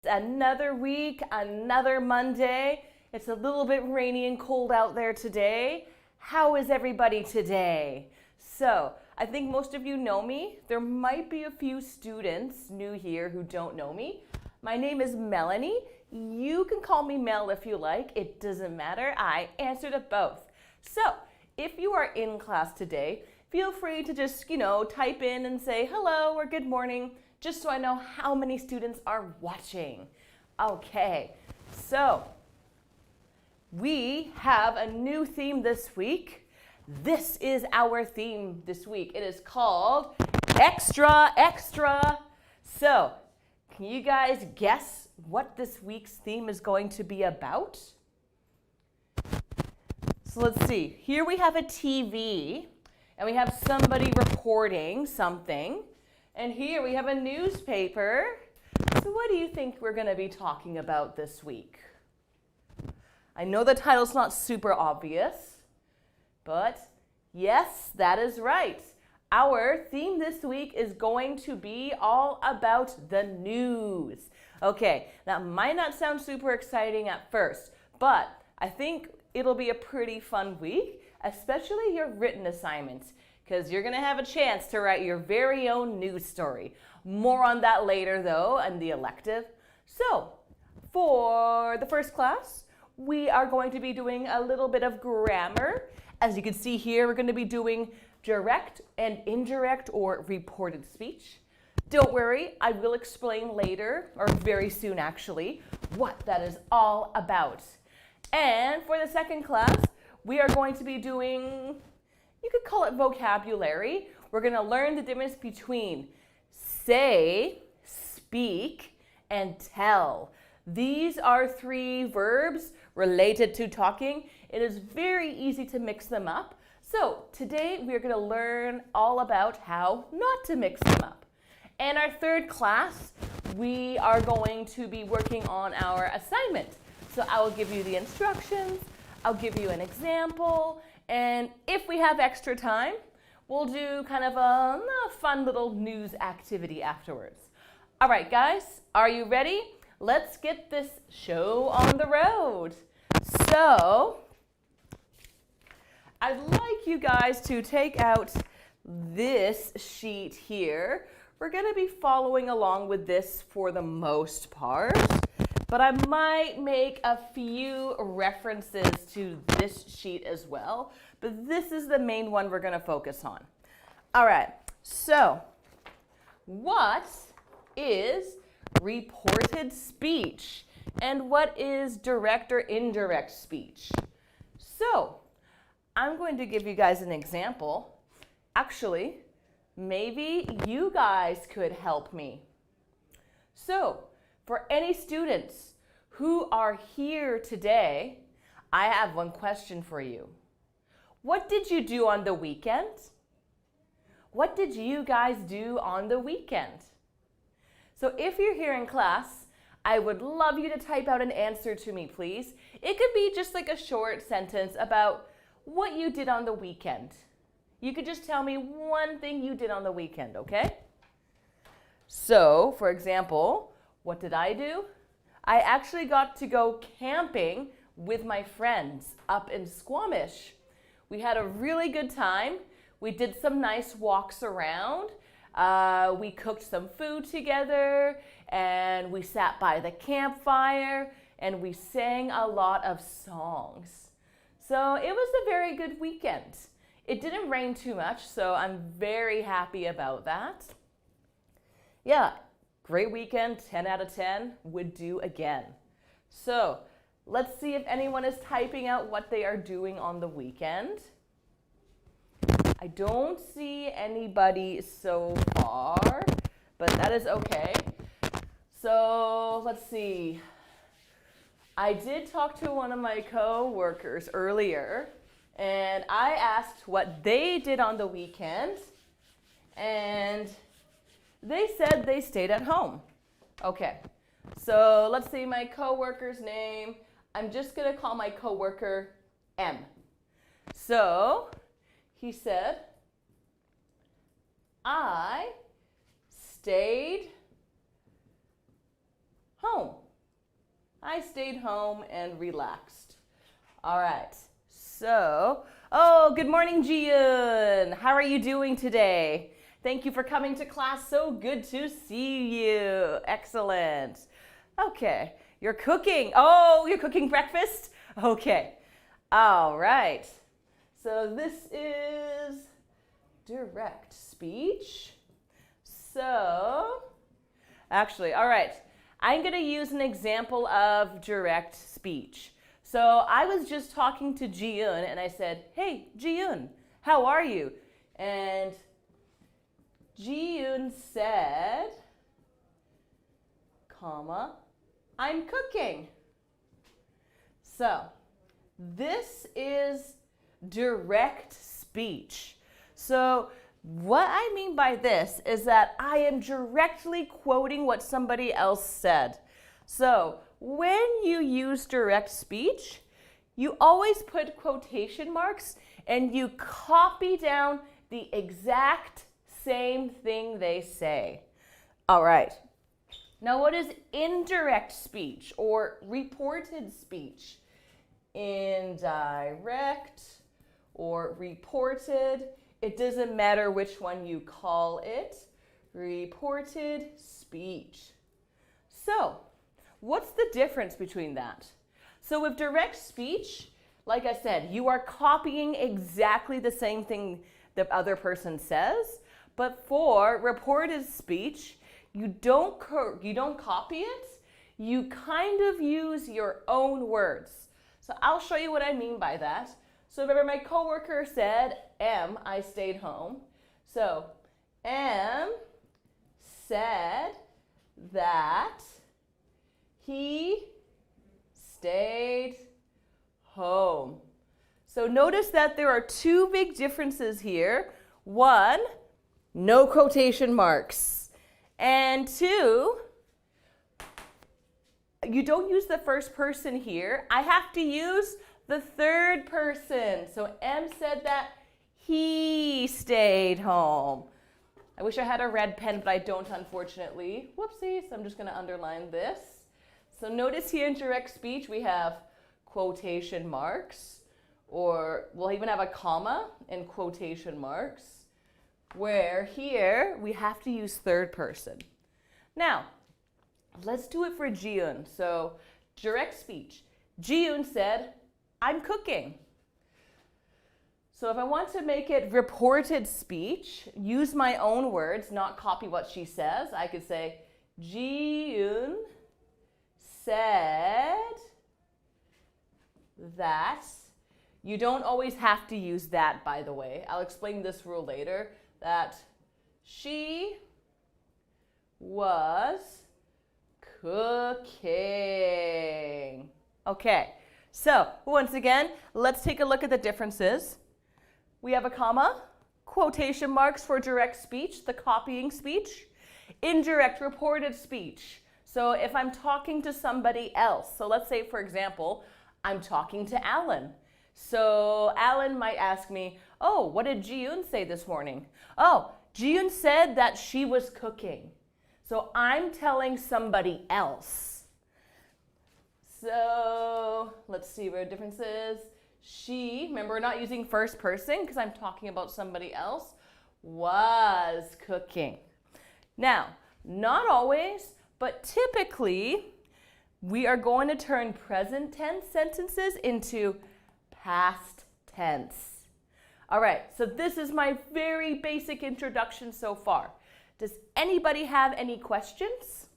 Another week, another Monday. It's a little bit rainy and cold out there today. How is everybody today? So, I think most of you know me. There might be a few students new here who don't know me. My name is Melanie. You can call me Mel if you like. It doesn't matter. I answer to both. So, if you are in class today, feel free to just, type in and say hello or good morning, just so I know how many students are watching. Okay, so we have a new theme this week. This is our theme this week. It is called Extra, Extra. So, can you guys guess what this week's theme is going to be about? So let's see. Here we have a TV, and we have somebody reporting something. And here we have a newspaper. So what do you think we're going to be talking about this week? I know the title's not super obvious, but yes, that is right. Our theme this week is going to be all about the news. Okay, that might not sound super exciting at first, but I think it'll be a pretty fun week, especially your written assignments, because you're going to have a chance to write your very own news story. More on that later, though, in the elective. So, for the first class, we are going to be doing a little bit of grammar. As you can see here, we're going to be doing direct and indirect or reported speech. Don't worry, I will explain later, or very soon actually, what that is all about. And for the second class, we are going to be doing, you could call it vocabulary. We're going to learn the difference between say, speak, and tell. These are three verbs related to talking. It is very easy to mix them up. So today we are going to learn all about how not to mix them up. And our third class, we are going to be working on our assignment. So I will give you the instructions, I'll give you an example, and if we have extra time, we'll do kind of a fun little news activity afterwards. All right, guys, are you ready? Let's get this show on the road. So, I'd like you guys to take out this sheet here. We're going to be following along with this for the most part, but I might make a few references to this sheet as well. But this is the main one we're going to focus on. All right, so what is reported speech? And what is direct or indirect speech? So, I'm going to give you guys an example. Actually, maybe you guys could help me. So, for any students who are here today, I have one question for you. What did you do on the weekend? What did you guys do on the weekend? So if you're here in class, I would love you to type out an answer to me, please. It could be just like a short sentence about what you did on the weekend. You could just tell me one thing you did on the weekend, okay? So, for example, what did I do? I actually got to go camping with my friends up in Squamish. We had a really good time. We did some nice walks around. We cooked some food together, and we sat by the campfire, and we sang a lot of songs. So it was a very good weekend. It didn't rain too much, so I'm very happy about that. Yeah, great weekend, 10 out of 10, would do again. So let's see if anyone is typing out what they are doing on the weekend. I don't see anybody so far, but that is okay. So let's see. I did talk to one of my co-workers earlier, and I asked what they did on the weekend, and they said they stayed at home. Okay, so let's see my co-worker's name. I'm just going to call my co-worker M. So he said, I stayed home. I stayed home and relaxed. All right. So, good morning, Jiyoon. How are you doing today? Thank you for coming to class. So good to see you. Excellent. Okay. You're cooking. Oh, you're cooking breakfast? Okay. All right. So this is direct speech. So, actually, all right. I'm going to use an example of direct speech. So I was just talking to Jiyoon and I said, hey, Jiyoon, how are you? And Jiyoon said, comma, I'm cooking. So this is direct speech. So what I mean by this is that I am directly quoting what somebody else said. So when you use direct speech, you always put quotation marks and you copy down the exact same thing they say. All right. Now, what is indirect speech or reported speech? Indirect or reported. It doesn't matter which one you call it. Reported speech. So, what's the difference between that? So with direct speech, like I said, you are copying exactly the same thing the other person says. But for reported speech, you don't copy it. You kind of use your own words. So I'll show you what I mean by that. So remember my coworker said, I stayed home. So M said that he stayed home. So notice that there are two big differences here. One, no quotation marks. And two, you don't use the first person here. I have to use the third person. So M said that he stayed home. I wish I had a red pen, but I don't, unfortunately. Whoopsie, so I'm just going to underline this. So notice here in direct speech, we have quotation marks, or we'll even have a comma and quotation marks, where here we have to use third person. Now, let's do it for Jiyoon. So direct speech. Jiyoon said, I'm cooking. So if I want to make it reported speech, use my own words, not copy what she says, I could say, Jiyoon said that. You don't always have to use that, by the way. I'll explain this rule later, that she was cooking. Okay, so once again, let's take a look at the differences. We have a comma, quotation marks for direct speech, the copying speech, indirect reported speech. So if I'm talking to somebody else, so let's say, for example, I'm talking to Alan. So Alan might ask me, oh, what did Jiyoon say this morning? Oh, Jiyoon said that she was cooking. So I'm telling somebody else. So let's see where the difference is. She, remember, we're not using first person because I'm talking about somebody else, was cooking. Now, not always, but typically, we are going to turn present tense sentences into past tense. All right, so this is my very basic introduction so far. Does anybody have any questions?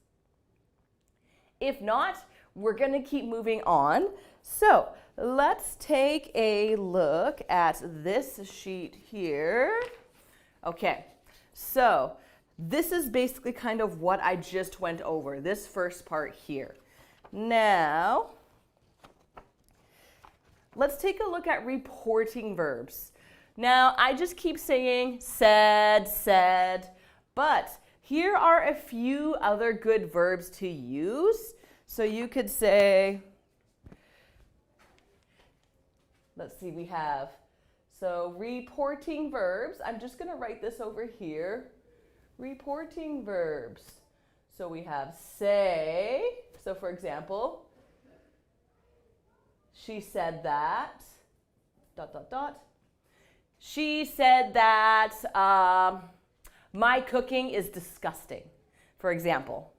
If not, we're going to keep moving on. So let's take a look at this sheet here. Okay, so this is basically kind of what I just went over, this first part here. Now, let's take a look at reporting verbs. Now, I just keep saying said, but here are a few other good verbs to use. So you could say, let's see, we have, so reporting verbs. I'm just going to write this over here. Reporting verbs. So we have say, So for example, she said that, ... She said that my cooking is disgusting, for example.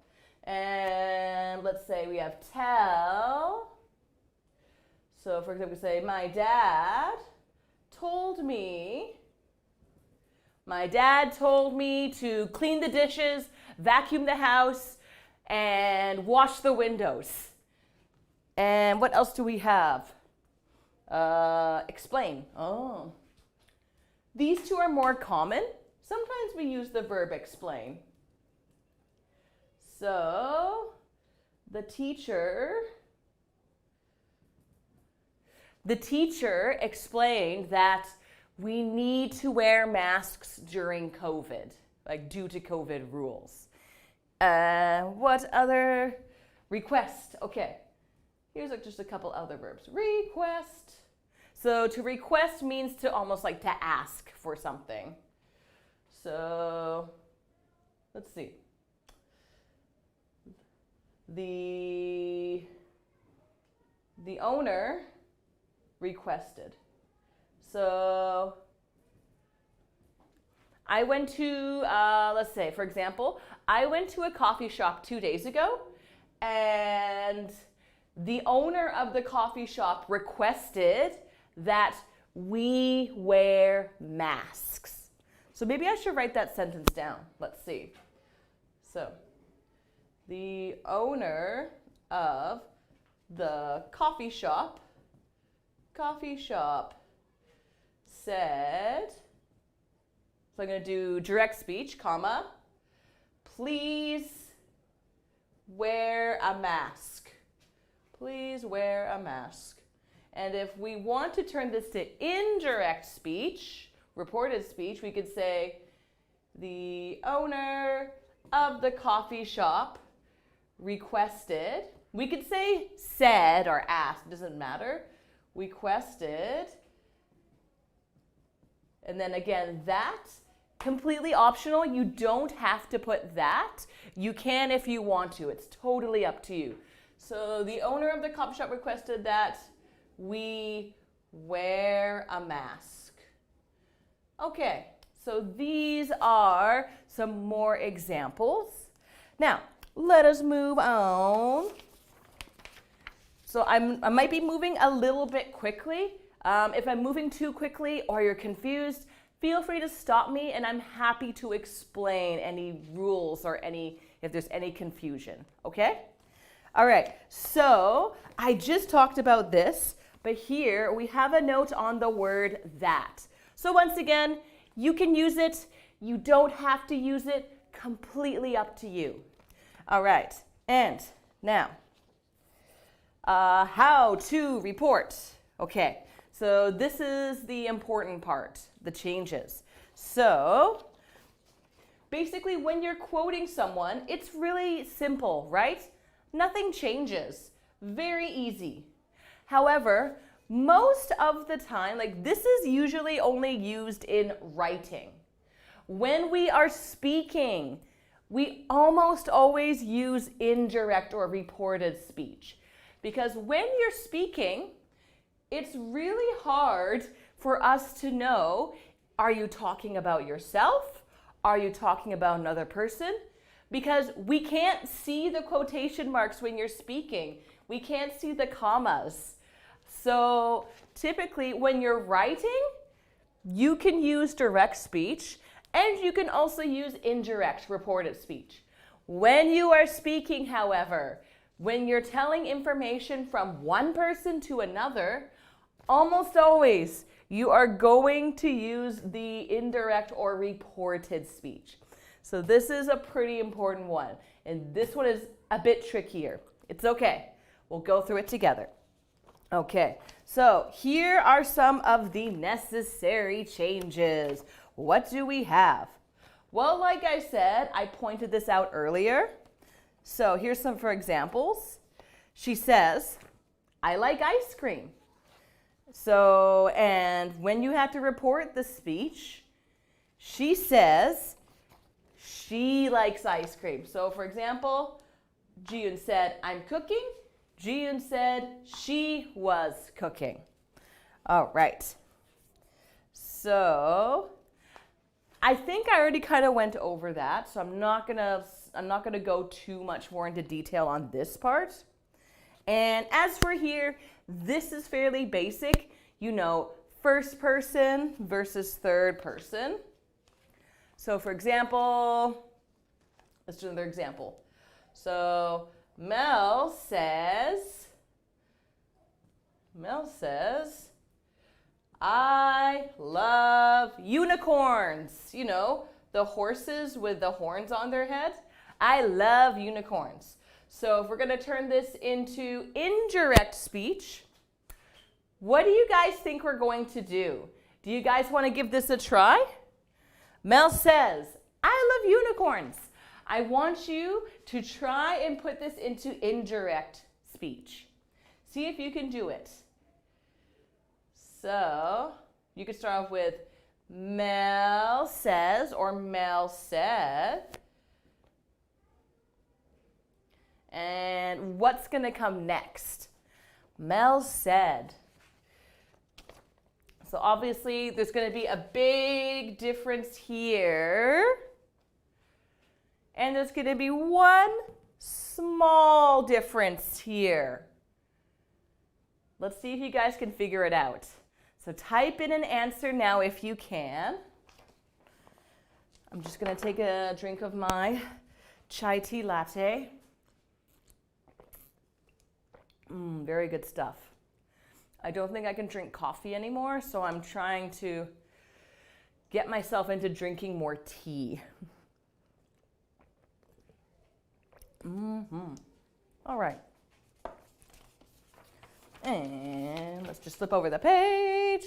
And let's say we have tell. So for example, we say, my dad told me to clean the dishes, vacuum the house, and wash the windows. And what else do we have? Explain. Oh. These two are more common. Sometimes we use the verb explain. So, the teacher explained that we need to wear masks during COVID, like due to COVID rules. What other? Request. Okay. Here's just a couple other verbs. Request. So to request means to almost like to ask for something. So let's see. The owner requested. So I went to, let's say, for example, I went to a coffee shop 2 days ago, and the owner of the coffee shop requested that we wear masks. So maybe I should write that sentence down. Let's see. So, the owner of the coffee shop said, so I'm going to do direct speech, comma, please wear a mask. Please wear a mask. And if we want to turn this to indirect speech, reported speech, we could say the owner of the coffee shop requested. We could say said or asked, it doesn't matter. Requested. And then again, that, completely optional. You don't have to put that. You can if you want to. It's totally up to you. So the owner of the coffee shop requested that we wear a mask. Okay, so these are some more examples. Now, let us move on. So I might be moving a little bit quickly. If I'm moving too quickly or you're confused, feel free to stop me and I'm happy to explain any rules or if there's any confusion, okay? All right, so I just talked about this, but here we have a note on the word that. So once again, you can use it, you don't have to use it, completely up to you. All right, and now, how to report. Okay, so this is the important part, the changes. So basically when you're quoting someone, it's really simple, right? Nothing changes. Very easy. However, most of the time, like this is usually only used in writing. When we are speaking, we almost always use indirect or reported speech. Because when you're speaking, it's really hard for us to know, are you talking about yourself? Are you talking about another person? Because we can't see the quotation marks when you're speaking. We can't see the commas. So typically when you're writing, you can use direct speech and you can also use indirect reported speech. When you are speaking, however, when you're telling information from one person to another, almost always you are going to use the indirect or reported speech. So this is a pretty important one. And this one is a bit trickier. It's okay. We'll go through it together. Okay, so here are some of the necessary changes. What do we have? Well, like I said, I pointed this out earlier. So here's some for examples. She says, I like ice cream. So, and when you have to report the speech, she says, she likes ice cream. So for example, Ji-yoon said, I'm cooking. Ji-yoon said she was cooking. All right. So I think I already kind of went over that, so I'm not gonna go too much more into detail on this part. And as for here, this is fairly basic. You know, first person versus third person. So for example, let's do another example. So Mel says, I love unicorns. You know, the horses with the horns on their head. I love unicorns. So if we're going to turn this into indirect speech, what do you guys think we're going to do? Do you guys want to give this a try? Mel says, I love unicorns. I want you to try and put this into indirect speech. See if you can do it. So you could start off with Mel says or Mel said. And what's going to come next? Mel said. So obviously there's going to be a big difference here. And there's going to be one small difference here. Let's see if you guys can figure it out. So type in an answer now if you can. I'm just going to take a drink of my chai tea latte. Very good stuff. I don't think I can drink coffee anymore, so I'm trying to get myself into drinking more tea. All right. And let's just flip over the page.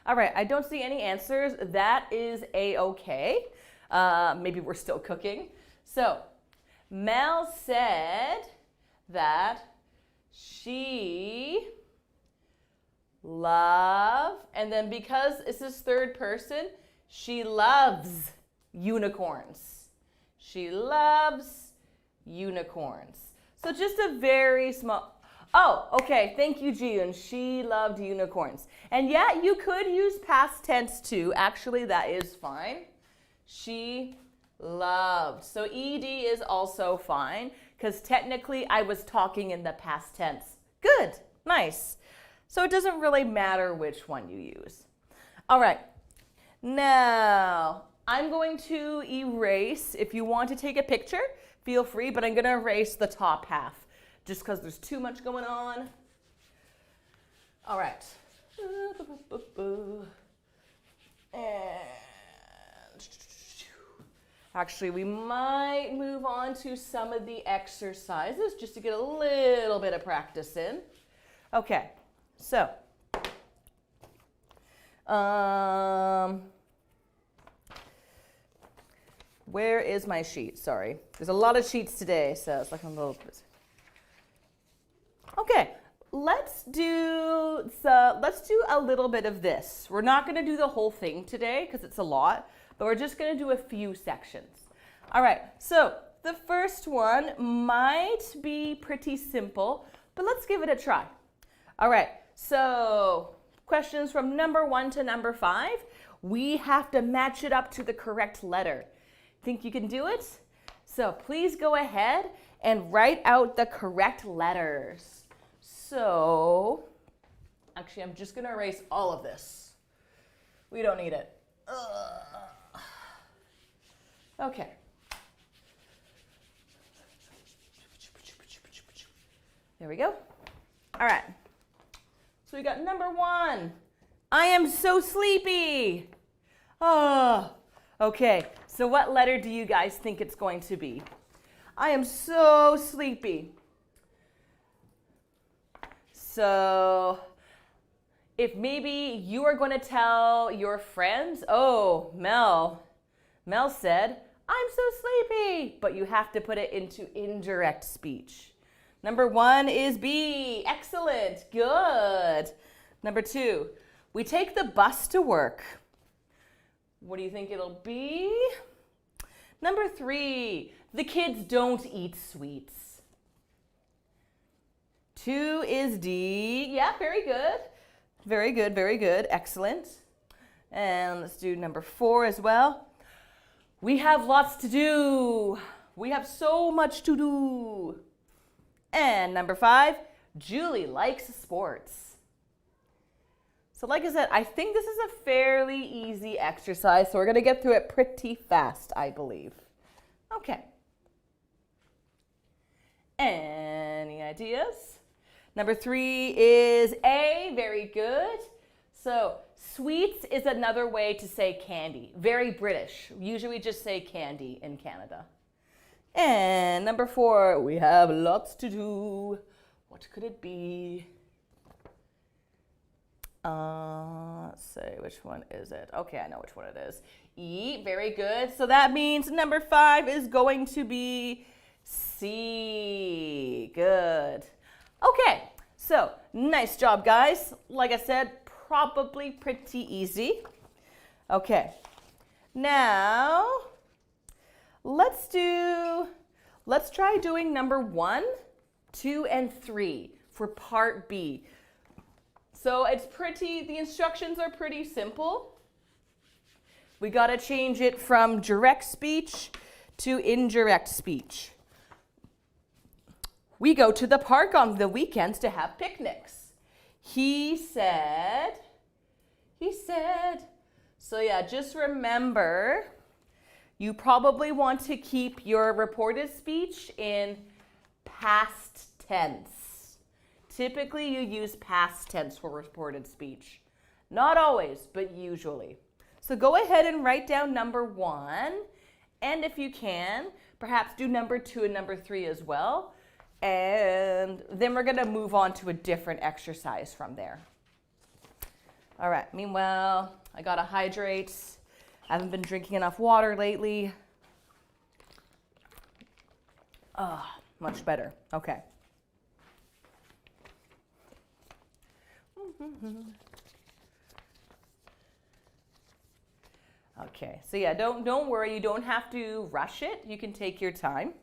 All right, I don't see any answers. That is a-okay. Maybe we're still cooking. So, Mel said that she and then because this is third person, she loves unicorns. She loves unicorns. So just a very small, oh, okay, thank you, Ji-yoon. She loved unicorns. And yeah, you could use past tense too. Actually, that is fine. She loved. So ed is also fine because technically I was talking in the past tense. Good, nice. So it doesn't really matter which one you use. All right, now I'm going to erase. If you want to take a picture, feel free, but I'm going to erase the top half just because there's too much going on. All right. And actually, we might move on to some of the exercises just to get a little bit of practice in. Okay, so where is my sheet? Sorry, there's a lot of sheets today, so it's like I'm a little busy. Okay, let's do a little bit of this. We're not going to do the whole thing today because it's a lot. But we're just going to do a few sections. All right, so the first one might be pretty simple, but let's give it a try. All right, so questions from number 1 to number 5. We have to match it up to the correct letter. Think you can do it? So please go ahead and write out the correct letters. So, actually, I'm just going to erase all of this. We don't need it. Okay. There we go. All right. So we got number 1. I am so sleepy. Oh, okay. So what letter do you guys think it's going to be? I am so sleepy. So if maybe you are going to tell your friends, oh, Mel said, I'm so sleepy, but you have to put it into indirect speech. Number 1 is B. Excellent. Good. Number 2, we take the bus to work. What do you think it'll be? Number 3, the kids don't eat sweets. 2 is D. Yeah, very good. Very good, very good. Excellent. And let's do number 4 as well. We have lots to do. We have so much to do. And number 5, Julie likes sports. So like I said, I think this is a fairly easy exercise, so we're going to get through it pretty fast, I believe. Okay. Any ideas? Number 3 is A, very good. So sweets is another way to say candy. Very British. Usually we just say candy in Canada. And number 4, we have lots to do. What could it be? Let's see, which one is it? Okay, I know which one it is. E, very good. So that means number 5 is going to be C. Good. Okay, so nice job, guys. Like I said, probably pretty easy. Okay, now let's try doing number 1, 2, and 3 for part B. So the instructions are pretty simple. We got to change it from direct speech to indirect speech. We go to the park on the weekends to have picnics. He said. So yeah, just remember, you probably want to keep your reported speech in past tense. Typically, you use past tense for reported speech. Not always, but usually. So go ahead and write down number 1. And if you can, perhaps do number 2 and number 3 as well. And then we're going to move on to a different exercise from there. All right. Meanwhile, I got to hydrate. I haven't been drinking enough water lately. Much better. Okay. Okay, so yeah, don't worry, you don't have to rush it. You can take your time.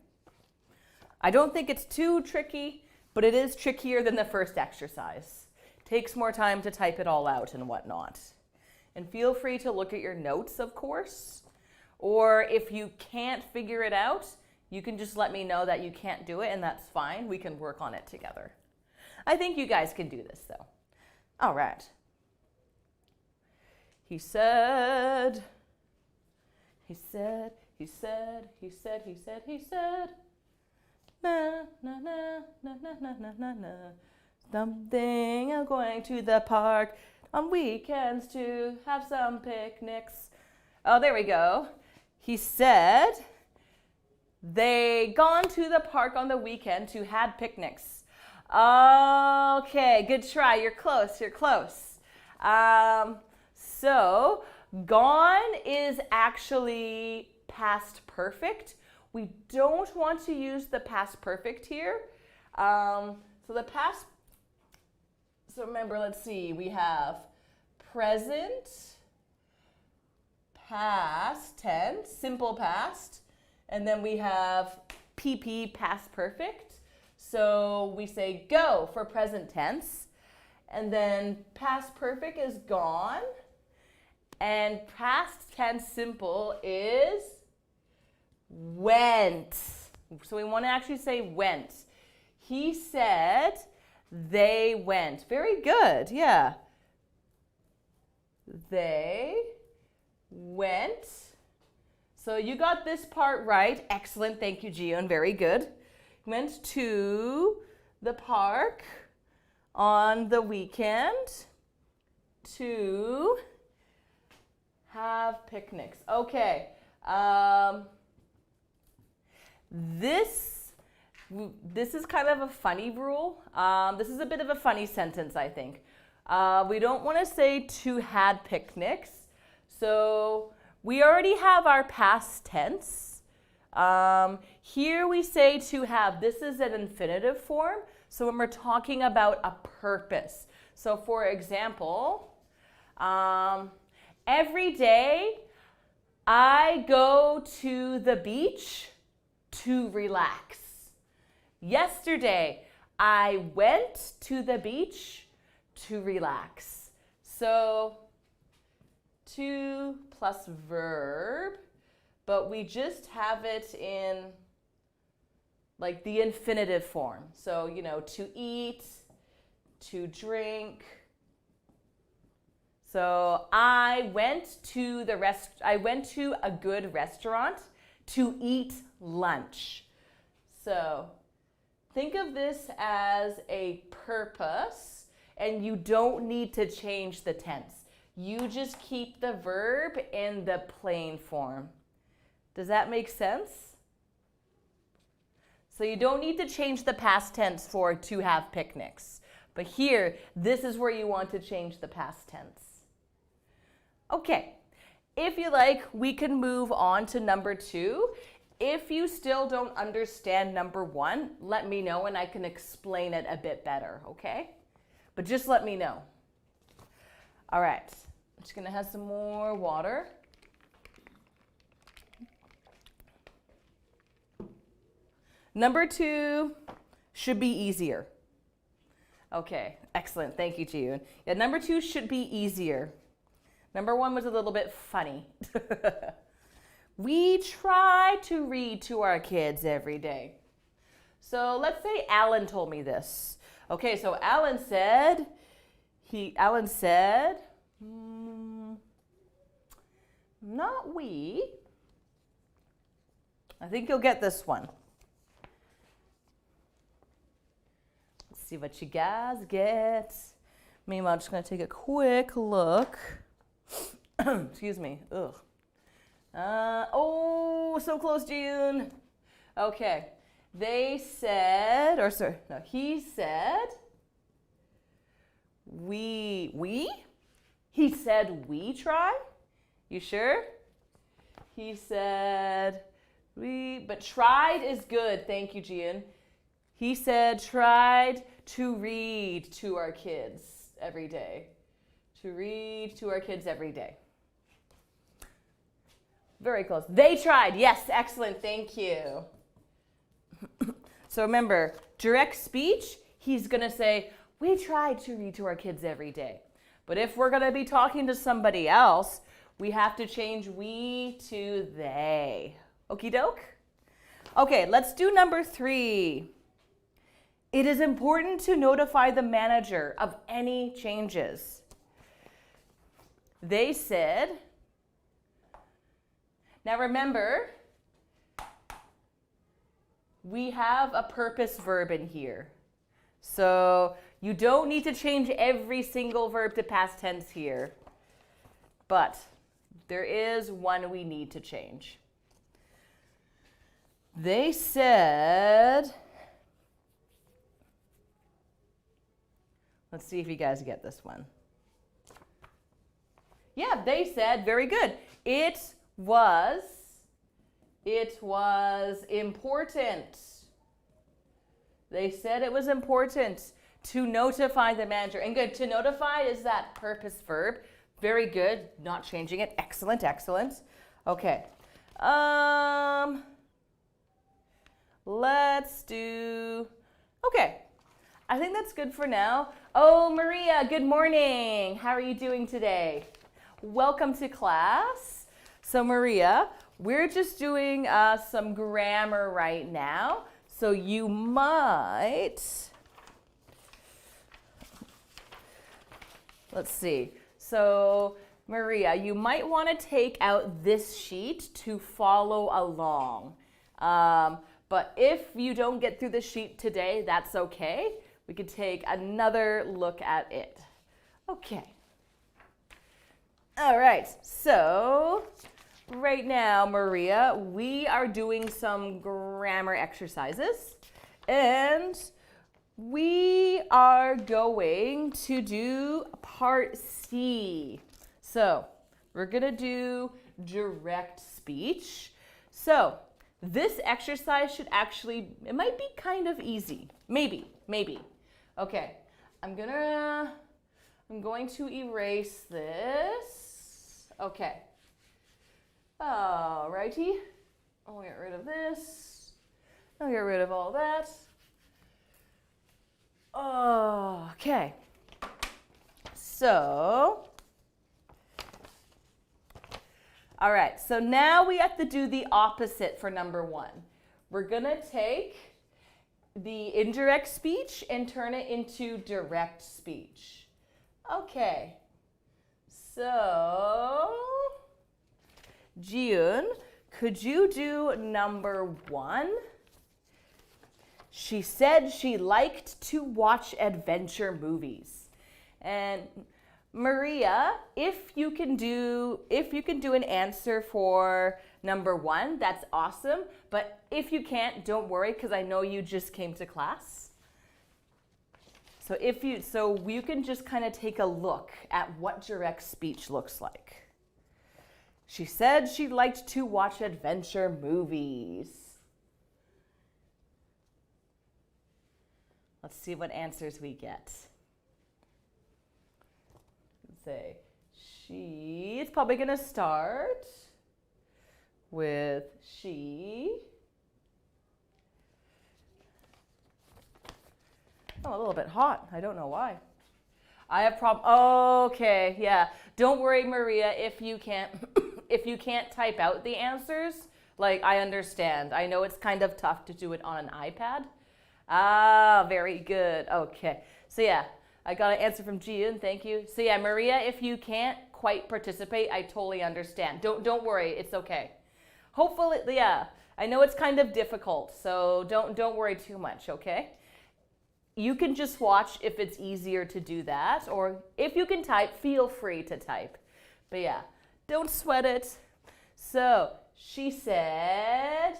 I don't think it's too tricky, but it is trickier than the first exercise. Takes more time to type it all out and whatnot. And feel free to look at your notes, of course. Or if you can't figure it out, you can just let me know that you can't do it, and that's fine. We can work on it together. I think you guys can do this, though. All right. He said. Na, na, na, na, na, na, na, na, na. Something, I'm going to the park on weekends to have some picnics. Oh, there we go. He said they gone to the park on the weekend to had picnics. Okay, good try. You're close. So gone is actually past perfect. We don't want to use the past perfect here. So remember, let's see, we have present, past tense, simple past, and then we have PP, past perfect. So we say go for present tense, and then past perfect is gone, and past tense simple is went. So we want to actually say went. He said they went. Very good, yeah. They went. So you got this part right. Excellent, thank you, Gion, very good. Went to the park on the weekend to have picnics. Okay. This is kind of a funny rule. This is a bit of a funny sentence, I think. We don't want to say to had picnics. So we already have our past tense. Here we say to have. This is an infinitive form. So when we're talking about a purpose. So for example, every day I go to the beach to relax. Yesterday, I went to the beach to relax. So, to plus verb, but we just have it in like the infinitive form. So, you know, to eat, to drink. So, I went to a good restaurant to eat lunch. So, think of this as a purpose, and you don't need to change the tense. You just keep the verb in the plain form. Does that make sense? So you don't need to change the past tense for to have picnics. But here, this is where you want to change the past tense. Okay, if you like, we can move on to number 2. If you still don't understand number 1, let me know and I can explain it a bit better, okay? But just let me know. All right, I'm just gonna have some more water. Number 2 should be easier. Okay, excellent, thank you, Jiyun. Yeah, number 2 should be easier. Number 1 was a little bit funny. We try to read to our kids every day. So let's say Alan told me this. Okay, so Alan said, not we. I think you'll get this one. Let's see what you guys get. Meanwhile, I'm just going to take a quick look. Excuse me. Ugh. Oh, so close, June. Okay. He said, He said we try? You sure? He said but tried is good. Thank you, Gian. He said tried to read to our kids every day. To read to our kids every day. Very close. They tried. Yes, excellent. Thank you. So remember, direct speech, he's going to say, we try to read to our kids every day. But if we're going to be talking to somebody else, we have to change we to they. Okie doke? Okay, let's do number 3. It is important to notify the manager of any changes. They said, now remember, we have a purpose verb in here. So you don't need to change every single verb to past tense here. But there is one we need to change. They said, let's see if you guys get this one. Yeah, they said, very good. It was important. They said it was important to notify the manager. And good, to notify is that purpose verb. Very good, not changing it. Excellent, excellent. Okay. Let's do, okay. I think that's good for now. Oh, Maria, good morning. How are you doing today? Welcome to class. So Maria, we're just doing some grammar right now. So you might, let's see. So Maria, you might want to take out this sheet to follow along. But if you don't get through the sheet today, that's okay. We could take another look at it. Okay. All right, so right now, Maria, we are doing some grammar exercises, and we are going to do part C. So we're gonna do direct speech. So this exercise should actually, it might be kind of easy. Maybe. Okay, I'm going to erase this. Okay. Alrighty. I'll get rid of this. I'll get rid of all that. Okay. So, all right. So now we have to do the opposite for number 1. We're going to take the indirect speech and turn it into direct speech. Okay. So, Jiun, could you do number 1? She said she liked to watch adventure movies. And Maria, if you can do an answer for number 1, that's awesome. But if you can't, don't worry, because I know you just came to class. So you can just kind of take a look at what direct speech looks like. She said she liked to watch adventure movies. Let's see what answers we get. Say, it's probably going to start with she. Oh, a little bit hot. I don't know why. I have Okay, yeah. Don't worry, Maria, if you can't type out the answers. Like, I understand. I know it's kind of tough to do it on an iPad. Very good. Okay. So yeah, I got an answer from Jiun. Thank you. So yeah, Maria, if you can't quite participate, I totally understand. Don't worry. It's okay. Hopefully, yeah. I know it's kind of difficult, so don't worry too much, okay? You can just watch if it's easier to do that, or if you can type, feel free to type. But yeah, don't sweat it. So, she said,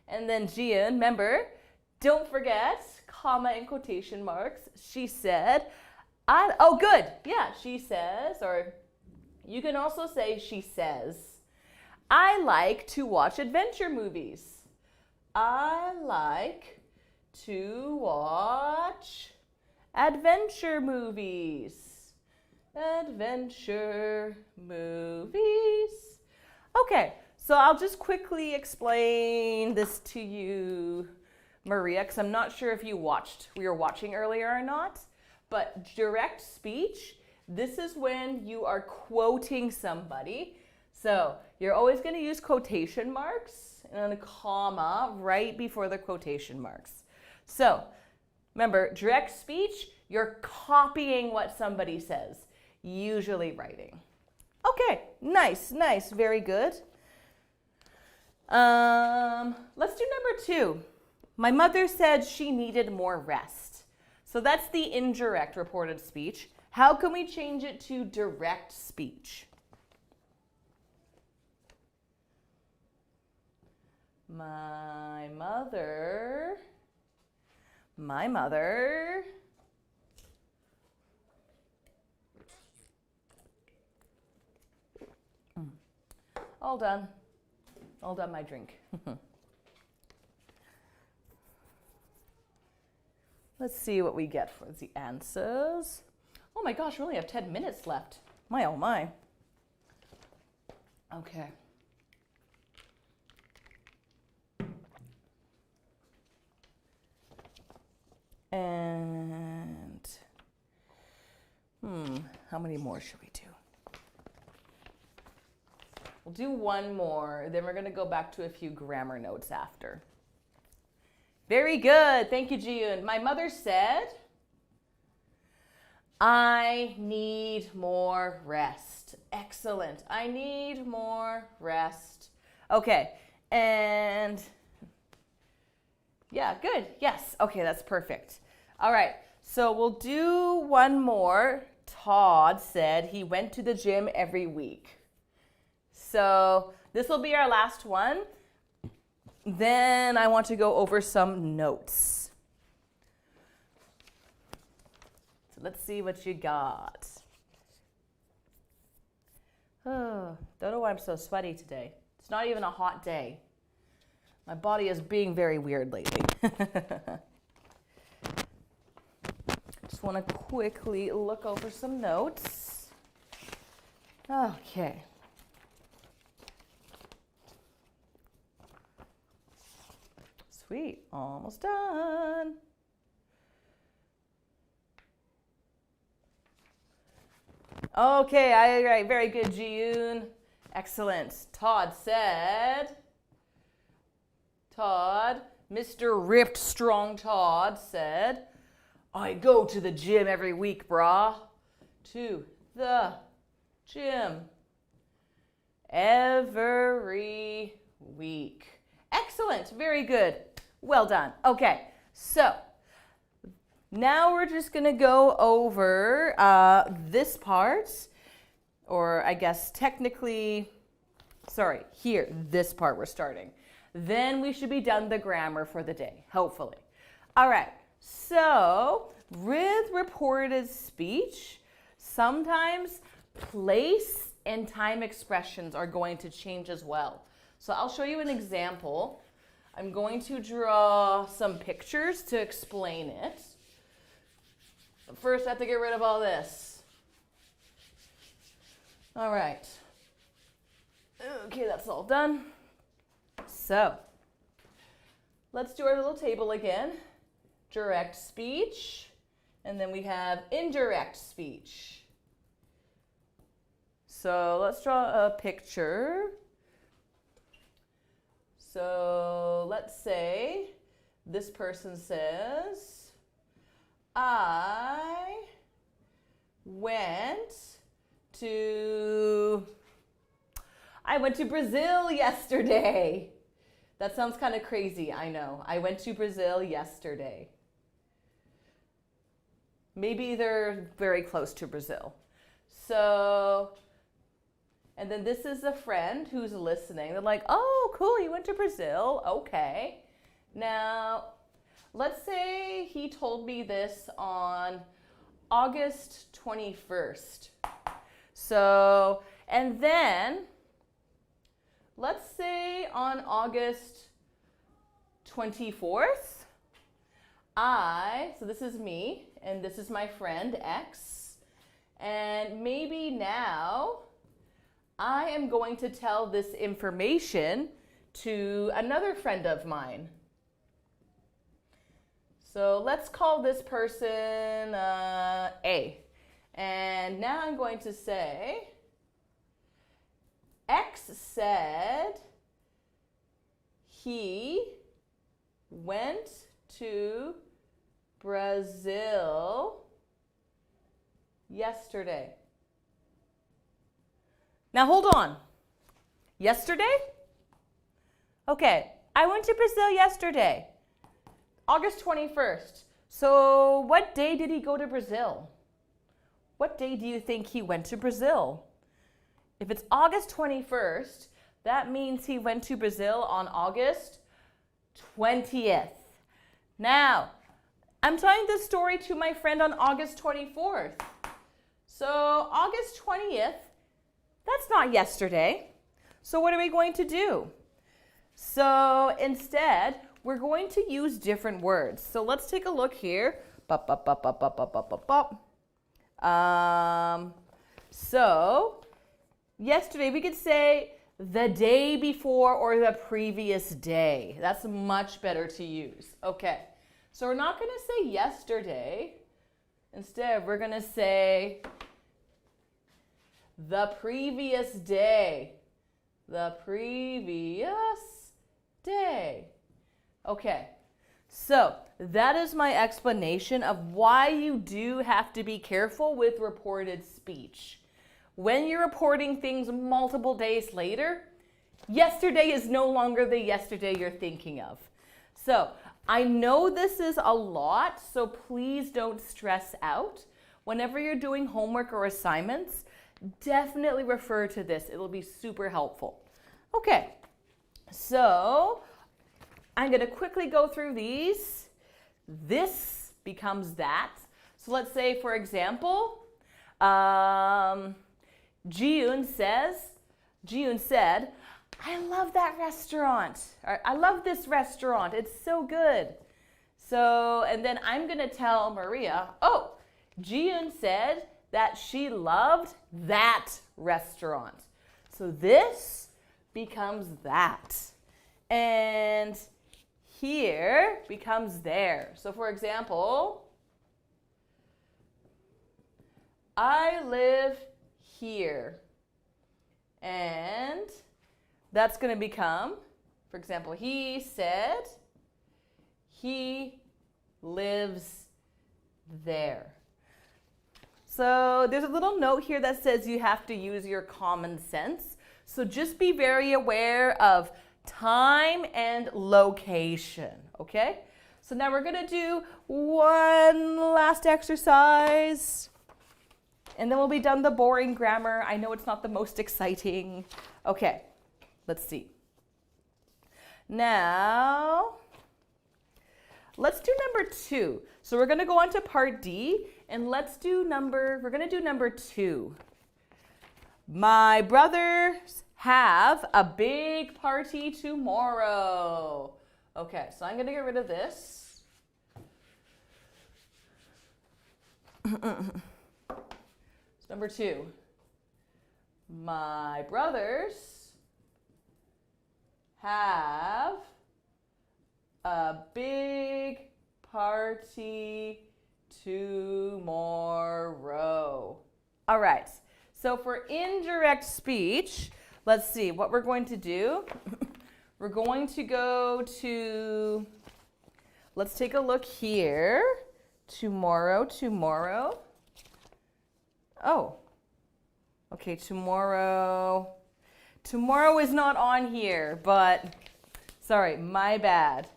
and then Jiun, remember, don't forget, comma and quotation marks. She said, oh good, yeah, she says, or you can also say she says, I like to watch adventure movies. I like to watch adventure movies. Adventure movies. Okay, so I'll just quickly explain this to you, Maria, because I'm not sure if we were watching earlier or not, but direct speech, this is when you are quoting somebody. So you're always going to use quotation marks and a comma right before the quotation marks. So remember, direct speech, you're copying what somebody says, usually writing. Okay, nice, very good. Let's do number 2. My mother said she needed more rest. So that's the indirect reported speech. How can we change it to direct speech? My mother. All done my drink. Let's see what we get for the answers. Oh my gosh, we only have 10 minutes left. My, oh my. Okay. And, how many more should we do? We'll do one more, then we're going to go back to a few grammar notes after. Very good. Thank you, Jiun. My mother said, I need more rest. Excellent. I need more rest. Okay. And yeah, good. Yes. Okay, that's perfect. All right. So we'll do one more. Todd said he went to the gym every week. So this will be our last one. Then I want to go over some notes. So let's see what you got. Oh, don't know why I'm so sweaty today. It's not even a hot day. My body is being very weird lately. Just want to quickly look over some notes. Okay. Sweet, almost done. Okay, all right, very good, Ji-yoon. Excellent. Todd, Mr. Ripped Strong Todd said, I go to the gym every week, brah. To the gym every week. Excellent, very good. Well done. Okay, so now we're just going to go over this part, or I guess technically, here, this part we're starting. Then we should be done the grammar for the day, hopefully. All right, so with reported speech, sometimes place and time expressions are going to change as well. So I'll show you an example. I'm going to draw some pictures to explain it. But first, I have to get rid of all this. All right. Okay, that's all done. So, let's do our little table again. Direct speech, and then we have indirect speech. So, let's draw a picture. So, let's say this person says, I went to Brazil yesterday. That sounds kind of crazy, I know. I went to Brazil yesterday. Maybe they're very close to Brazil. So, and then this is a friend who's listening. They're like, oh, cool, you went to Brazil. Okay. Now, let's say he told me this on August 21st. So, and then, let's say on August 24th, so this is me, and this is my friend X, and maybe now I am going to tell this information to another friend of mine. So let's call this person A. And now I'm going to say, X said he went to Brazil yesterday. Now hold on. Yesterday? Okay, I went to Brazil yesterday, August 21st. So what day did he go to Brazil? What day do you think he went to Brazil? If it's August 21st, that means he went to Brazil on August 20th. Now, I'm telling this story to my friend on August 24th. So August 20th, that's not yesterday. So what are we going to do? So instead, we're going to use different words. So let's take a look here. So yesterday, we could say the day before or the previous day. That's much better to use. Okay, so we're not going to say yesterday. Instead, we're going to say the previous day. The previous day. Okay, so that is my explanation of why you do have to be careful with reported speech. When you're reporting things multiple days later, yesterday is no longer the yesterday you're thinking of. So I know this is a lot, so please don't stress out. Whenever you're doing homework or assignments, definitely refer to this. It'll be super helpful. Okay, so I'm going to quickly go through these. This becomes that. So let's say, for example, Ji-yoon said, I love that restaurant. Or, I love this restaurant. It's so good. So, and then I'm going to tell Maria, oh, Ji-yoon said that she loved that restaurant. So this becomes that. And here becomes there. So for example, I live here. And that's going to become, for example, he said he lives there. So there's a little note here that says you have to use your common sense. So just be very aware of time and location, okay? So now we're going to do one last exercise, and then we'll be done the boring grammar. I know it's not the most exciting. Okay, let's see. Now, let's do number 2. So we're going to go on to part D, and we're going to do number 2. My brothers have a big party tomorrow. Okay, so I'm going to get rid of this. So number 2. My brothers have a big party tomorrow. All right. So for indirect speech, let's see what we're going to do. We're going to go to, let's take a look here. Tomorrow. Oh, okay, tomorrow. Tomorrow is not on here, but sorry, my bad.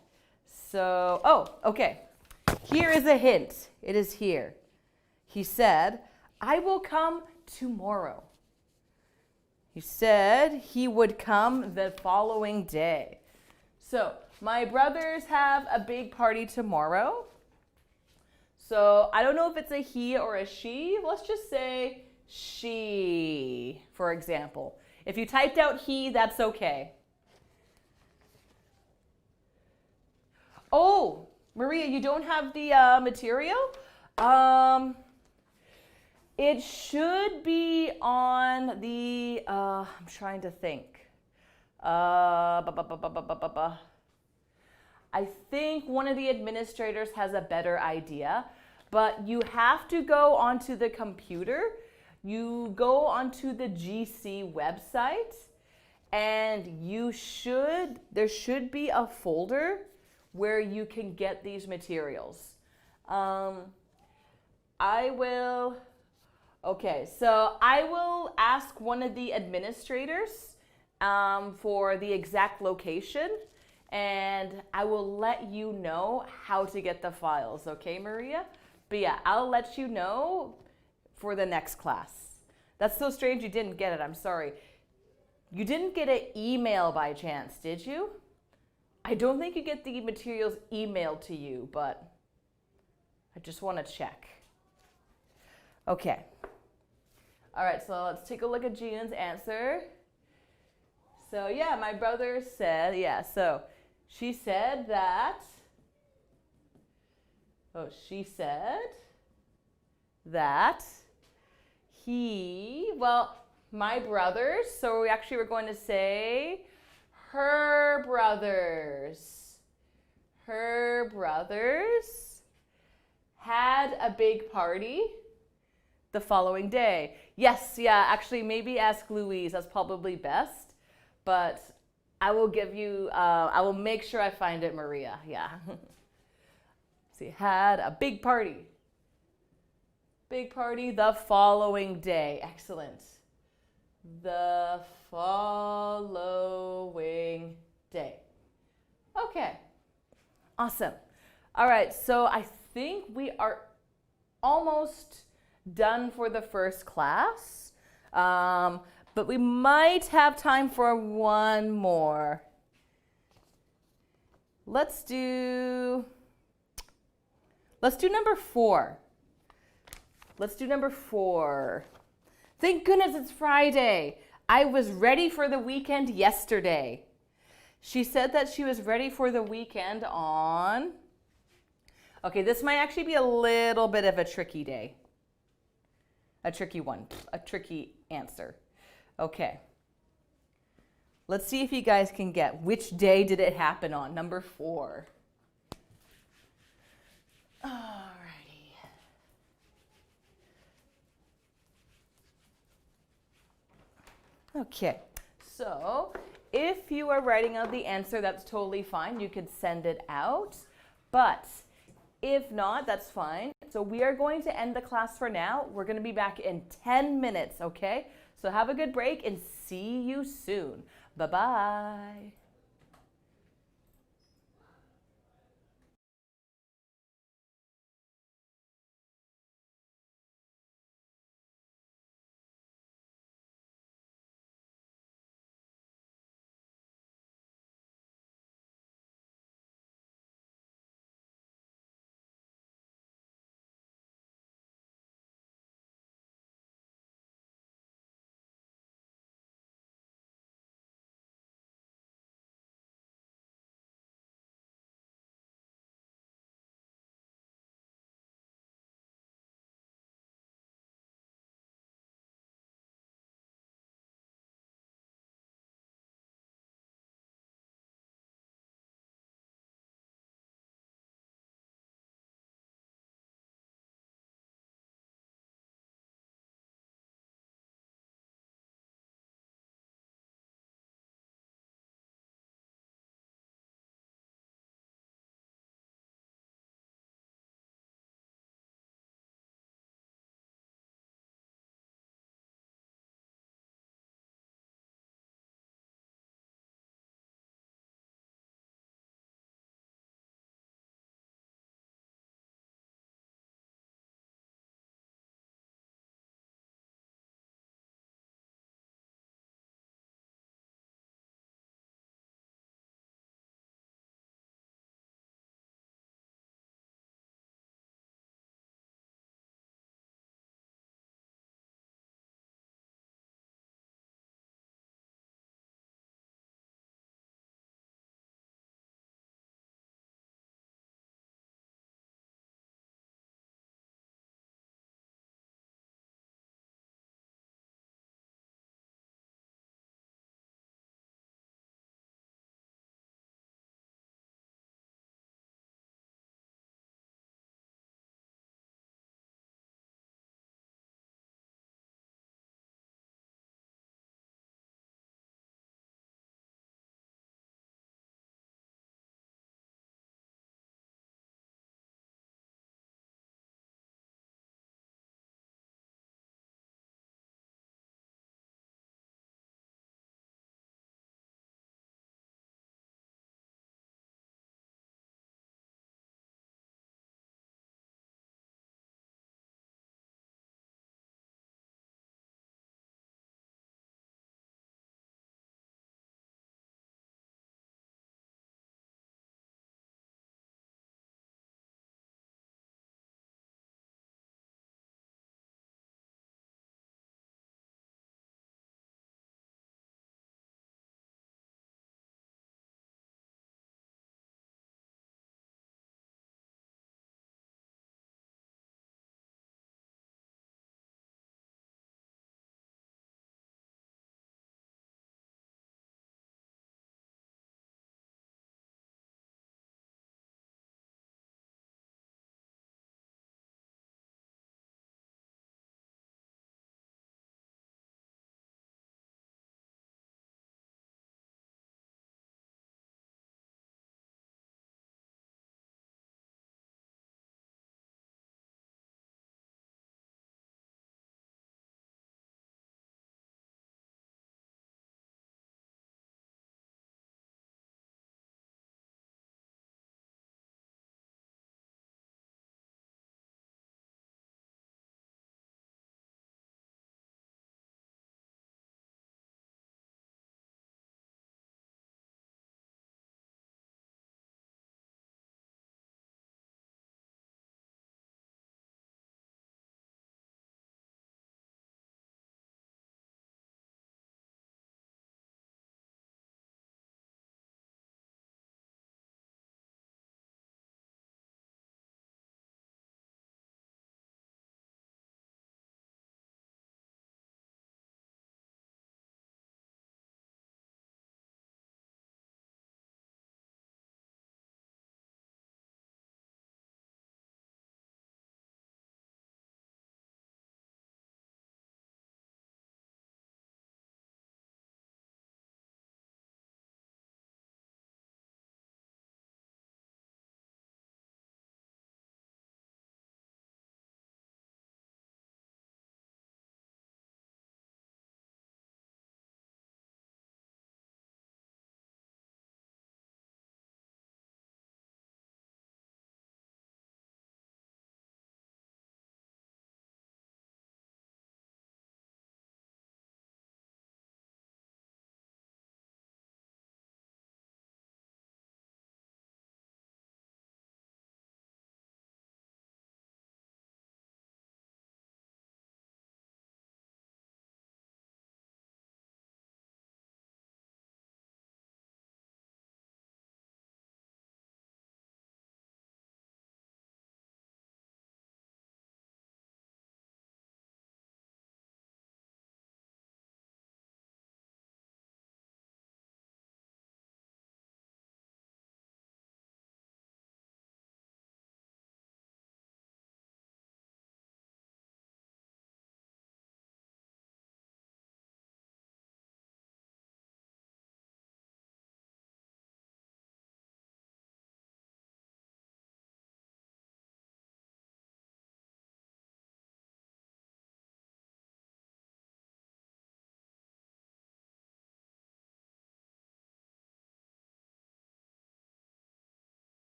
So, okay. Here is a hint. It is here. He said, I will come tomorrow. He said he would come the following day. So, my brothers have a big party tomorrow. So, I don't know if it's a he or a she. Let's just say she, for example. If you typed out he, that's okay. Oh, Maria, you don't have the material? It should be on the, I'm trying to think. I think one of the administrators has a better idea, but you have to go onto the computer. You go onto the GC website, and there should be a folder where you can get these materials. Okay, so I will ask one of the administrators for the exact location, and I will let you know how to get the files, okay, Maria? But yeah, I'll let you know for the next class. That's so strange you didn't get it, I'm sorry. You didn't get an email by chance, did you? I don't think you get the materials emailed to you, but I just want to check. Okay. All right, so let's take a look at Gina's answer. So yeah, my brother said, so she said that, my brothers, so we're going to say her brothers had a big party the following day. Yes, actually maybe ask Louise, that's probably best, but I will make sure I find it, Maria, yeah. See, had a big party the following day, excellent. The following day. Okay, awesome. All right, so I think we are almost done for the first class, but we might have time for one more. Let's do number 4. Thank goodness it's Friday. I was ready for the weekend yesterday. She said that she was ready for the weekend on... Okay, this might actually be a little bit of a tricky day. A tricky one, a tricky answer. Okay. Let's see if you guys can get which day did it happen on. Number 4. Alrighty. Okay, so if you are writing out the answer, that's totally fine. You could send it out, but if not, that's fine. So we are going to end the class for now. We're going to be back in 10 minutes, okay? So have a good break and see you soon. Bye-bye.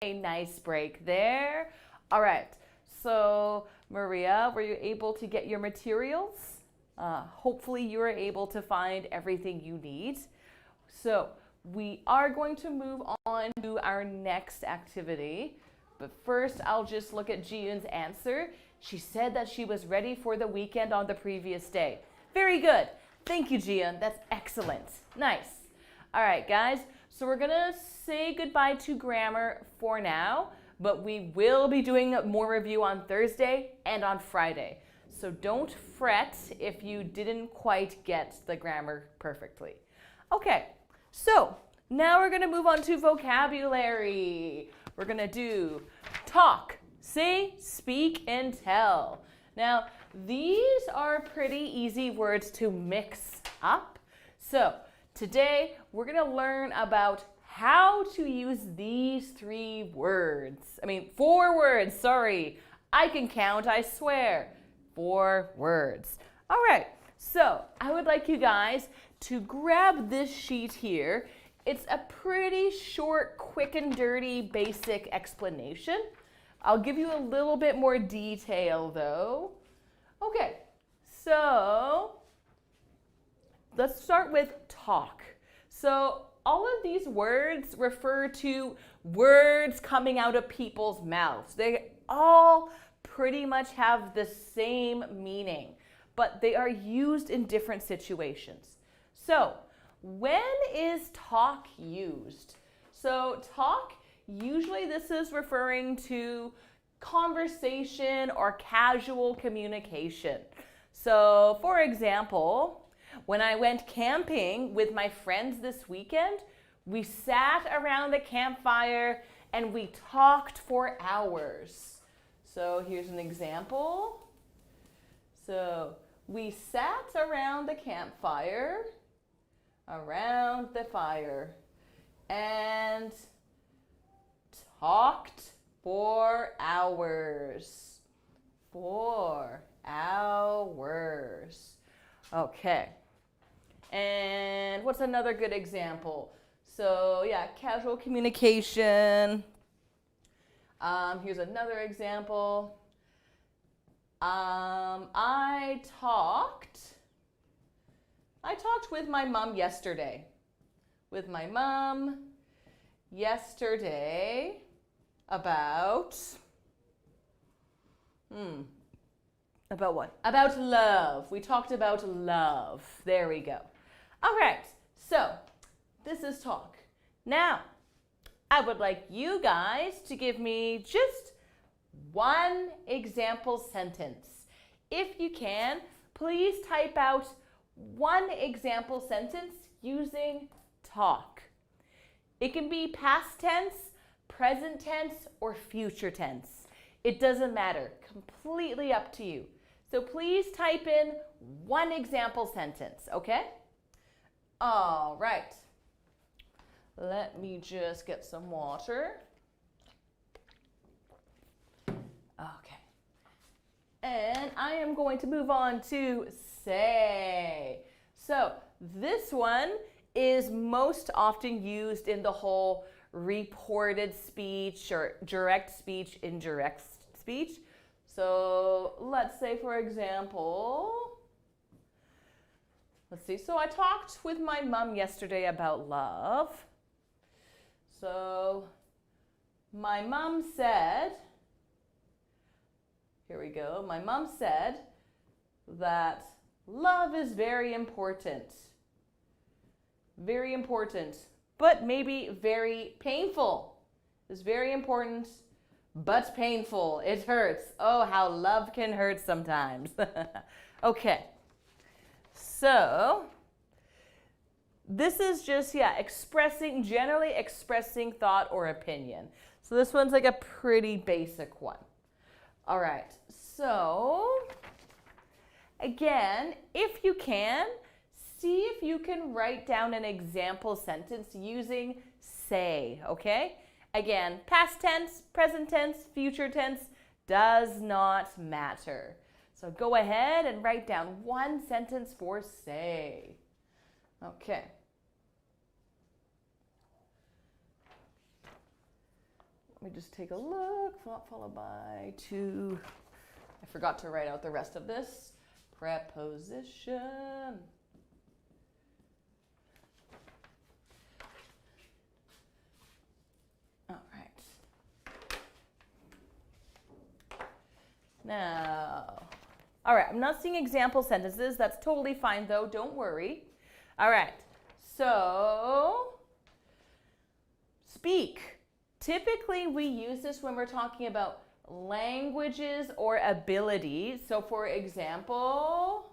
A nice break there. All right. So, Maria, were you able to get your materials? Hopefully you were able to find everything you need. So, we are going to move on to our next activity. But first, I'll just look at Ji-Eun's answer. She said that she was ready for the weekend on the previous day. Very good. Thank you, Ji-Eun. That's excellent. Nice. All right, guys. So we're going to say goodbye to grammar for now, but we will be doing more review on Thursday and on Friday. So don't fret if you didn't quite get the grammar perfectly. Okay, so now we're going to move on to vocabulary. We're going to do talk, say, speak, and tell. Now, these are pretty easy words to mix up. So today, we're going to learn about how to use these 4 words, sorry. I can count, I swear. 4 words. All right, so I would like you guys to grab this sheet here. It's a pretty short, quick and dirty, basic explanation. I'll give you a little bit more detail though. Okay, so let's start with talk. So all of these words refer to words coming out of people's mouths. They all pretty much have the same meaning, but they are used in different situations. So when is talk used? So talk, usually this is referring to conversation or casual communication. So for example, when I went camping with my friends this weekend, we sat around the campfire and we talked for hours. So here's an example. So we sat around the campfire, and talked for hours. 4 hours. Okay. And what's another good example? So yeah, casual communication. Here's another example. I talked with my mom yesterday. About what? About love. We talked about love. There we go. All right, so this is talk. Now, I would like you guys to give me just one example sentence. If you can, please type out one example sentence using talk. It can be past tense, present tense, or future tense. It doesn't matter. Completely up to you. So please type in one example sentence, okay? All right. Let me just get some water. Okay. And I am going to move on to say. So this one is most often used in the whole reported speech or direct speech, indirect speech. So let's say, for example, let's see. So I talked with my mom yesterday about love. So my mom said, here we go. My mom said that love is very important. Very important, but maybe very painful. It's very important, but painful. It hurts. Oh, how love can hurt sometimes. Okay. So this is just, generally expressing thought or opinion. So this one's like a pretty basic one. All right. So again, if you can, see if you can write down an example sentence using say, okay? Again, past tense, present tense, future tense does not matter. So go ahead and write down one sentence for say. Okay. me just take a look. Followed by to, I forgot to write out the rest of this. Preposition. All right. Now, all right, I'm not seeing example sentences. That's totally fine though, don't worry. All right, so speak. Typically we use this when we're talking about languages or abilities. So for example,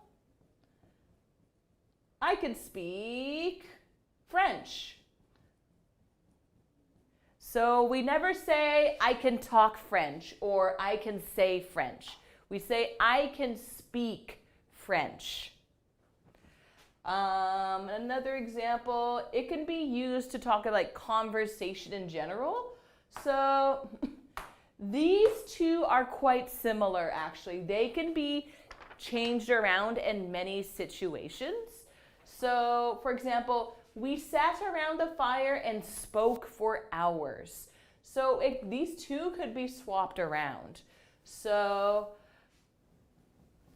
I can speak French. So we never say I can talk French or I can say French. We say I can speak French. Another example, it can be used to talk like conversation in general. So these two are quite similar actually. They can be changed around in many situations. So for example, we sat around the fire and spoke for hours. So these two could be swapped around. So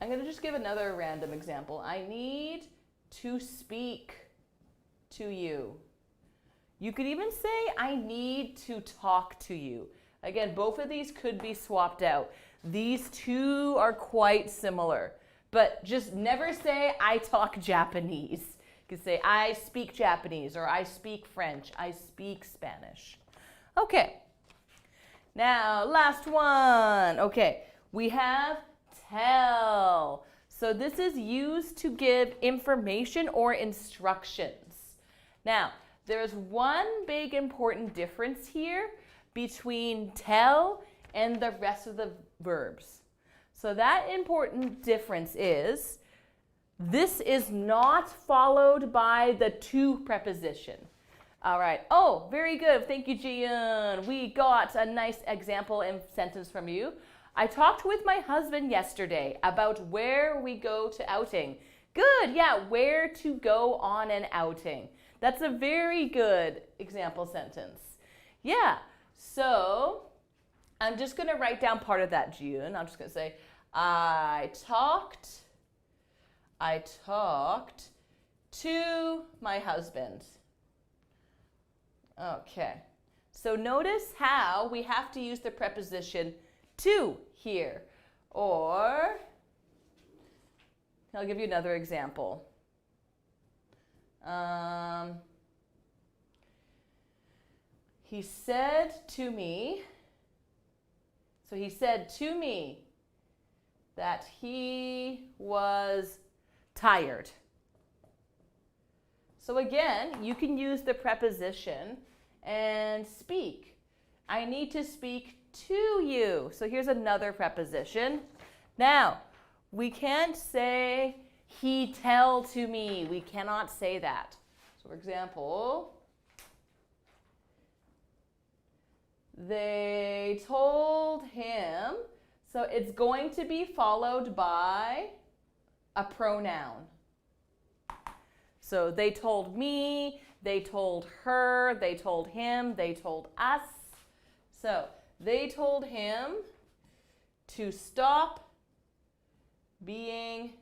I'm going to just give another random example. I need to speak to you. You could even say, I need to talk to you. Again, both of these could be swapped out. These two are quite similar, but just never say, I talk Japanese. You could say, I speak Japanese, or I speak French, I speak Spanish. Okay, now last one. Okay, we have tell. So this is used to give information or instructions. Now, there's one big important difference here between tell and the rest of the verbs. So that important difference is this is not followed by the to preposition. All right. Oh, very good. Thank you, Jian. We got a nice example and sentence from you. I talked with my husband yesterday about where we go to outing. Good. Yeah, where to go on an outing. That's a very good example sentence. Yeah. So I'm just going to write down part of that, Jian. I'm just going to say, I talked to my husband. Okay. So notice how we have to use the preposition to here. Or, I'll give you another example. He said to me, so he said to me that he was tired. So again, you can use the preposition and speak. I need to speak to you. So here's another preposition. Now, we can't say he tell to me. We cannot say that. So for example, they told him. So it's going to be followed by a pronoun. So they told me, they told her, they told him, they told us. So they told him to stop being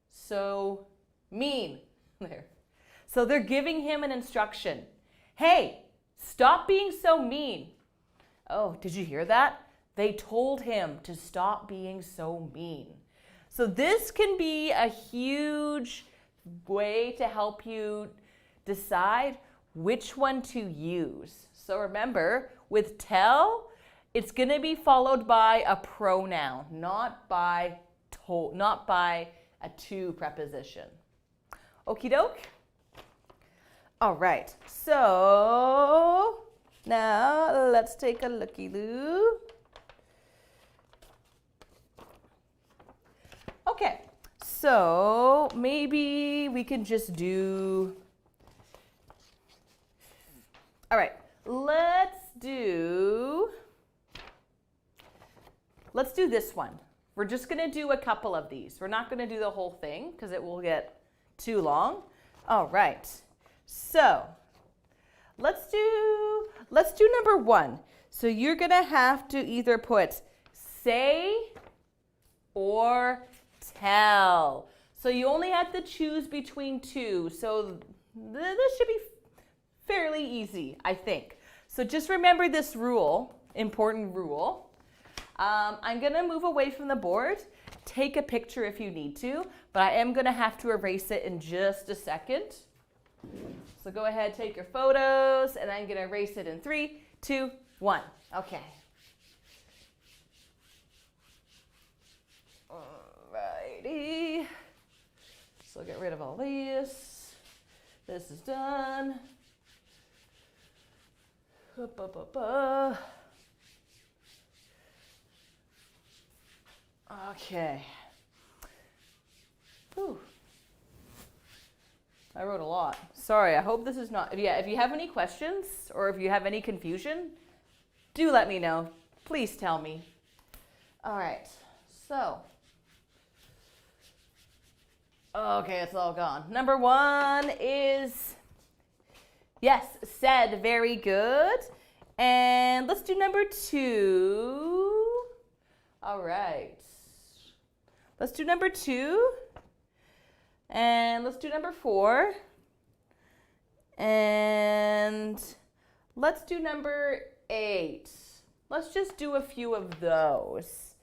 so mean. There. So they're giving him an instruction. Hey, stop being so mean. Oh, did you hear that? They told him to stop being so mean. So this can be a huge way to help you decide which one to use. So remember, with tell, it's going to be followed by a pronoun, not by a to preposition. Okie doke? All right, so now let's take a looky-loo. Okay, so maybe we can just do, all right, let's do this one. We're just going to do a couple of these. We're not going to do the whole thing because it will get too long. All right, so let's do number one. So you're going to have to either put say or tell. So you only have to choose between two. So this should be fairly easy, I think. So just remember this rule, important rule. I'm going to move away from the board. Take a picture if you need to, but I am going to have to erase it in just a second. So go ahead, take your photos, and I'm going to erase it in 3, 2, 1. Okay. Alrighty. So get rid of all these. This is done. Okay. Whew. I wrote a lot. Sorry, I hope this is not... Yeah, if you have any questions or if you have any confusion, do let me know. Please tell me. All right, so... Okay, it's all gone. Number 1 is... Yes, said, very good. And let's do number 2. All right. Let's do number 2. And let's do number 4. And let's do number 8. Let's just do a few of those.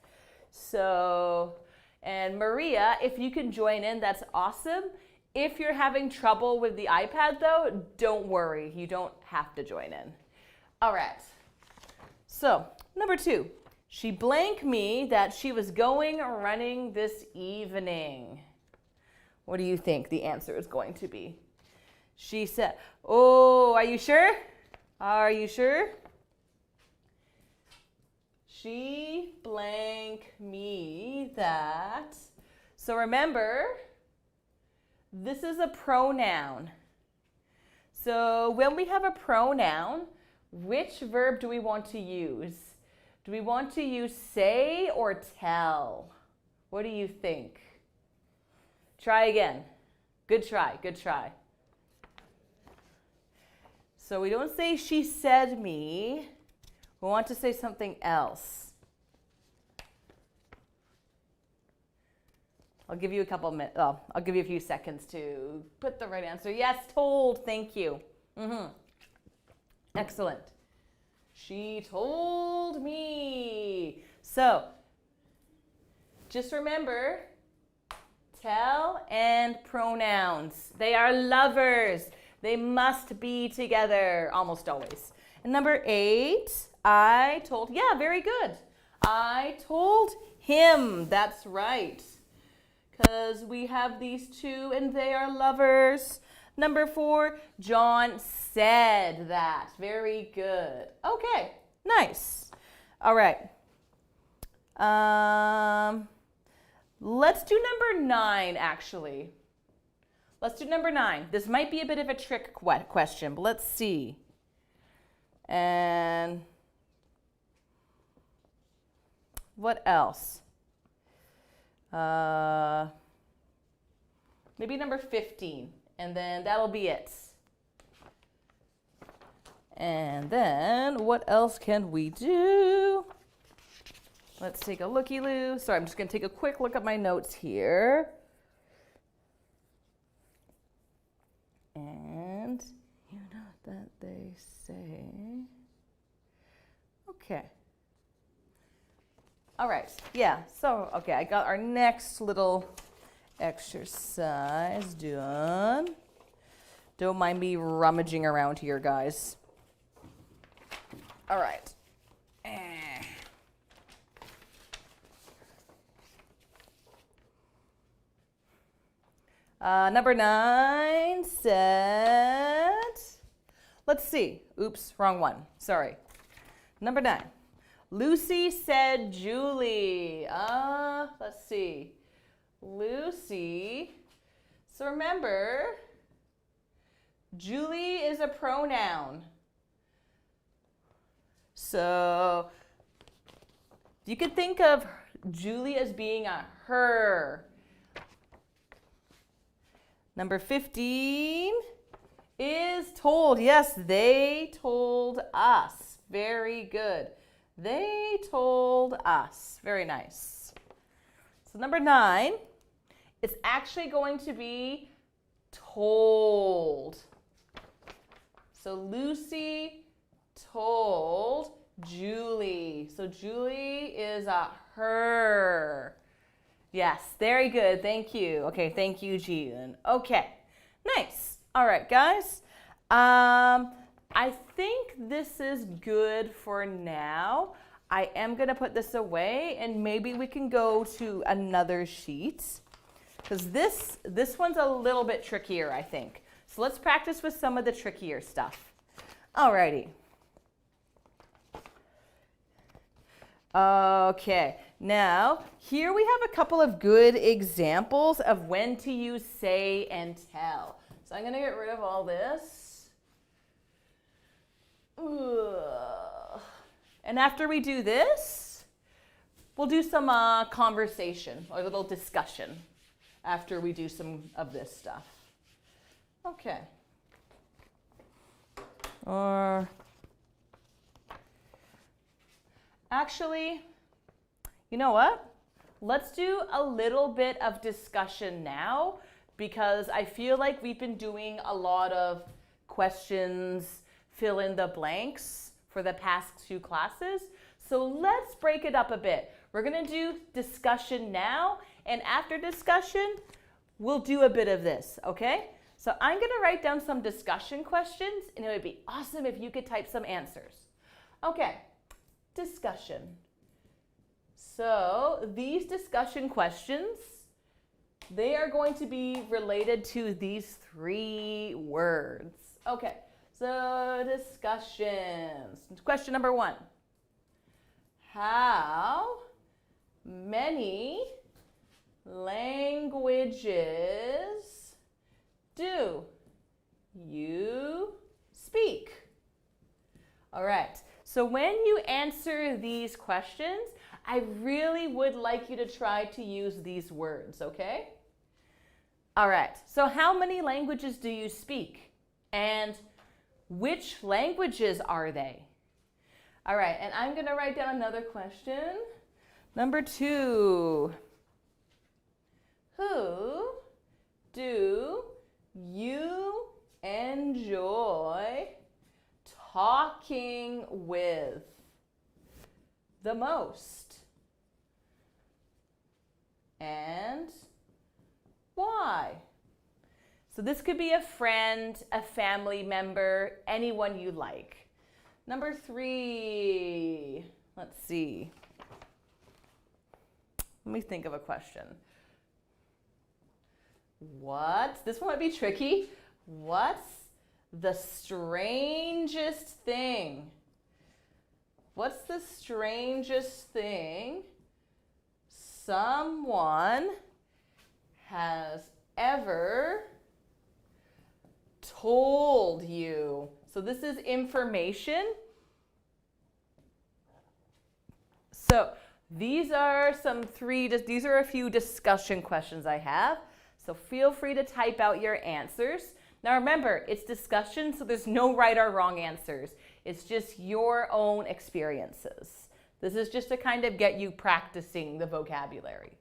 So, and Maria, if you can join in, that's awesome. If you're having trouble with the iPad though, don't worry. You don't have to join in. All right. So, number 2. She blanked me that she was going running this evening. What do you think the answer is going to be? She said, oh, are you sure? Are you sure? She blanked me that. So remember, this is a pronoun. So when we have a pronoun, which verb do we want to use? Do we want to use say or tell? What do you think? Try again. Good try, good try. So we don't say she said me. We want to say something else. I'll give you a couple minutes. Oh, I'll give you a few seconds to put the right answer. Yes, told. Thank you. Excellent. She told me. So, just remember, tell and pronouns. They are lovers. They must be together almost always. And number 8, I told, yeah, very good. I told him. That's right. Because we have these two and they are lovers. Number 4, John said that. Very good. Okay, nice. All right. Let's do number 9, actually. Let's do number 9. This might be a bit of a trick question, but let's see. And what else? Maybe number 15. And then that'll be it. And then what else can we do? Let's take a looky-loo. Sorry, I'm just going to take a quick look at my notes here. And you know that they say. Okay. All right. Yeah. So, okay, I got our next little exercise done. Don't mind me rummaging around here, guys. All right. Number 9 said, let's see. Oops, wrong one. Sorry. Number 9. Lucy said Julie. Let's see. Lucy. So remember, Julie is a pronoun. So you could think of Julie as being a her. Number 15 is told. Yes, they told us. Very good. They told us. Very nice. So number 9, it's actually going to be told. So Lucy told Julie. So Julie is a her. Yes, very good. Thank you. Okay, thank you, Jian. Okay, nice. All right, guys. I think this is good for now. I am going to put this away, and maybe we can go to another sheet, because this one's a little bit trickier, I think. So let's practice with some of the trickier stuff. Alrighty. Okay, now here we have a couple of good examples of when to use say and tell. So I'm going to get rid of all this. And after we do this, we'll do some conversation or a little discussion after we do some of this stuff. Okay. Or actually, you know what? Let's do a little bit of discussion now, because I feel like we've been doing a lot of questions, fill in the blanks for the past 2 classes. So let's break it up a bit. We're going to do discussion now, and after discussion, we'll do a bit of this, okay? So I'm going to write down some discussion questions, and it would be awesome if you could type some answers. Okay, discussion. So these discussion questions, they are going to be related to these 3 words. Okay. So discussions. Question number 1. How many languages do you speak? All right. So when you answer these questions, I really would like you to try to use these words, okay? All right. So how many languages do you speak? And which languages are they? All right, and I'm going to write down another question. Number 2. Who do you enjoy talking with the most? And why? So this could be a friend, a family member, anyone you like. Number 3, let's see. Let me think of a question. This one might be tricky. What's the strangest thing? What's the strangest thing someone has ever told you? So this is information. So these are a few discussion questions I have. So feel free to type out your answers. Now remember, it's discussion, so there's no right or wrong answers. It's just your own experiences. This is just to kind of get you practicing the vocabulary.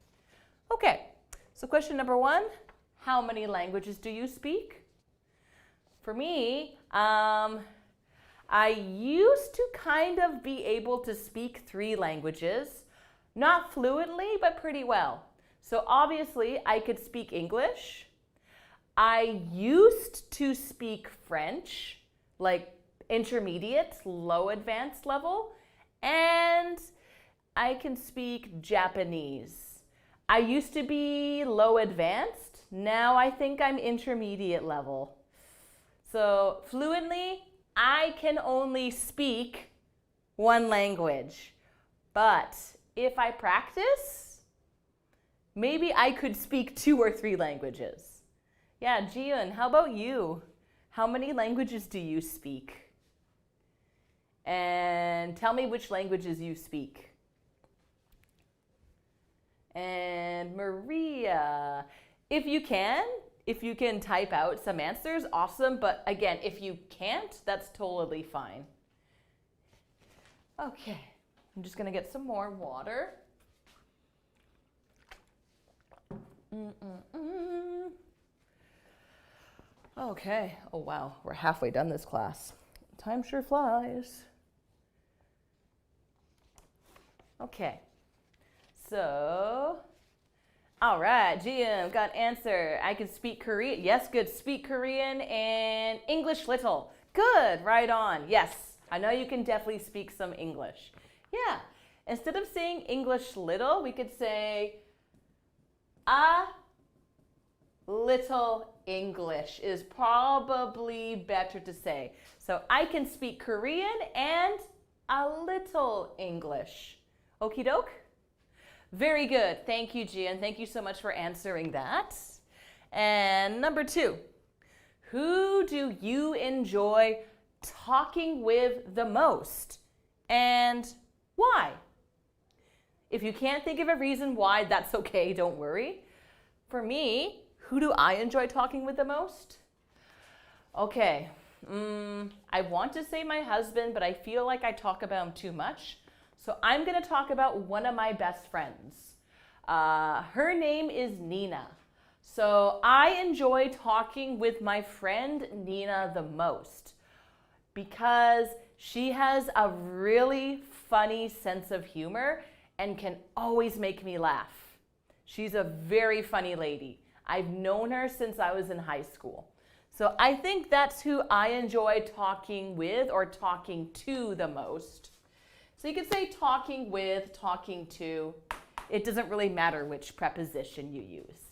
Okay, so question number 1, how many languages do you speak? For me, I used to kind of be able to speak 3 languages, not fluently, but pretty well. So obviously, I could speak English. I used to speak French, like intermediate, low advanced level, and I can speak Japanese. I used to be low advanced. Now I think I'm intermediate level. So fluently, I can only speak 1 language. But if I practice, maybe I could speak 2 or 3 languages. Yeah, Jian, how about you? How many languages do you speak? And tell me which languages you speak. And Maria, if you can type out some answers, awesome. But again, if you can't, that's totally fine. Okay, I'm just gonna get some more water. Okay, oh wow, we're halfway done this class. Time sure flies. Okay, so, all right, GM, got answer. I can speak Korean. Yes, good. Speak Korean and English little. Good, right on. Yes, I know you can definitely speak some English. Yeah, instead of saying English little, we could say a little English is probably better to say. So I can speak Korean and a little English. Okie doke? Very good. Thank you, Gian. Thank you so much for answering that. And number 2, who do you enjoy talking with the most and why? If you can't think of a reason why, that's okay. Don't worry. For me, who do I enjoy talking with the most? Okay. I want to say my husband, but I feel like I talk about him too much. So I'm going to talk about one of my best friends. Her name is Nina. So I enjoy talking with my friend Nina the most because she has a really funny sense of humor and can always make me laugh. She's a very funny lady. I've known her since I was in high school. So I think that's who I enjoy talking with or talking to the most. So you could say talking with, talking to. It doesn't really matter which preposition you use.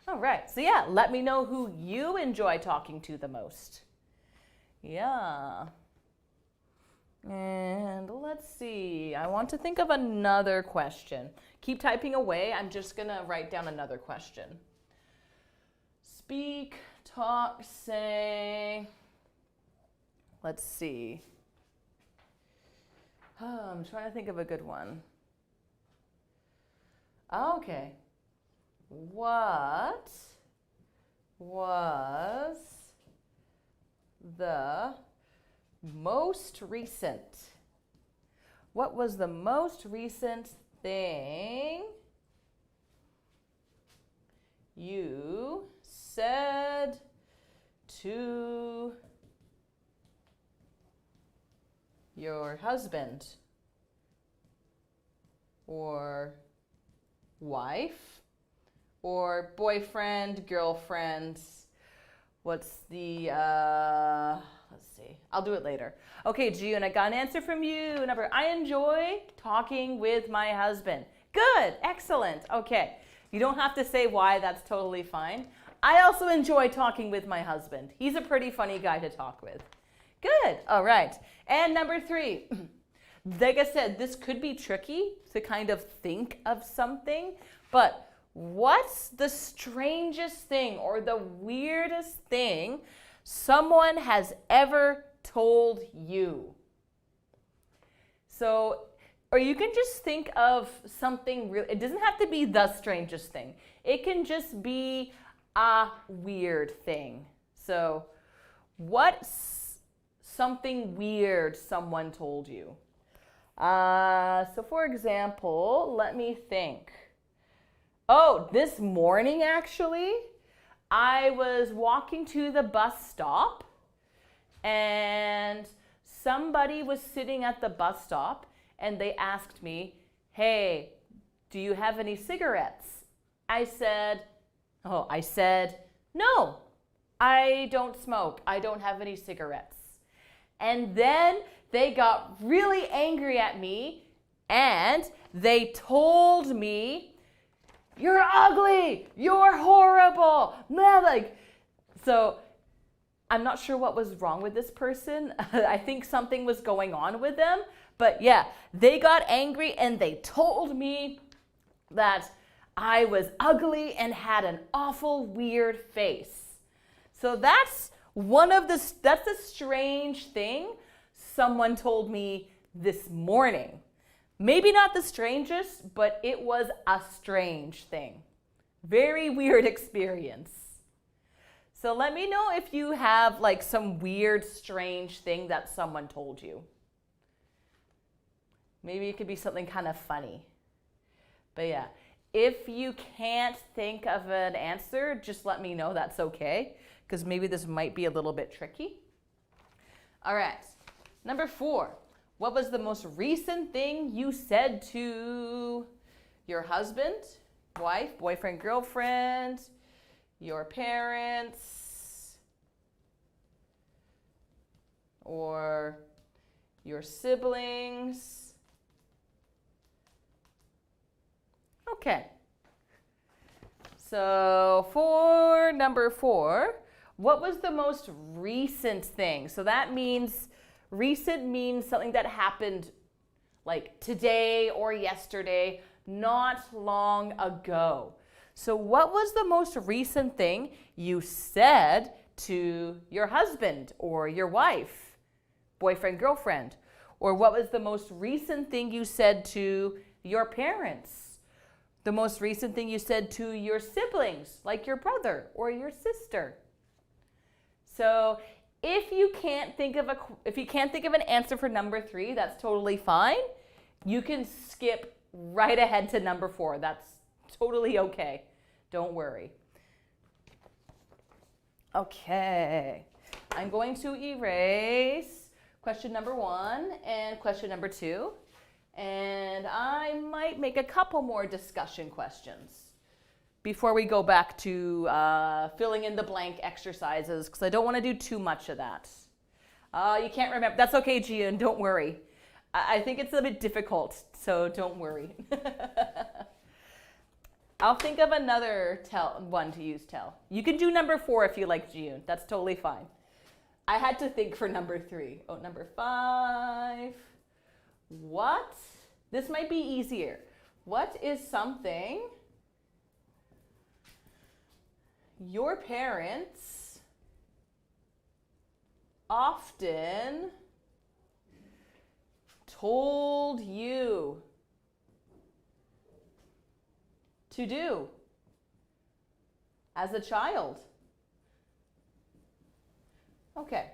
All right, so yeah, let me know who you enjoy talking to the most. Yeah. And let's see, I want to think of another question. Keep typing away, I'm just gonna write down another question. Speak, talk, say, let's see. I'm trying to think of a good one. Okay. What was the most recent? What was the most recent thing you said to your husband or wife or boyfriend, girlfriend? What's the, let's see, I'll do it later. Okay, June, I got an answer from you. Number, I enjoy talking with my husband. Good, excellent. Okay, you don't have to say why, that's totally fine. I also enjoy talking with my husband. He's a pretty funny guy to talk with. Good, all right. And number 3, like I said, this could be tricky to kind of think of something, but what's the strangest thing or the weirdest thing someone has ever told you? So, or you can just think of something real. It doesn't have to be the strangest thing. It can just be a weird thing. So, what's something weird someone told you? So for example, let me think. Oh, this morning actually, I was walking to the bus stop and somebody was sitting at the bus stop and they asked me, hey, do you have any cigarettes? I said, no, I don't smoke. I don't have any cigarettes. And then they got really angry at me and they told me, you're ugly, you're horrible. So I'm not sure what was wrong with this person. I think something was going on with them. But yeah, they got angry and they told me that I was ugly and had an awful weird face. So that's a strange thing someone told me this morning. Maybe not the strangest, but it was a strange thing. Very weird experience. So let me know if you have like some weird, strange thing that someone told you. Maybe it could be something kind of funny. But yeah, if you can't think of an answer, just let me know. That's okay, because maybe this might be a little bit tricky. All right, number 4. What was the most recent thing you said to your husband, wife, boyfriend, girlfriend, your parents, or your siblings? Okay. So for number 4, what was the most recent thing? So that means, recent means something that happened like today or yesterday, not long ago. So what was the most recent thing you said to your husband or your wife, boyfriend, girlfriend? Or what was the most recent thing you said to your parents? The most recent thing you said to your siblings, like your brother or your sister? So if you can't think of an answer for number 3, that's totally fine. You can skip right ahead to number 4. That's totally okay. Don't worry. Okay. I'm going to erase question number 1 and question number 2. And I might make a couple more discussion questions before we go back to filling in the blank exercises, because I don't want to do too much of that. You can't remember. That's okay, Jian. Don't worry. I think it's a bit difficult, so don't worry. I'll think of another one to use tell. You can do number 4 if you like, Jian. That's totally fine. I had to think for number 3. Oh, number 5. What? This might be easier. What is something your parents often told you to do as a child? Okay.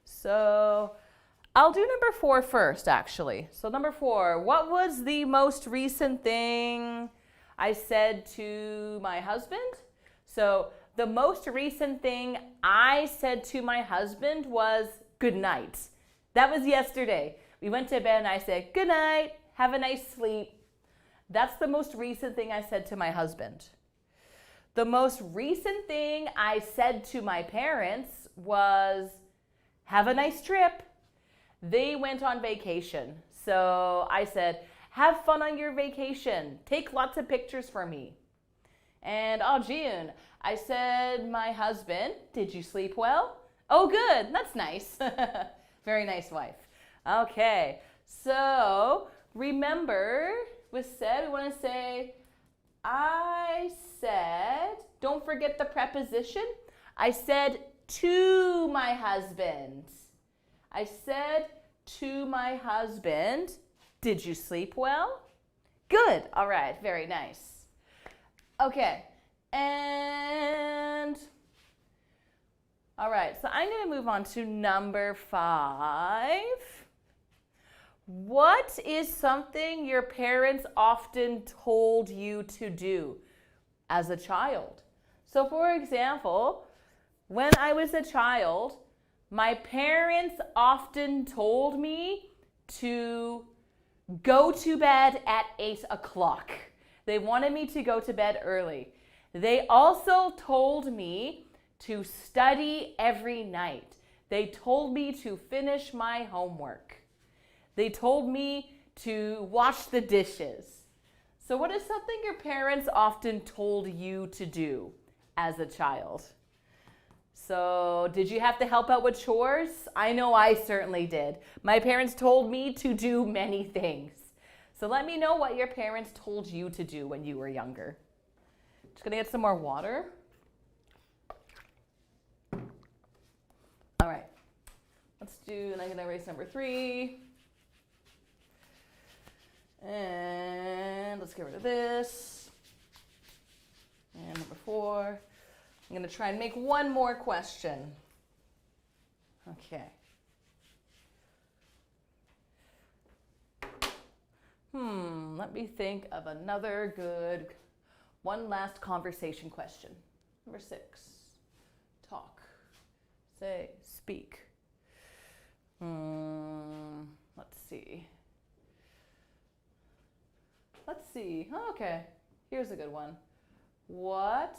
So I'll do number 4 first, actually. So number 4, what was the most recent thing I said to my husband? So the most recent thing I said to my husband was good night. That was yesterday. We went to bed and I said, good night, have a nice sleep. That's the most recent thing I said to my husband. The most recent thing I said to my parents was, have a nice trip. They went on vacation. So I said, have fun on your vacation. Take lots of pictures for me. And Jian, I said, my husband, did you sleep well? Oh, good. That's nice. Very nice wife. Okay. So remember, we want to say, I said, don't forget the preposition. I said to my husband. I said to my husband, did you sleep well? Good. All right. Very nice. Okay. And all right. So I'm going to move on to number 5. What is something your parents often told you to do as a child? So for example, when I was a child, my parents often told me to go to bed at 8 o'clock. They wanted me to go to bed early. They also told me to study every night. They told me to finish my homework. They told me to wash the dishes. So what is something your parents often told you to do as a child? So did you have to help out with chores? I know I certainly did. My parents told me to do many things. So let me know what your parents told you to do when you were younger. Just gonna get some more water. All right, let's do, and I'm gonna erase number 3. And let's get rid of this. And number 4. I'm going to try and make one more question. Okay. let me think of another good, one last conversation question. Number 6, talk, say, speak. Let's see. Okay, here's a good one. What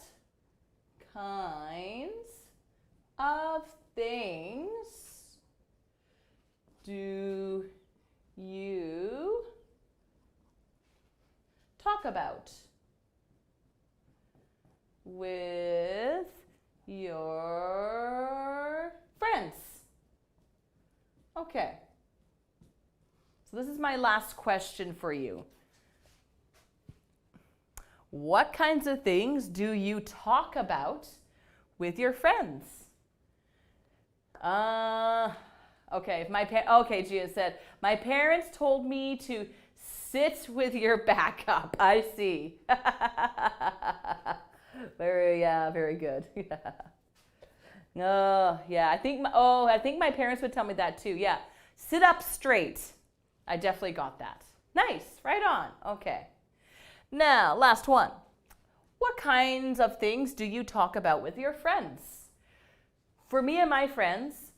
kinds of things do you talk about with your friends? Okay. So this is my last question for you. What kinds of things do you talk about with your friends? Okay, okay, Gia said, my parents told me to sit with your back up. I see. Very good. Yeah, I think my parents would tell me that too. Yeah, sit up straight. I definitely got that. Nice, right on. Okay. Now, last one. What kinds of things do you talk about with your friends? For me and my friends,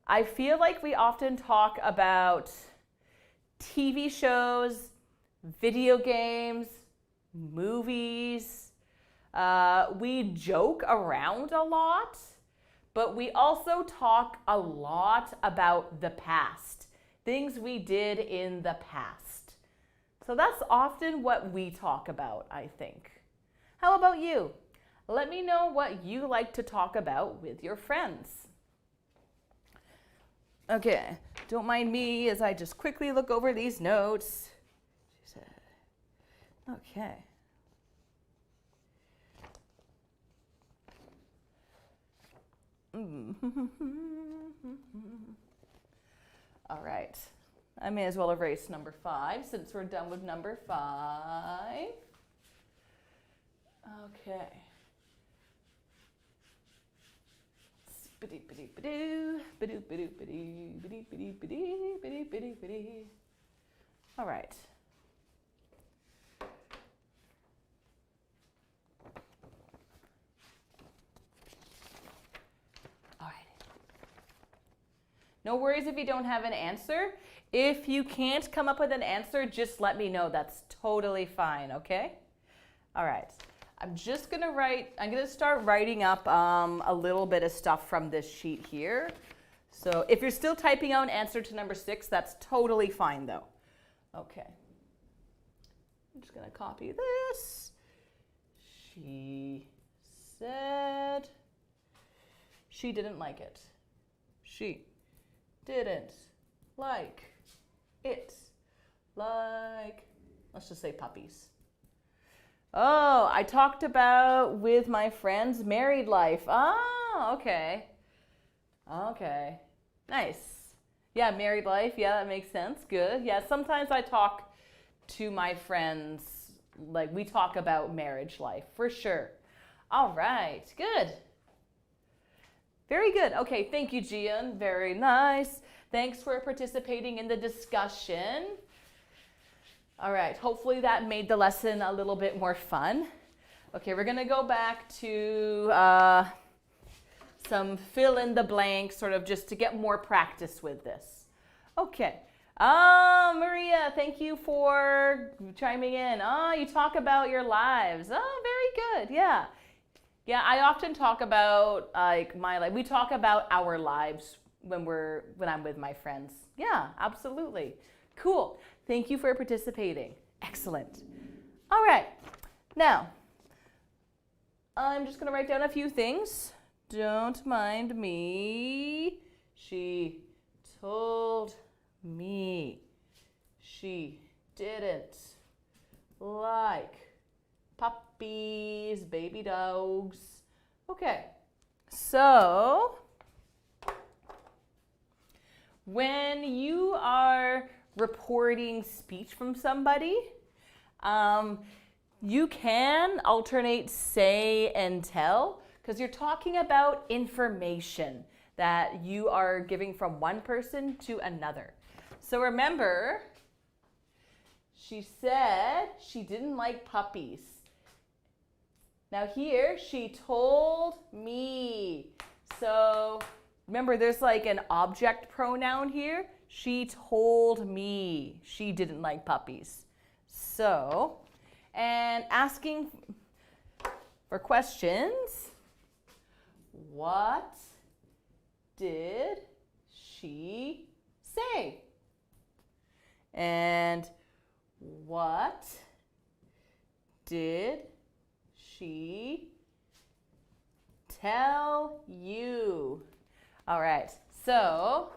I feel like we often talk about TV shows, video games, movies. We joke around a lot, but we also talk a lot about the past, things we did in the past. So that's often what we talk about, I think. How about you? Let me know what you like to talk about with your friends. Okay, don't mind me as I just quickly look over these notes. Okay. All right. I may as well erase number 5 since we're done with number 5. Okay. All right. No worries if you don't have an answer. If you can't come up with an answer, just let me know. That's totally fine, okay? All right. I'm gonna start writing up a little bit of stuff from this sheet here. So if you're still typing out an answer to number 6, that's totally fine though. Okay. I'm just gonna copy this. She said she didn't like it. She didn't like it. Like, let's just say puppies. Oh, I talked about with my friends married life. Oh, okay. Okay. Nice. Yeah, married life. Yeah, that makes sense. Good. Yeah, sometimes I talk to my friends, like we talk about marriage life, for sure. All right. Good. Very good. Okay, thank you, Gian. Very nice. Thanks for participating in the discussion. All right, hopefully that made the lesson a little bit more fun. Okay, we're gonna go back to some fill in the blank, sort of just to get more practice with this. Okay, Maria, thank you for chiming in. You talk about your lives. Very good, yeah. Yeah, I often talk about like my life. We talk about our lives when I'm with my friends. Yeah, absolutely. Cool. Thank you for participating. Excellent. All right. Now, I'm just going to write down a few things. Don't mind me. She told me she didn't like puppies, baby dogs. Okay. So, when you are reporting speech from somebody, you can alternate say and tell because you're talking about information that you are giving from one person to another. So remember, She said she didn't like puppies. Now here, she told me. So remember, there's like an object pronoun here. She told me she didn't like puppies. So, and asking for questions. What did she say? And what did she tell you? All right, so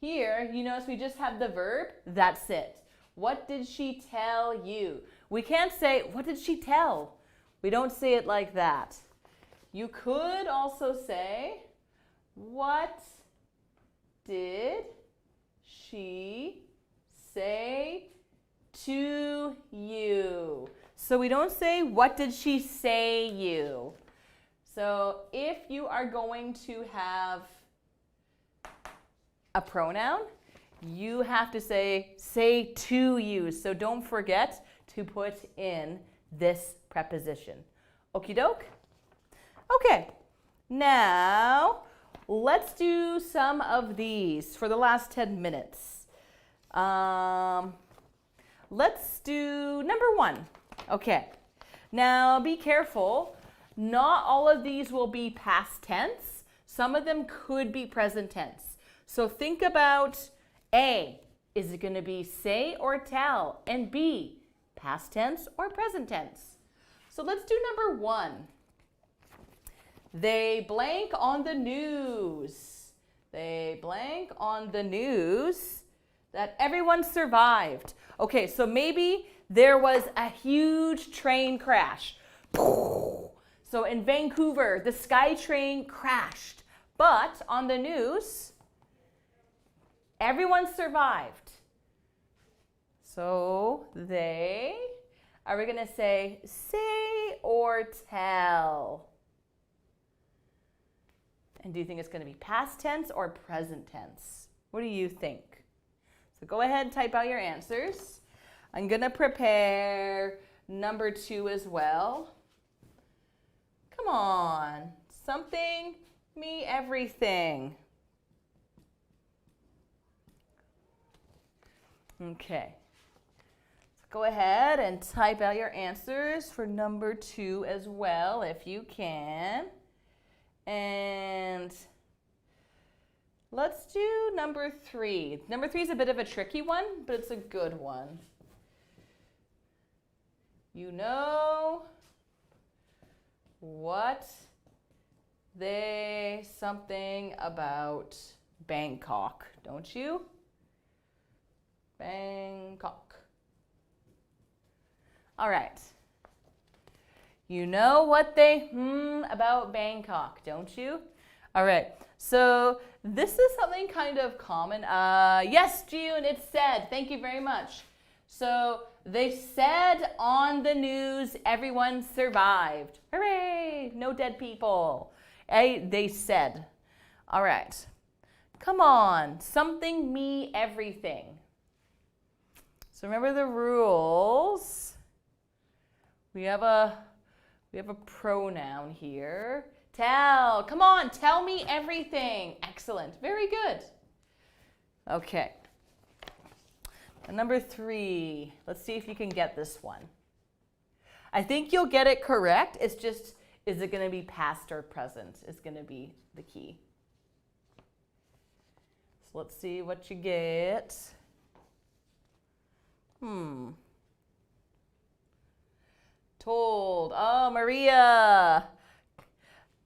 here, you notice we just have the verb, that's it. What did she tell you? We can't say, what did she tell? We don't say it like that. You could also say, what did she say to you? So we don't say, what did she say you? So if you are going to have a pronoun, you have to say to you. So don't forget to put in this preposition. Okie doke? Okay, now let's do some of these for the last 10 minutes. Let's do number 1. Okay, now be careful. Not all of these will be past tense. Some of them could be present tense. So think about A, is it going to be say or tell? And B, past tense or present tense? So let's do number 1. They blank on the news. They blank on the news that everyone survived. Okay, so maybe there was a huge train crash. So in Vancouver, the SkyTrain crashed. But on the news, everyone survived. So are we going to say or tell? And do you think it's going to be past tense or present tense? What do you think? So go ahead and type out your answers. I'm going to prepare number 2 as well. Come on. Something, me, everything. Okay. So go ahead and type out your answers for number 2 as well, if you can. And let's do number 3. Number 3 is a bit of a tricky one, but it's a good one. You know what something about Bangkok, don't you? Bangkok. All right. You know what about Bangkok, don't you? All right. So this is something kind of common. Yes, June, it's said. Thank you very much. So they said on the news everyone survived. Hooray! No dead people. They said. All right. Come on. Something, me, everything. So remember the rules. We have a pronoun here. Tell. Come on, tell me everything. Excellent. Very good. Okay. And number 3. Let's see if you can get this one. I think you'll get it correct. It's just, is it going to be past or present? Is going to be the key. So let's see what you get. Told. Oh, Maria.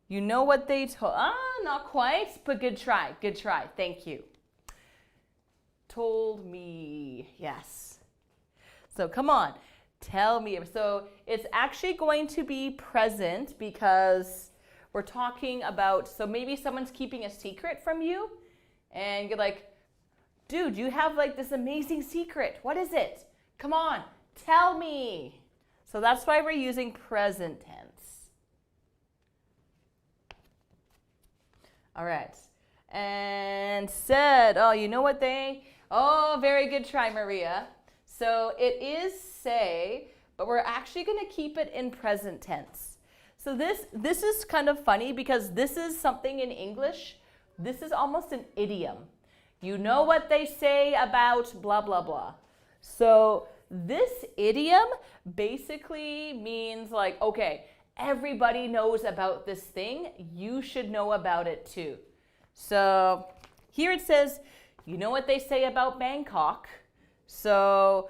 You know what they told. Not quite, but good try. Good try. Thank you. Told me. Yes. So come on. Tell me. So it's actually going to be present because we're talking about, so maybe someone's keeping a secret from you and you're like, dude, you have like this amazing secret. What is it? Come on. Tell me. So that's why we're using present tense. All right. And said, oh, you know what oh, very good try, Maria. So it is say, but we're actually going to keep it in present tense. So this is kind of funny because this is something in English. This is almost an idiom. You know what they say about blah, blah, blah. So this idiom basically means like, okay, everybody knows about this thing. You should know about it too. So here it says, you know what they say about Bangkok. So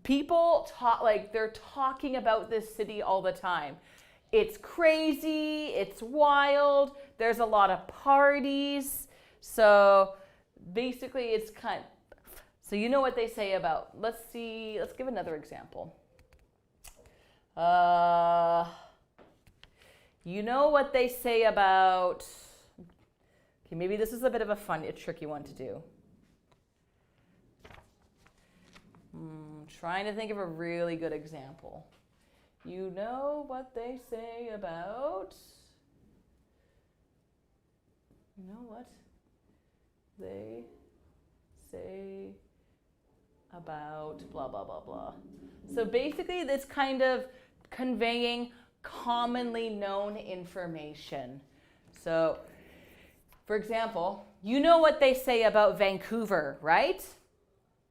people talk, like they're talking about this city all the time. It's crazy, it's wild, there's a lot of parties. So basically it's kind of, so you know what they say about, let's give another example. You know what they say about, okay, maybe this is a bit of a tricky one to do. Trying to think of a really good example. You know what they say about, you know what they say about blah, blah, blah, blah. So basically it's kind of conveying commonly known information. So, for example, you know what they say about Vancouver, right?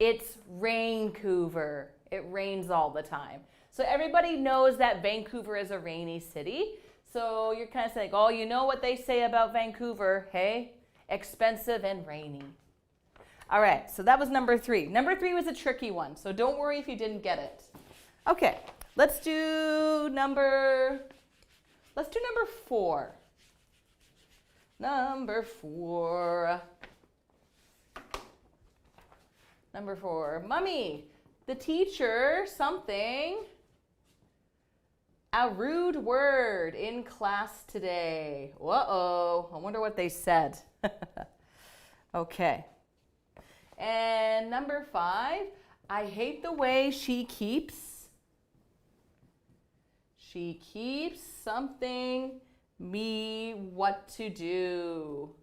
It's Raincouver. It rains all the time. So everybody knows that Vancouver is a rainy city. So you're kind of saying, oh, you know what they say about Vancouver, hey? Expensive and rainy. All right, so that was number 3. Number 3 was a tricky one, so don't worry if you didn't get it. Okay, let's do number 4. Number 4. Mummy, the teacher, something, a rude word in class today. Uh-oh, I wonder what they said. Okay. And number 5, I hate the way she keeps something me what to do.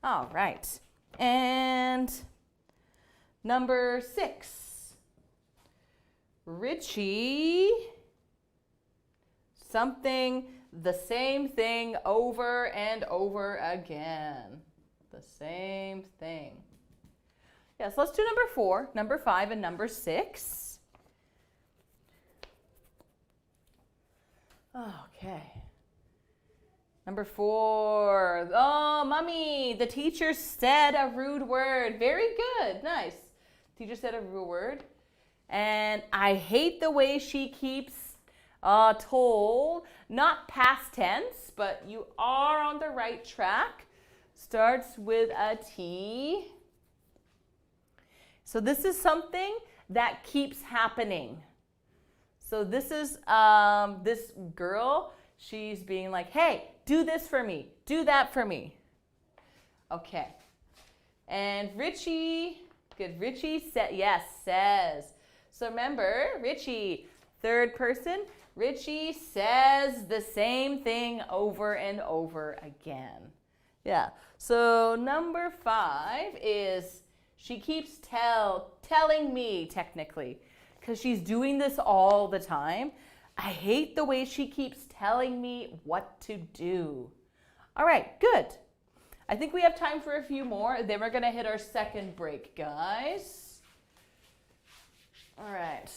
All right. And number 6, Richie, something, the same thing over and over again. The same thing. Yes, let's do number 4, number 5, and number 6. Okay. Number 4. Oh, Mummy, the teacher said a rude word. Very good. Nice. Teacher said a rude word. And I hate the way she keeps told. Not past tense, but you are on the right track. Starts with a T. So this is something that keeps happening. So this is this girl, she's being like, hey, do this for me, do that for me. Okay. And Richie, good, Richie says. So remember, Richie, third person, Richie says the same thing over and over again. Yeah, so number 5 is she keeps telling me, technically, because she's doing this all the time. I hate the way she keeps telling me what to do. All right, good. I think we have time for a few more. Then we're going to hit our second break, guys. All right.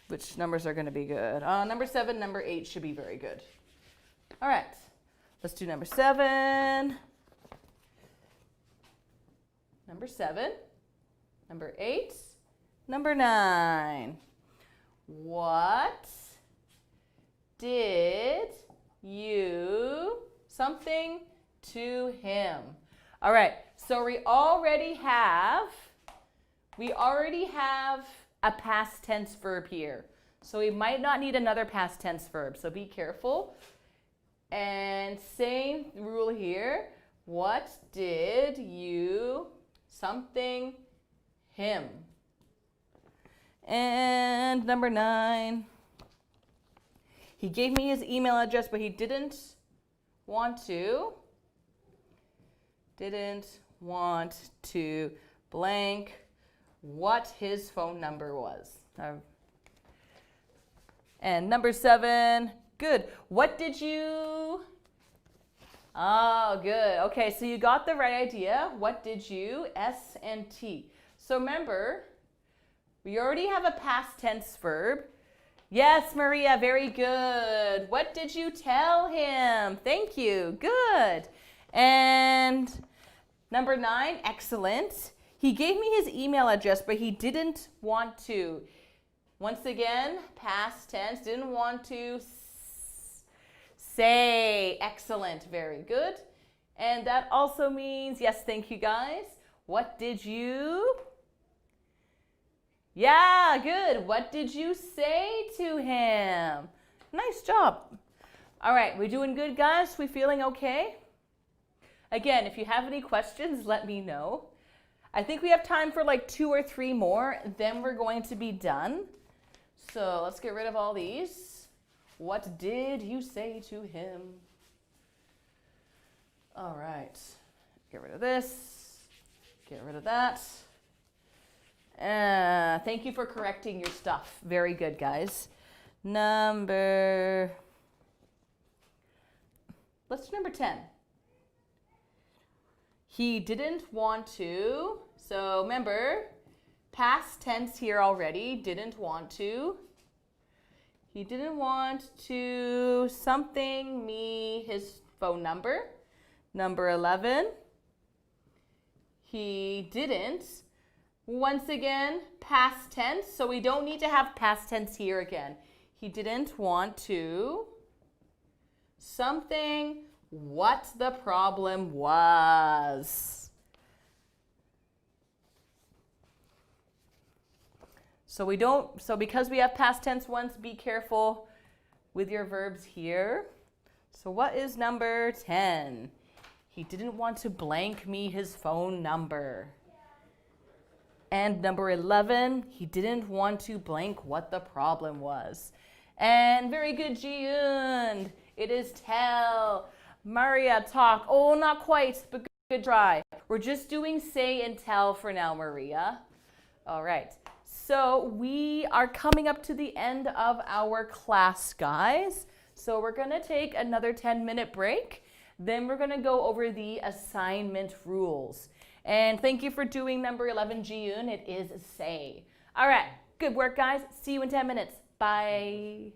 Which numbers are going to be good? Number 7, number 8 should be very good. All right. Let's do number 7. Number 7. Number 8. Number 9. What did you something to him? All right. So we already have a past tense verb here. So we might not need another past tense verb. So be careful. And same rule here. What did you something him? And number 9. He gave me his email address, but he didn't want to blank what his phone number was. And number 7, good. What did you... Oh, good. Okay, so you got the right idea. What did you? S and T. So remember, we already have a past tense verb. Yes, Maria, very good. What did you tell him? Thank you. Good. And number 9, excellent. He gave me his email address, but he didn't want to. Once again, past tense, didn't want to say. Excellent, very good. And that also means, yes, thank you guys. What did you? Yeah, good. What did you say to him? Nice job. All right, we're doing good, guys? We feeling okay? Again, if you have any questions, let me know. I think we have time for like 2 or 3 more, then we're going to be done. So let's get rid of all these. What did you say to him? All right, get rid of this, get rid of that. Thank you for correcting your stuff. Very good, guys. Let's do number 10. He didn't want to. So remember, past tense here already. Didn't want to. He didn't want to something me his phone number. Number 11. He didn't. Once again, past tense. So we don't need to have past tense here again. He didn't want to something what the problem was. So because we have past tense ones, be careful with your verbs here. So what is number 10? He didn't want to blank me his phone number. And number 11, he didn't want to blank what the problem was. And very good, Ji-Yoon. It is tell. Maria, talk. Oh, not quite, but good try. We're just doing say and tell for now, Maria. All right. So we are coming up to the end of our class, guys. So we're going to take another 10-minute break. Then we're going to go over the assignment rules. And thank you for doing number 11, Ji-Yoon. It is say. All right. Good work, guys. See you in 10 minutes. Bye.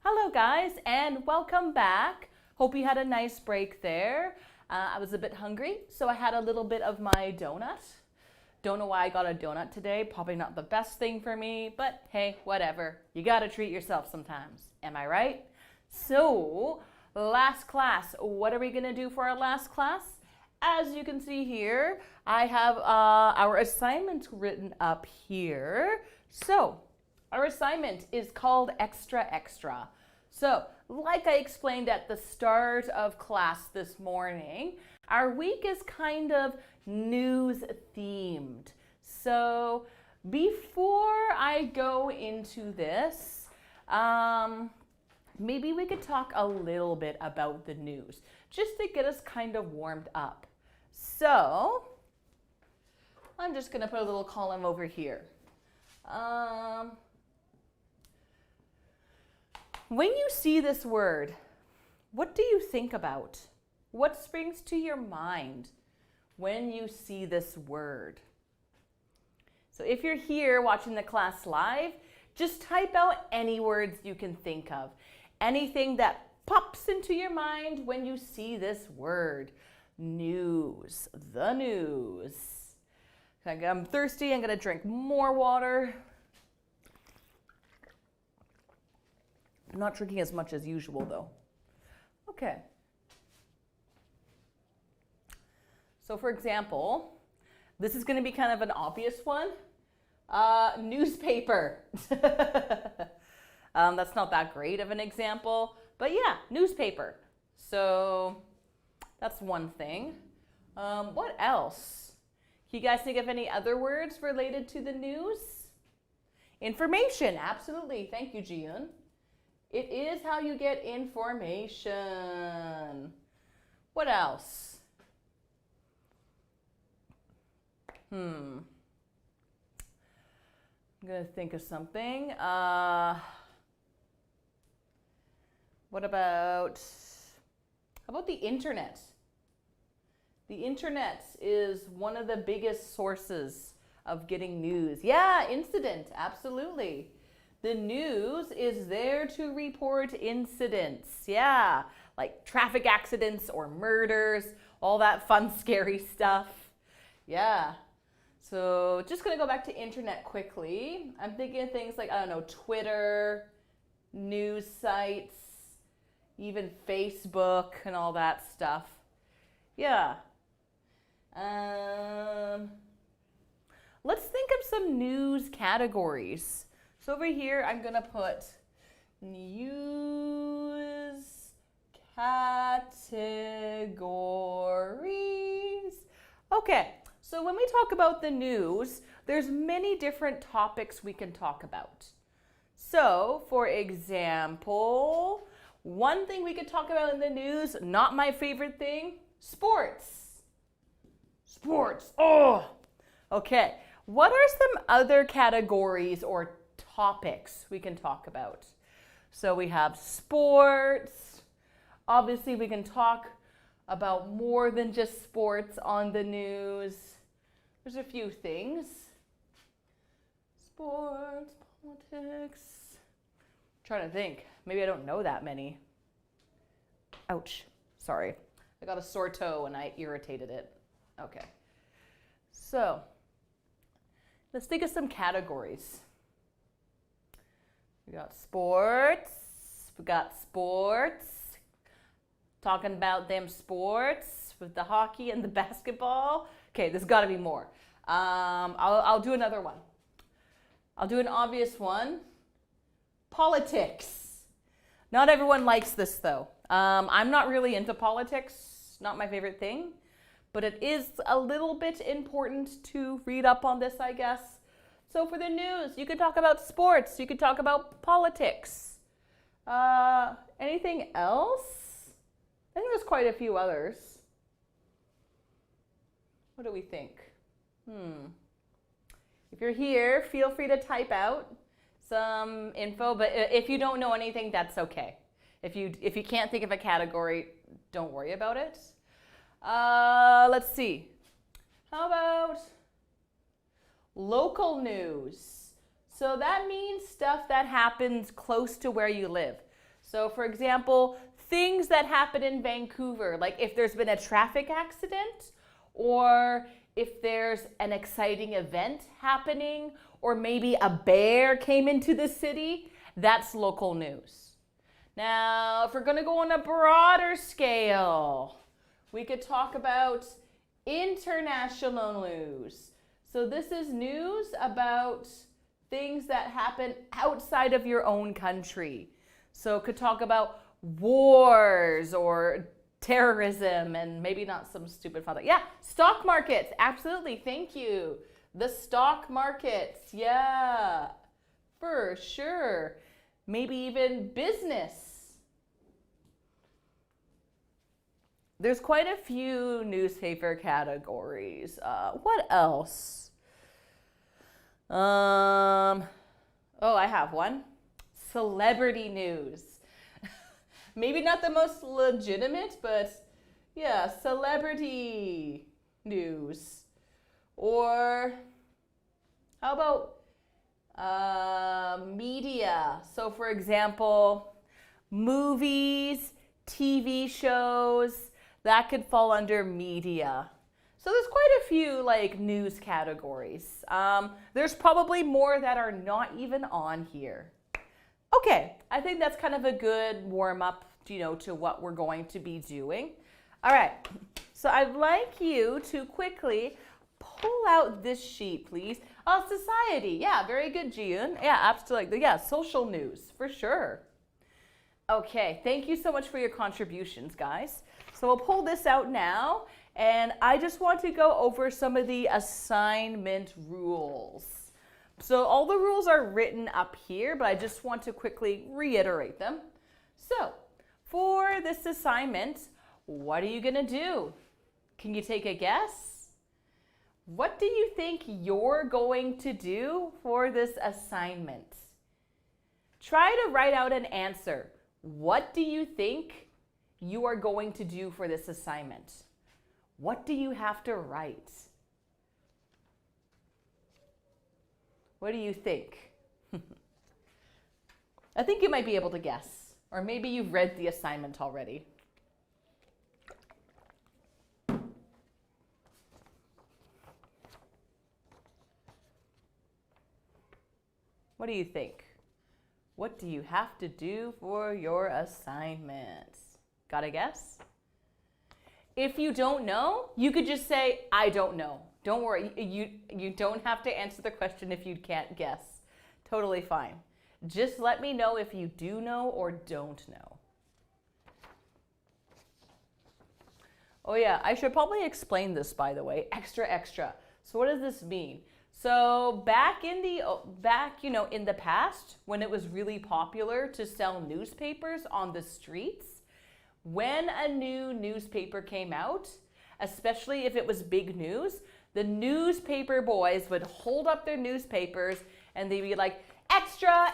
Hello guys, and welcome back. Hope you had a nice break there. I was a bit hungry, so I had a little bit of my donut. Don't know why I got a donut today. Probably not the best thing for me, but hey, whatever. You gotta treat yourself sometimes. Am I right? So, last class. What are we gonna do for our last class? As you can see here, I have our assignment written up here. So, our assignment is called Extra Extra. So, like I explained at the start of class this morning, our week is kind of news themed. So, before I go into this, maybe we could talk a little bit about the news, just to get us kind of warmed up. So, I'm just gonna put a little column over here. When you see this word, what do you think about? What springs to your mind when you see this word? So if you're here watching the class live, just type out any words you can think of. Anything that pops into your mind when you see this word. News, the news. I'm thirsty, I'm gonna drink more water. I'm not drinking as much as usual though. Okay. So for example, this is going to be kind of an obvious one. Newspaper. That's not that great of an example, but yeah, newspaper. So that's one thing. What else? Can you guys think of any other words related to the news? Information, absolutely. Thank you, Jiyoon. It is how you get information. What else? I'm gonna think of something. What about, how about the internet? The internet is one of the biggest sources of getting news. Yeah, incident, absolutely. The news is there to report incidents. Yeah, like traffic accidents or murders, all that fun, scary stuff. Yeah. So just gonna go back to internet quickly. I'm thinking of things like, I don't know, Twitter, news sites, even Facebook and all that stuff. Yeah. Let's think of some news categories. So over here, I'm gonna put news categories. Okay, so when we talk about the news, there's many different topics we can talk about. So, for example, one thing we could talk about in the news, not my favorite thing, sports. Sports, oh! Okay, what are some other categories or topics we can talk about? So we have sports. Obviously, we can talk about more than just sports on the news. There's a few things. Sports, politics. I'm trying to think. Maybe I don't know that many. Ouch. Sorry. I got a sore toe and I irritated it. Okay. So, let's think of some categories. We got sports. Talking about them sports with the hockey and the basketball. Okay, there's got to be more. I'll do another one. I'll do an obvious one. Politics. Not everyone likes this though. I'm not really into politics. Not my favorite thing. But it is a little bit important to read up on this, I guess. So for the news, you could talk about sports. You could talk about politics. Anything else? I think there's quite a few others. What do we think? If you're here, feel free to type out some info, but if you don't know anything, that's okay. If you can't think of a category, don't worry about it. Let's see. How about local news? So that means stuff that happens close to where you live. So for example, things that happen in Vancouver, like if there's been a traffic accident, or if there's an exciting event happening, or maybe a bear came into the city, that's local news. Now, if we're going to go on a broader scale, we could talk about international news. So this is news about things that happen outside of your own country. So could talk about wars or terrorism and maybe not some stupid fun. Yeah, stock markets. Absolutely. Thank you. The stock markets. Yeah, for sure. Maybe even business. There's quite a few newspaper categories. What else? Oh, I have one. Celebrity news. Maybe not the most legitimate, but yeah, celebrity news. Or how about media? So for example, movies, TV shows, that could fall under media. So there's quite a few like news categories. There's probably more that are not even on here. Okay, I think that's kind of a good warm-up, to what we're going to be doing. All right, so I'd like you to quickly pull out this sheet, please. Oh, society. Yeah, very good, Jiyoon. Yeah, absolutely. Yeah, social news, for sure. Okay, thank you so much for your contributions, guys. So we'll pull this out now, and I just want to go over some of the assignment rules. So all the rules are written up here, but I just want to quickly reiterate them. So for this assignment, what are you going to do? Can you take a guess? What do you think you're going to do for this assignment? Try to write out an answer. What do you think you are going to do for this assignment? What do you have to write? What do you think? I think you might be able to guess, or maybe you've read the assignment already. What do you think? What do you have to do for your assignment? Got a guess? If you don't know, you could just say, I don't know. Don't worry, you don't have to answer the question if you can't guess. Totally fine. Just let me know if you do know or don't know. Oh yeah, I should probably explain this, by the way. Extra. So what does this mean? So back in the past, when it was really popular to sell newspapers on the streets, when a new newspaper came out, especially if it was big news, the newspaper boys would hold up their newspapers and they'd be like, extra,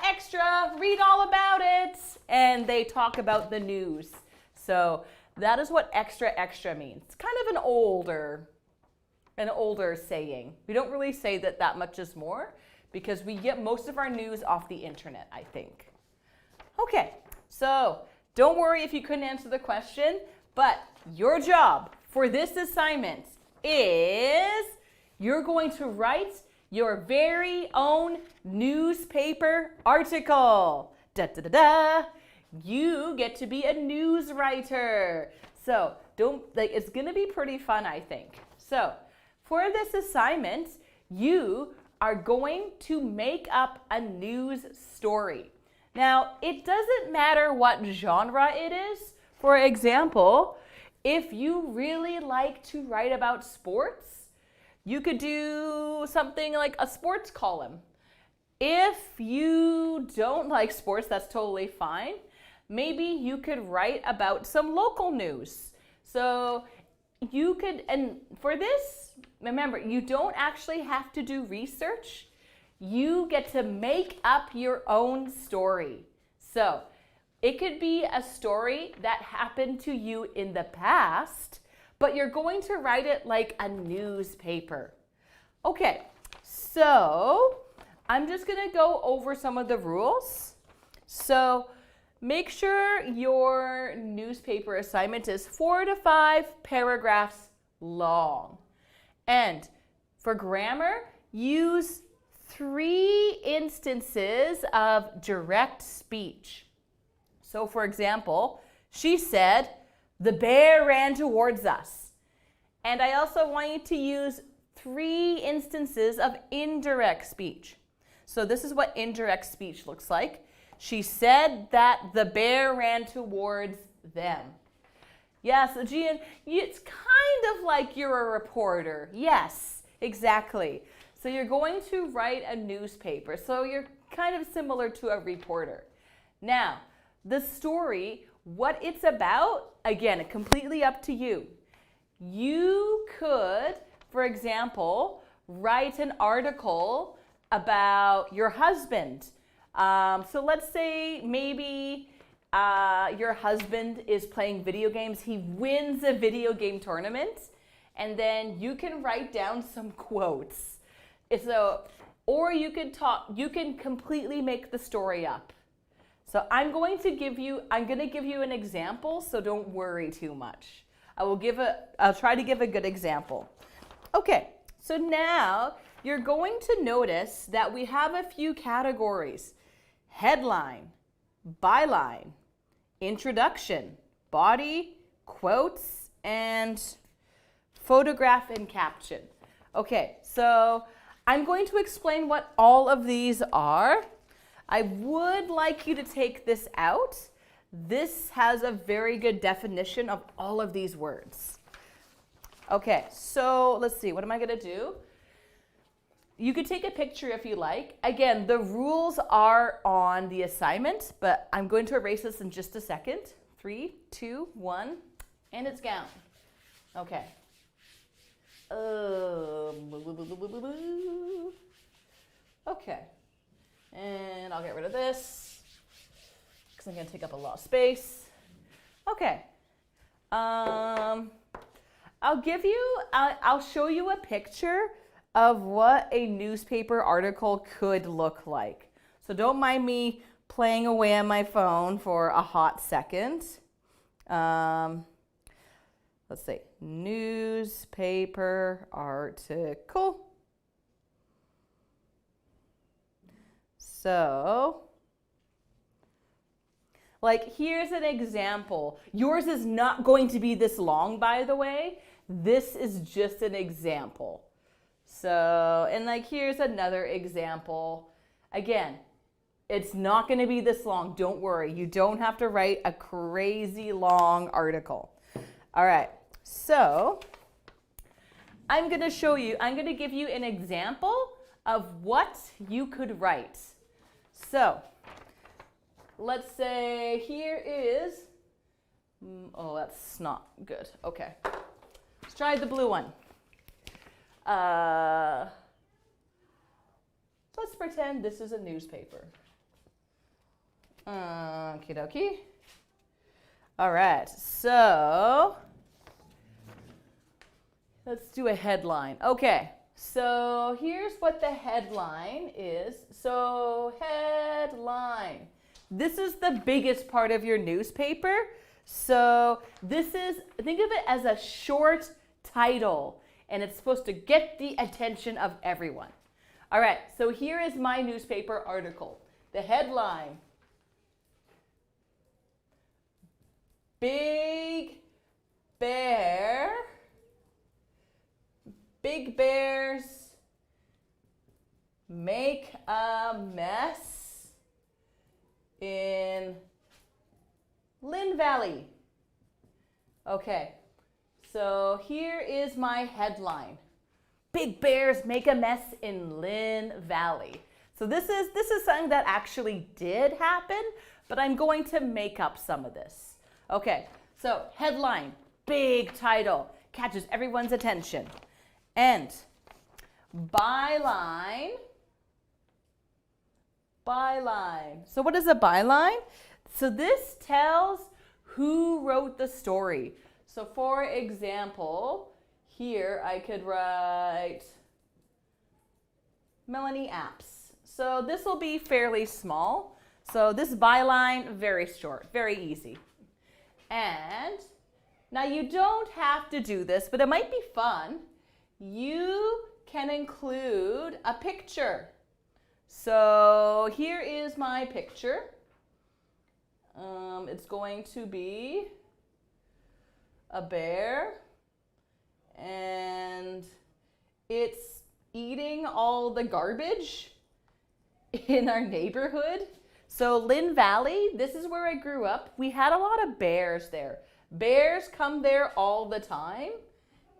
read all about it. And they talk about the news. So that is what extra means. It's kind of an older saying. We don't really say that much is more because we get most of our news off the internet, I think. Okay, so don't worry if you couldn't answer the question, but your job for this assignment is you're going to write your very own newspaper article. You get to be a news writer. So it's gonna be pretty fun, I think. So for this assignment, you are going to make up a news story. Now, it doesn't matter what genre it is. For example, if you really like to write about sports, you could do something like a sports column. If you don't like sports, that's totally fine. Maybe you could write about some local news. So you could, and for this, remember, you don't actually have to do research. You get to make up your own story. So it could be a story that happened to you in the past, but you're going to write it like a newspaper. Okay, so I'm just gonna go over some of the rules. So make sure your newspaper assignment is 4 to 5 paragraphs long. And for grammar, use 3 instances of direct speech. So for example, she said, "The bear ran towards us." And I also want you to use 3 instances of indirect speech. So this is what indirect speech looks like. She said that the bear ran towards them. Yes, Gian, it's kind of like you're a reporter. Yes, exactly. So you're going to write a newspaper. So you're kind of similar to a reporter. Now, the story, what it's about, again, completely up to you. You could, for example, write an article about your husband. So let's say maybe your husband is playing video games. He wins a video game tournament, and then you can write down some quotes. Or you can completely make the story up. So I'm going to give you an example, so don't worry too much. I'll try to give a good example. Okay, so now you're going to notice that we have a few categories: headline, byline, introduction, body, quotes, and photograph and caption. Okay, so I'm going to explain what all of these are. I would like you to take this out. This has a very good definition of all of these words. Okay, so let's see, what am I going to do? You could take a picture if you like. Again, the rules are on the assignment, but I'm going to erase this in just a second. 3, 2, 1, and it's gone. Okay. Okay. And I'll get rid of this because I'm going to take up a lot of space. Okay. I'll show you a picture of what a newspaper article could look like. So don't mind me playing away on my phone for a hot second. Let's see, newspaper article. So, like, here's an example. Yours is not going to be this long, by the way. This is just an example. So, and like, here's another example. Again, it's not going to be this long. Don't worry. You don't have to write a crazy long article. All right. So, I'm going to give you an example of what you could write. So, let's say here is, oh, that's not good. Okay. Let's try the blue one. Let's pretend this is a newspaper. Okie dokie. All right, so let's do a headline. Okay, so here's what the headline is. So headline. This is the biggest part of your newspaper. So this is, think of it as a short title, and it's supposed to get the attention of everyone. All right, so here is my newspaper article. The headline: Big bears make a mess in Lynn Valley. Okay, so here is my headline. Big bears make a mess in Lynn Valley. So this is something that actually did happen, but I'm going to make up some of this. Okay, so headline, big title, catches everyone's attention. And byline. So what is a byline? So this tells who wrote the story. So for example, here I could write Melanie apps. So this will be fairly small. So this byline, very short, very easy. And now you don't have to do this, but it might be fun. You can include a picture. So here is my picture. It's going to be a bear, and it's eating all the garbage in our neighborhood. So Lynn Valley, this is where I grew up. We had a lot of bears there. Bears come there all the time,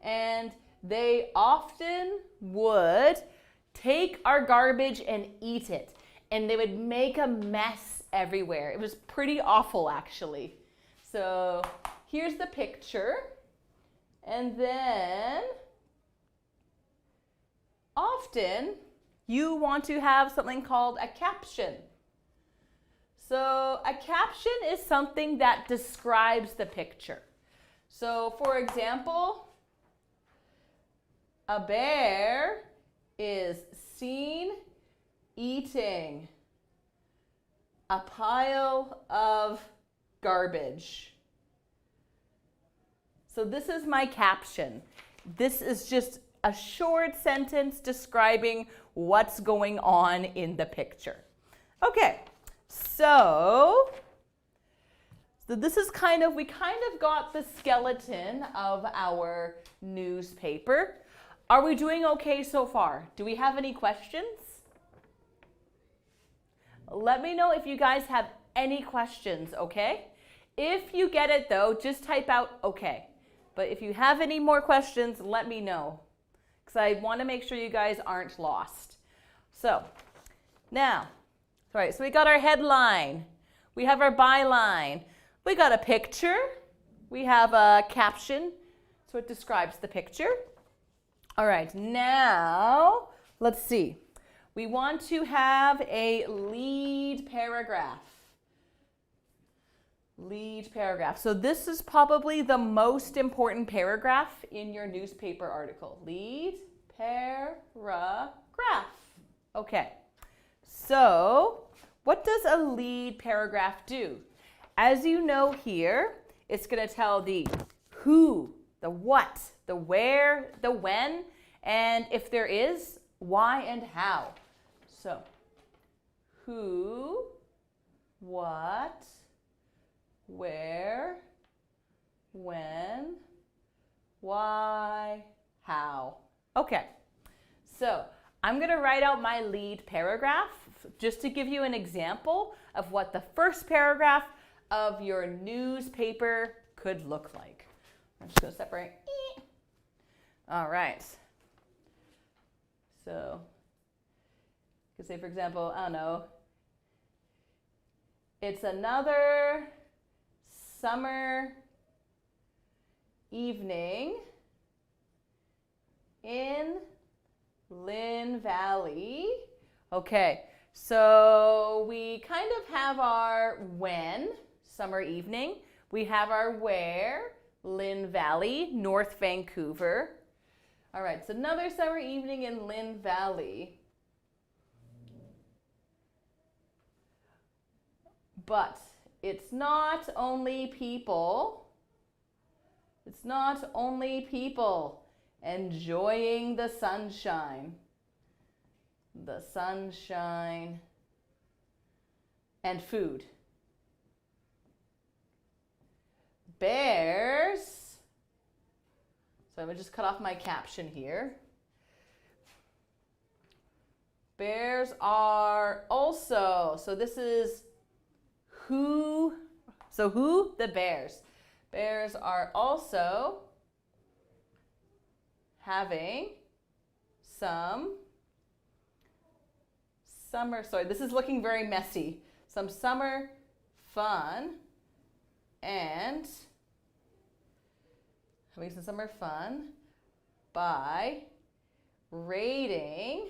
and they often would take our garbage and eat it, and they would make a mess everywhere. It was pretty awful, actually. So here's the picture, and then often you want to have something called a caption. So a caption is something that describes the picture. So for example, a bear is seen eating a pile of garbage. So this is my caption. This is just a short sentence describing what's going on in the picture. Okay, so this is we kind of got the skeleton of our newspaper. Are we doing okay so far? Do we have any questions? Let me know if you guys have any questions, okay? If you get it though, just type out okay. But if you have any more questions, let me know, because I want to make sure you guys aren't lost. So now, all right, so we got our headline, we have our byline, we got a picture, we have a caption, so it describes the picture. All right, now let's see. We want to have a lead paragraph. Lead paragraph. So this is probably the most important paragraph in your newspaper article. Lead paragraph. Okay. So what does a lead paragraph do? As you know here, it's going to tell the who, the what, the where, the when, and if there is, why and how. So, who, what, where, when, why, how. Okay, so I'm going to write out my lead paragraph just to give you an example of what the first paragraph of your newspaper could look like. I'm just going to separate. All right. So, you could say, for example, I don't know, it's another summer evening in Lynn Valley. Okay, so we kind of have our when, summer evening. We have our where, Lynn Valley, North Vancouver. All right, so another summer evening in Lynn Valley. But it's not only people enjoying the sunshine and food. Bears, so I'm going to just cut off my caption here. Bears are also, so this is who, so who? The bears. Bears are also having some summer, sorry, this is looking very messy. Some summer fun and having some summer fun by raiding.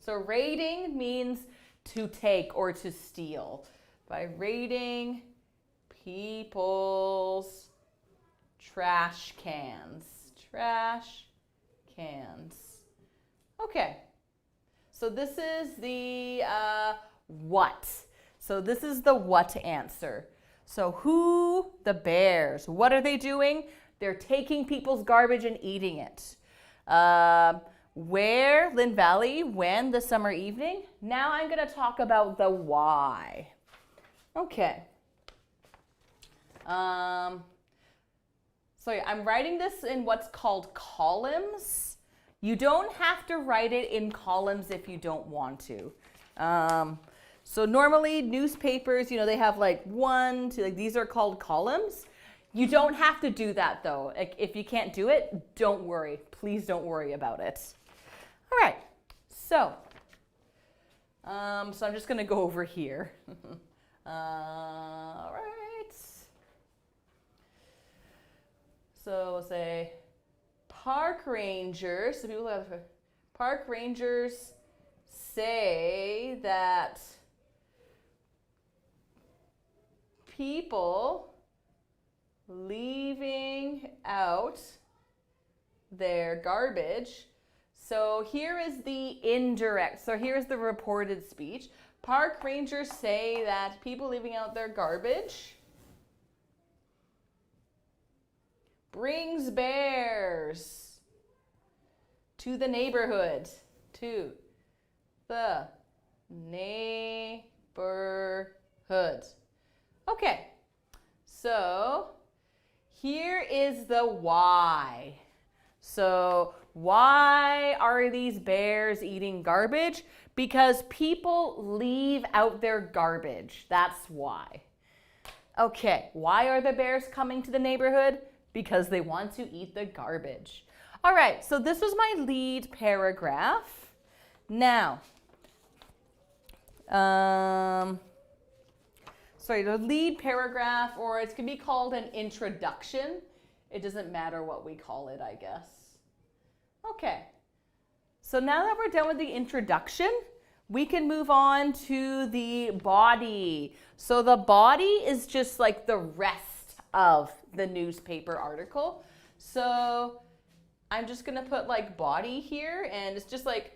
So raiding means to take or to steal. By raiding people's trash cans. Trash cans. Okay. So this is the what. So this is the what answer. So who? The bears. What are they doing? They're taking people's garbage and eating it. Where? Lynn Valley. When? The summer evening. Now I'm going to talk about the why. Okay. So I'm writing this in what's called columns. You don't have to write it in columns if you don't want to. So normally newspapers, they have like 1, 2, like these are called columns. You don't have to do that though. If you can't do it, don't worry. Please don't worry about it. All right, so I'm just gonna go over here. All right. So we'll say park rangers. So people have park rangers say that people leaving out their garbage. So here is the indirect. So here's the reported speech. Park rangers say that people leaving out their garbage brings bears to the neighborhood. To the neighborhood. Okay, so here is the why. So why are these bears eating garbage? Because people leave out their garbage. That's why. Okay, why are the bears coming to the neighborhood? Because they want to eat the garbage. All right, so this was my lead paragraph. Now, the lead paragraph, or it can be called an introduction. It doesn't matter what we call it, I guess. Okay, so now that we're done with the introduction, we can move on to the body. So the body is just like the rest of the newspaper article. So I'm just gonna put like body here, and it's just like,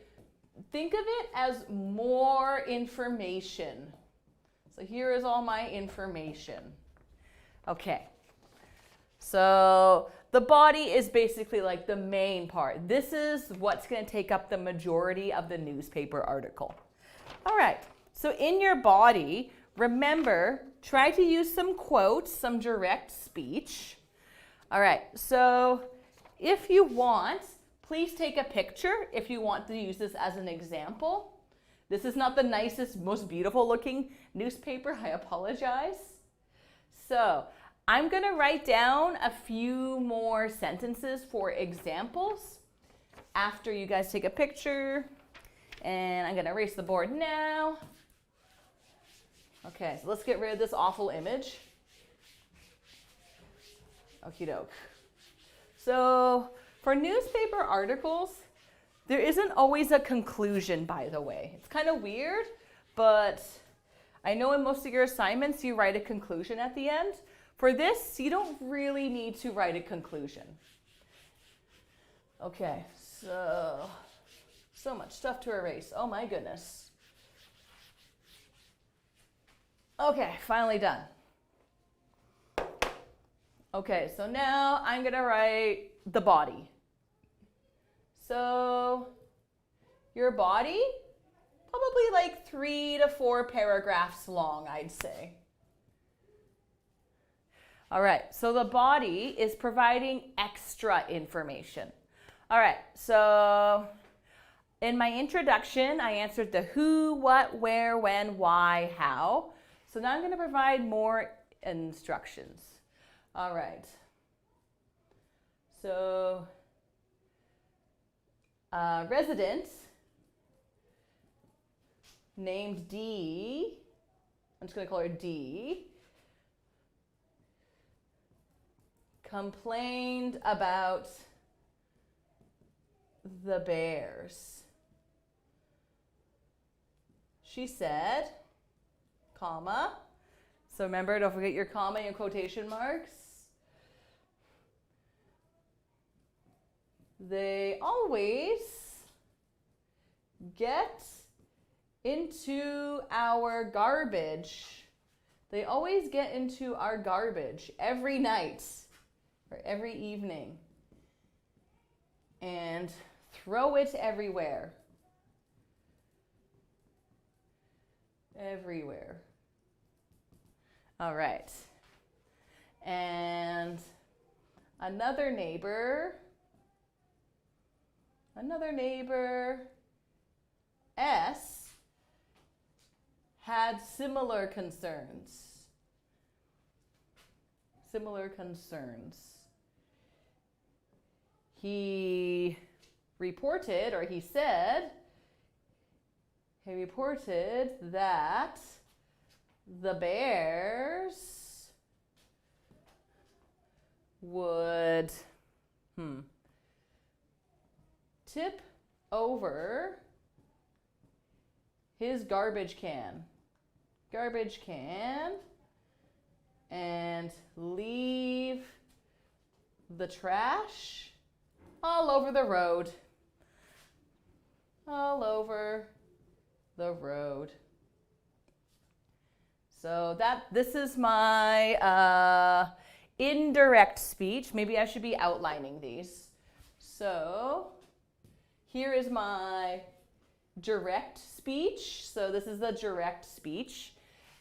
think of it as more information. So here is all my information. Okay, so the body is basically like the main part. This is what's going to take up the majority of the newspaper article. All right, so in your body, remember, try to use some quotes, some direct speech. All right, so if you want, please take a picture if you want to use this as an example. This is not the nicest, most beautiful looking newspaper, I apologize. So I'm gonna write down a few more sentences for examples after you guys take a picture. And I'm gonna erase the board now. Okay, so let's get rid of this awful image. Okie doke. So for newspaper articles, there isn't always a conclusion, by the way. It's kind of weird, but I know in most of your assignments you write a conclusion at the end. For this, you don't really need to write a conclusion. Okay, so much stuff to erase. Oh my goodness. Okay, finally done. Okay, so now I'm gonna write the body. So your body, probably like 3 to 4 paragraphs long, I'd say. All right, so the body is providing extra information. All right, so in my introduction, I answered the who, what, where, when, why, how. So now I'm going to provide more instructions. All right. So resident named D, I'm just going to call her D, complained about the bears. She said, comma. So remember, don't forget your comma and quotation marks. They always get into our garbage. They always get into our garbage every night or every evening and throw it everywhere. Everywhere. All right. And another neighbor, S, had similar concerns. He reported, or he reported that the bears would tip over his garbage can and leave the trash all over the road. So this is my indirect speech. Maybe I should be outlining these. So here is my direct speech. So this is the direct speech.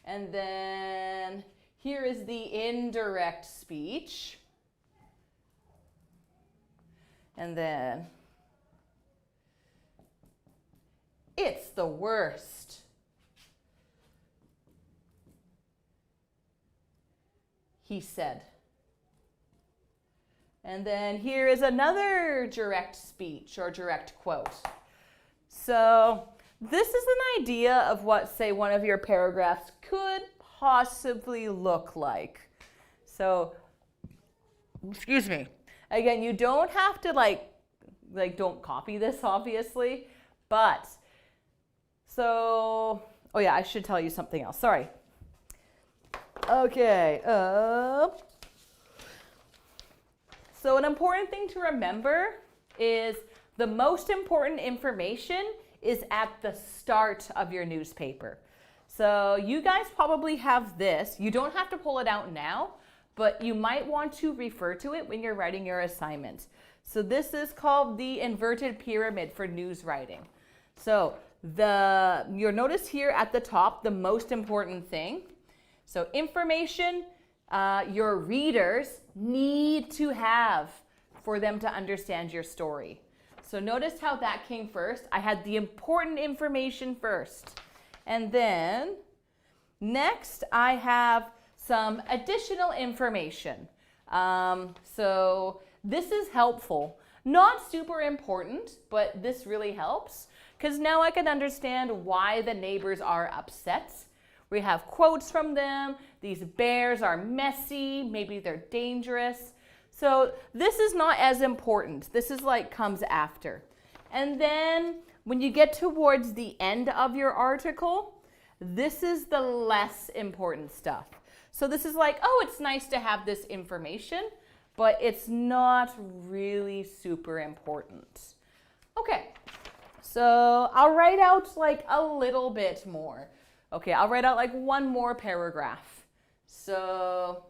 And then here is the indirect speech. And then it's the worst. He said. And then here is another direct speech or direct quote. So this is an idea of what, say, one of your paragraphs could possibly look like. So, excuse me. Again, you don't have to like don't copy this, obviously, but so, oh yeah, I should tell you something else. Sorry. Okay. So an important thing to remember is the most important information is at the start of your newspaper. So you guys probably have this. You don't have to pull it out now, but you might want to refer to it when you're writing your assignment. So this is called the inverted pyramid for news writing. So you'll notice here at the top, the most important thing. So information your readers need to have for them to understand your story. So notice how that came first. I had the important information first. And then next I have some additional information. So this is helpful. Not super important, but this really helps because now I can understand why the neighbors are upset. We have quotes from them. These bears are messy. Maybe they're dangerous. So this is not as important. This is like comes after. And then when you get towards the end of your article, this is the less important stuff. So this is like, oh, it's nice to have this information, but it's not really super important. Okay, so I'll write out like a little bit more. Okay, I'll write out like one more paragraph. So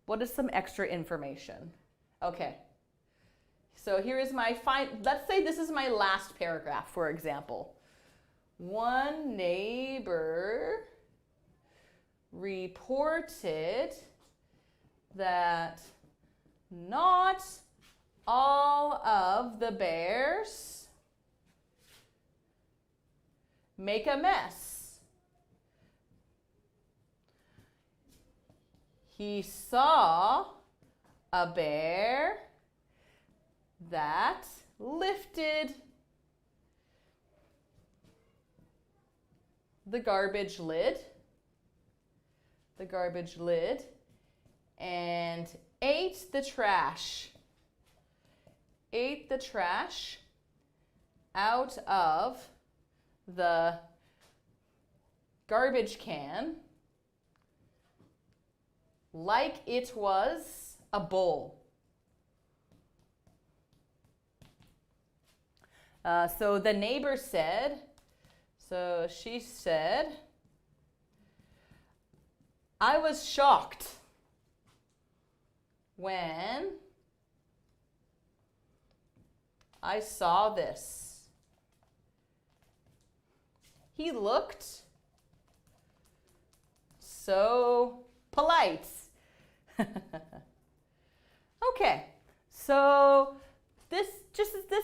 what is some extra information? Okay, so here is my let's say this is my last paragraph, for example. One neighbor reported that not all of the bears make a mess. He saw a bear that lifted the garbage lid and ate the trash out of the garbage can like it was a bowl. So the neighbor said, So she said, I was shocked when I saw this. He looked so polite. Okay, so this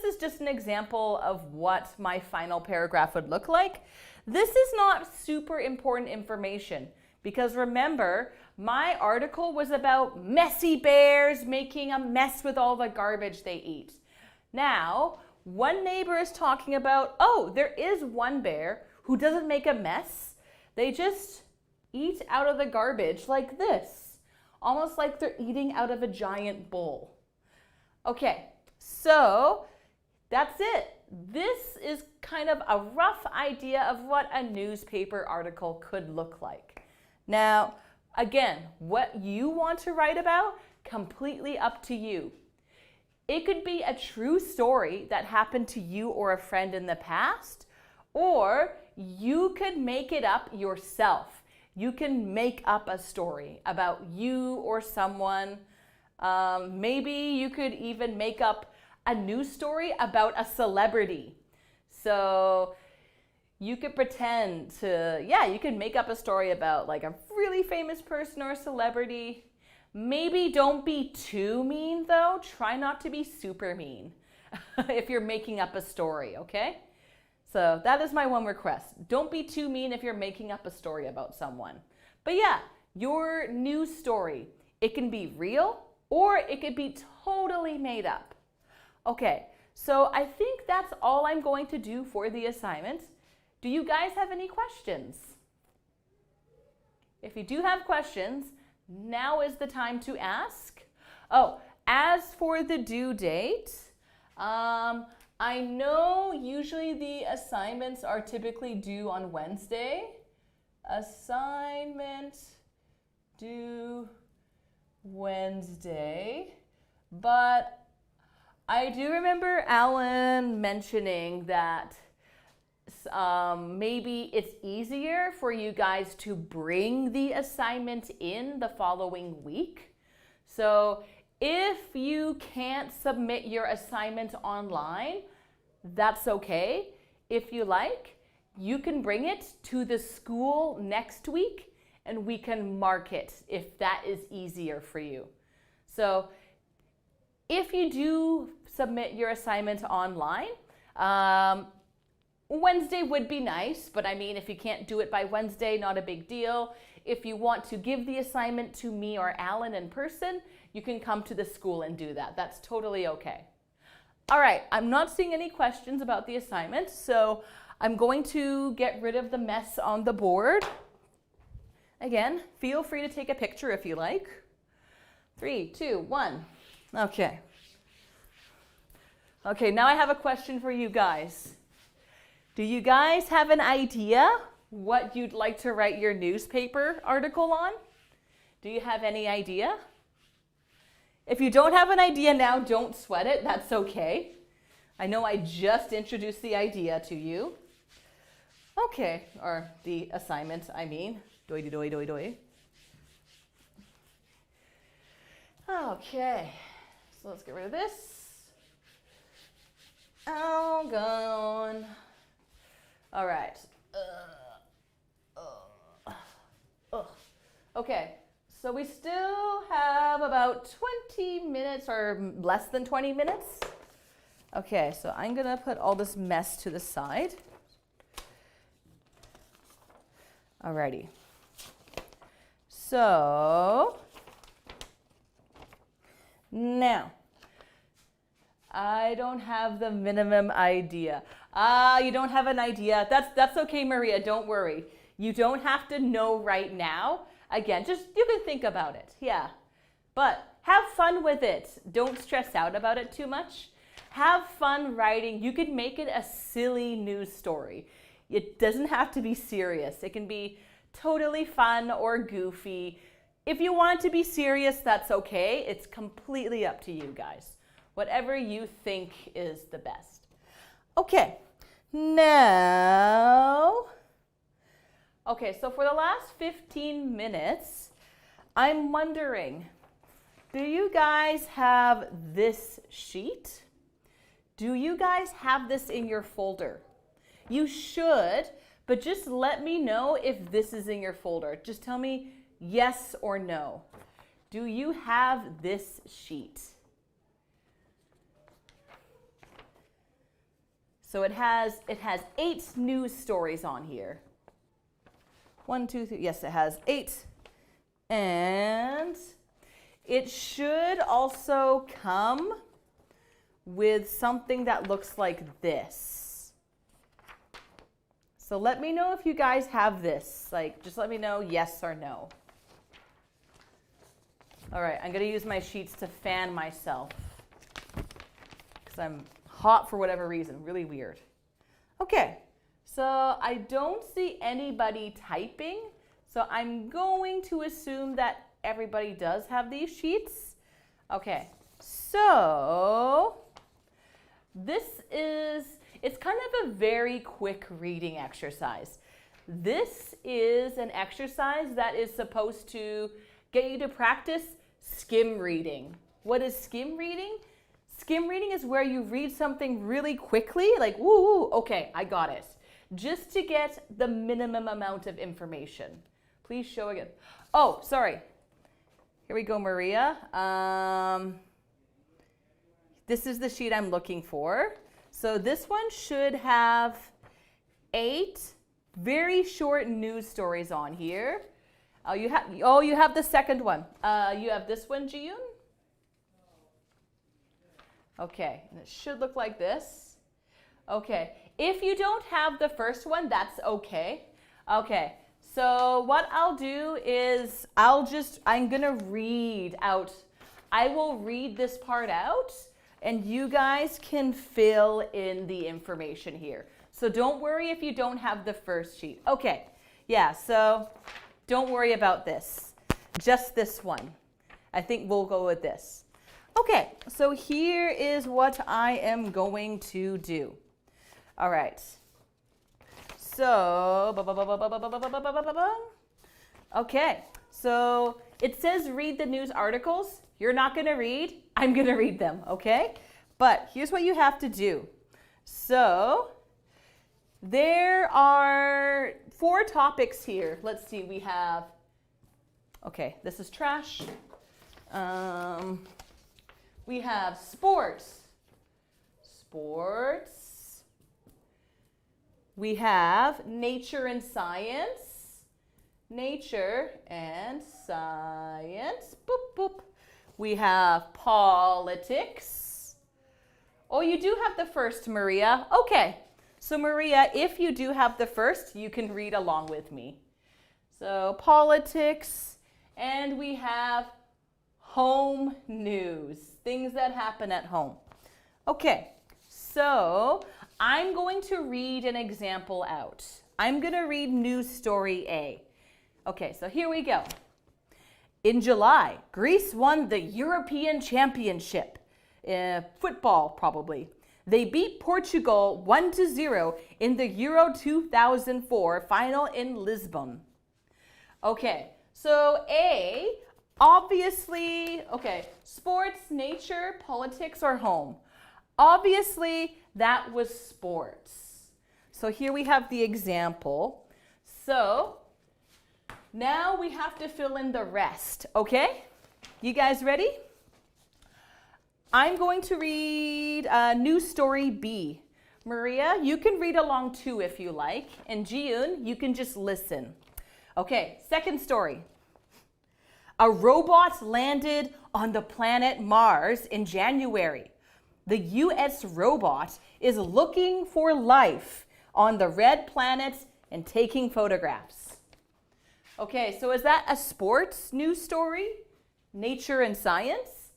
is just an example of what my final paragraph would look like. This is not super important information because remember, my article was about messy bears making a mess with all the garbage they eat. Now, one neighbor is talking about, oh, there is one bear who doesn't make a mess. They just eat out of the garbage like this, almost like they're eating out of a giant bowl. Okay, so that's it. This is kind of a rough idea of what a newspaper article could look like. Now, again, what you want to write about, completely up to you. It could be a true story that happened to you or a friend in the past, or you could make it up yourself. You can make up a story about you or someone. Maybe you could even make up a news story about a celebrity. So you could pretend to, you could make up a story about like a really famous person or a celebrity. Maybe don't be too mean though. Try not to be super mean if you're making up a story, okay? So that is my one request. Don't be too mean if you're making up a story about someone. But yeah, your news story, it can be real or it could be totally made up. Okay, so I think that's all I'm going to do for the assignment. Do you guys have any questions? If you do have questions, now is the time to ask. Oh, as for the due date, I know usually the assignments are typically due on Wednesday. Assignment due Wednesday. But I do remember Alan mentioning that maybe it's easier for you guys to bring the assignment in the following week. So if you can't submit your assignment online, that's okay. If you like, you can bring it to the school next week and we can mark it if that is easier for you. So if you do submit your assignment online, Wednesday would be nice, but I mean, if you can't do it by Wednesday, not a big deal. If you want to give the assignment to me or Alan in person, you can come to the school and do that. That's totally okay. All right, I'm not seeing any questions about the assignment, so I'm going to get rid of the mess on the board. Again, feel free to take a picture if you like. 3, 2, 1. Okay. Okay, now I have a question for you guys. Do you guys have an idea what you'd like to write your newspaper article on? Do you have any idea? If you don't have an idea now, don't sweat it. That's okay. I know I just introduced the idea to you. Okay, or the assignment, I mean. Doi, doi, doi, doi. Okay, so let's get rid of this. All gone. All right. Okay, so we still have about 20 minutes or less than 20 minutes. Okay, so I'm gonna put all this mess to the side. Alrighty. So, now, I don't have the minimum idea. You don't have an idea. That's okay, Maria, don't worry. You don't have to know right now. Again, just you can think about it, yeah. But have fun with it. Don't stress out about it too much. Have fun writing. You can make it a silly news story. It doesn't have to be serious. It can be totally fun or goofy. If you want it to be serious, that's okay. It's completely up to you guys. Whatever you think is the best. Okay, now Okay, so for the last 15 minutes, I'm wondering, do you guys have this sheet? Do you guys have this in your folder? You should, but just let me know if this is in your folder. Just tell me yes or no. Do you have this sheet? So it has 8 news stories on here. 1, 2, 3, yes, it has 8. And it should also come with something that looks like this. So let me know if you guys have this. Like, just let me know yes or no. All right, I'm going to use my sheets to fan myself because I'm hot for whatever reason. Really weird. Okay, so I don't see anybody typing, so I'm going to assume that everybody does have these sheets. Okay, so it's kind of a very quick reading exercise. This is an exercise that is supposed to get you to practice skim reading. What is skim reading? Skim reading is where you read something really quickly, like, woo, okay, I got it, just to get the minimum amount of information. Please show again. Oh, sorry. Here we go, Maria. This is the sheet I'm looking for. So this one should have 8 very short news stories on here. You have the second one. You have this one, Jiyun? Okay, and it should look like this. Okay, if you don't have the first one, that's okay. Okay, so what I'll do is I'm gonna read out. I will read this part out and you guys can fill in the information here. So don't worry if you don't have the first sheet. Okay, yeah, so don't worry about this. Just this one. I think we'll go with this. Okay, so here is what I am going to do. All right. So, okay, so it says read the news articles. You're not going to read. I'm going to read them, okay? But here's what you have to do. So there are 4 topics here. Let's see, we have, okay, this is trash. We have sports. We have nature and science. Nature and science. Boop, boop. We have politics. Oh, you do have the first, Maria. Okay. So Maria, if you do have the first, you can read along with me. So politics, and we have home news, things that happen at home. Okay, so I'm going to read an example out. I'm going to read news story A. Okay, so here we go. In July, Greece won the European Championship. Football, probably. They beat Portugal 1-0 in the Euro 2004 final in Lisbon. Okay, so A, obviously, okay, sports, nature, politics, or home. Obviously, that was sports. So here we have the example. So now we have to fill in the rest, okay? You guys ready? I'm going to read news story B. Maria, you can read along too if you like. And Jiyun, you can just listen. Okay, second story. A robot landed on the planet Mars in January. The US robot is looking for life on the red planet and taking photographs. Okay, so is that a sports news story, nature and science,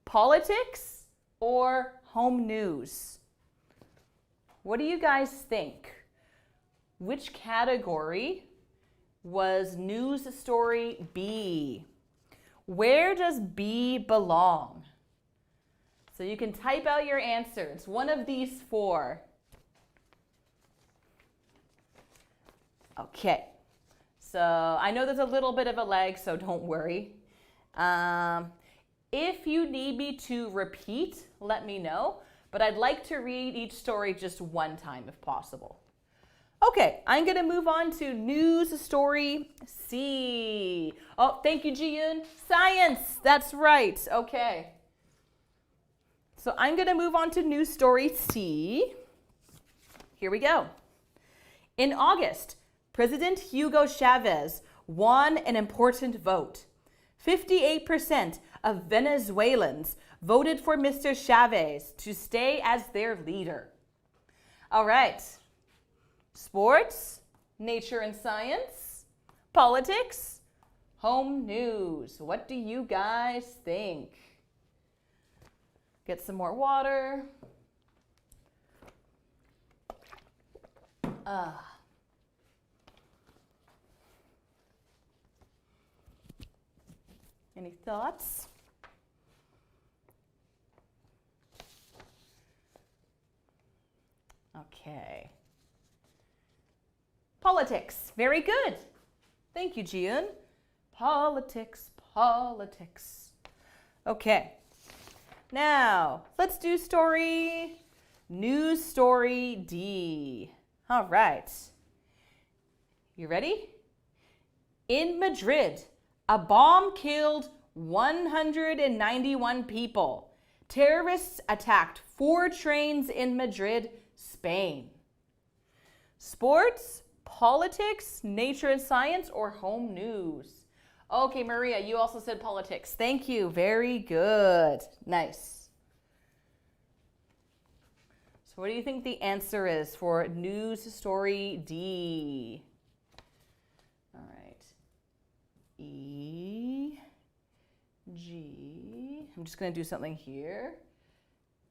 politics, or home news? What do you guys think? Which category was news story B? Where does B belong? So you can type out your answer. It's one of these 4. Okay, So I know there's a little bit of a lag, so don't worry. If you need me to repeat, let me know. But I'd like to read each story just one time if possible. Okay, I'm going to move on to news story C. Oh, thank you, Ji-Yoon. Science, that's right. Okay. So I'm going to move on to news story C. Here we go. In August, President Hugo Chavez won an important vote. 58% of Venezuelans voted for Mr. Chavez to stay as their leader. All right. Sports, nature and science, politics, home news. What do you guys think? Get some more water. Any thoughts? Okay. Politics. Very good. Thank you, Ji-Yoon. Politics, politics. Okay. Now, let's do news story D. All right. You ready? In Madrid, a bomb killed 191 people. Terrorists attacked 4 trains in Madrid, Spain. Sports, politics, nature and science, or home news? Okay, Maria, you also said politics. Thank you. Very good. Nice. So what do you think the answer is for news story D? All right. E, G. I'm just going to do something here.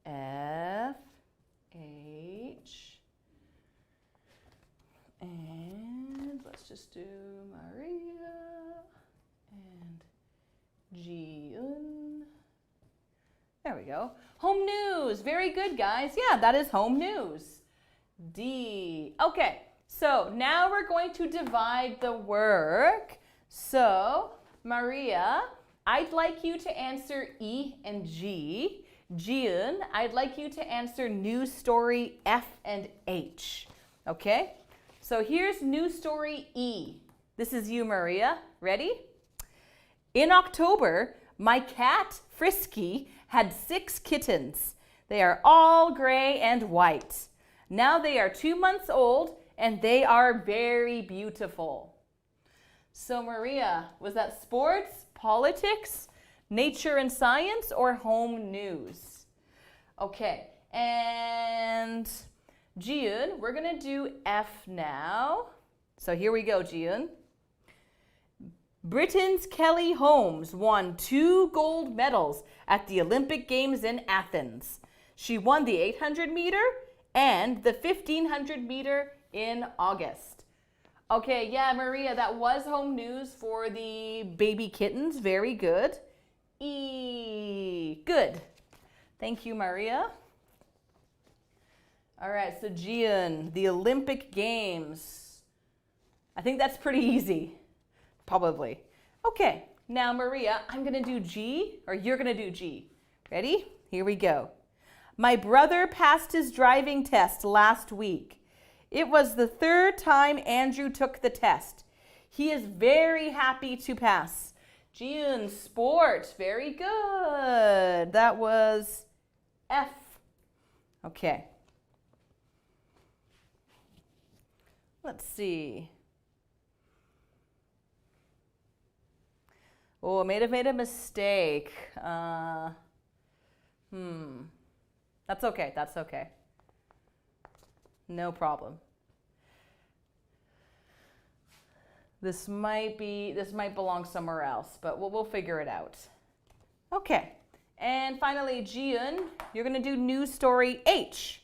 F, H. And let's just do Maria and Ji-Yoon. There we go. Home news. Very good, guys. Yeah, that is home news. D. Okay, so now we're going to divide the work. So, Maria, I'd like you to answer E and G. Ji-Yoon, I'd like you to answer news story F and H. Okay? So here's news story E. This is you, Maria. Ready? In October, my cat, Frisky, had 6 kittens. They are all gray and white. Now they are 2 months old and they are very beautiful. So Maria, was that sports, politics, nature and science, or home news? Okay, and Ji-Yoon, we're going to do F now. So here we go, Ji-Yoon. Britain's Kelly Holmes won 2 gold medals at the Olympic Games in Athens. She won the 800 meter and the 1500 meter in August. Okay, yeah, Maria, that was home news for the baby kittens. Very good. E, good. Thank you, Maria. All right, so Ji-Yoon, the Olympic Games. I think that's pretty easy, probably. Okay, now Maria, I'm gonna do G, or you're gonna do G. Ready? Here we go. My brother passed his driving test last week. It was the 3rd time Andrew took the test. He is very happy to pass. Ji-Yoon, sport, very good. That was F. Okay. Let's see. Oh, I may have made a mistake. That's okay, that's okay. No problem. This might belong somewhere else, but we'll figure it out. Okay, and finally, Ji-Yoon, you're gonna do news story H.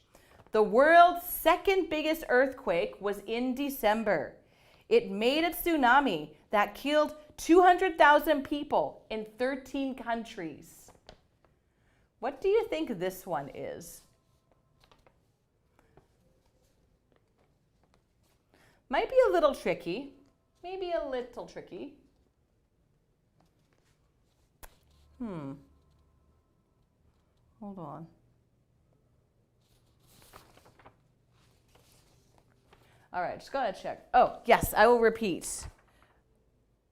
The world's 2nd biggest earthquake was in December. It made a tsunami that killed 200,000 people in 13 countries. What do you think this one is? Might be a little tricky. Maybe a little tricky. Hold on. All right, just gotta check. Oh, yes, I will repeat.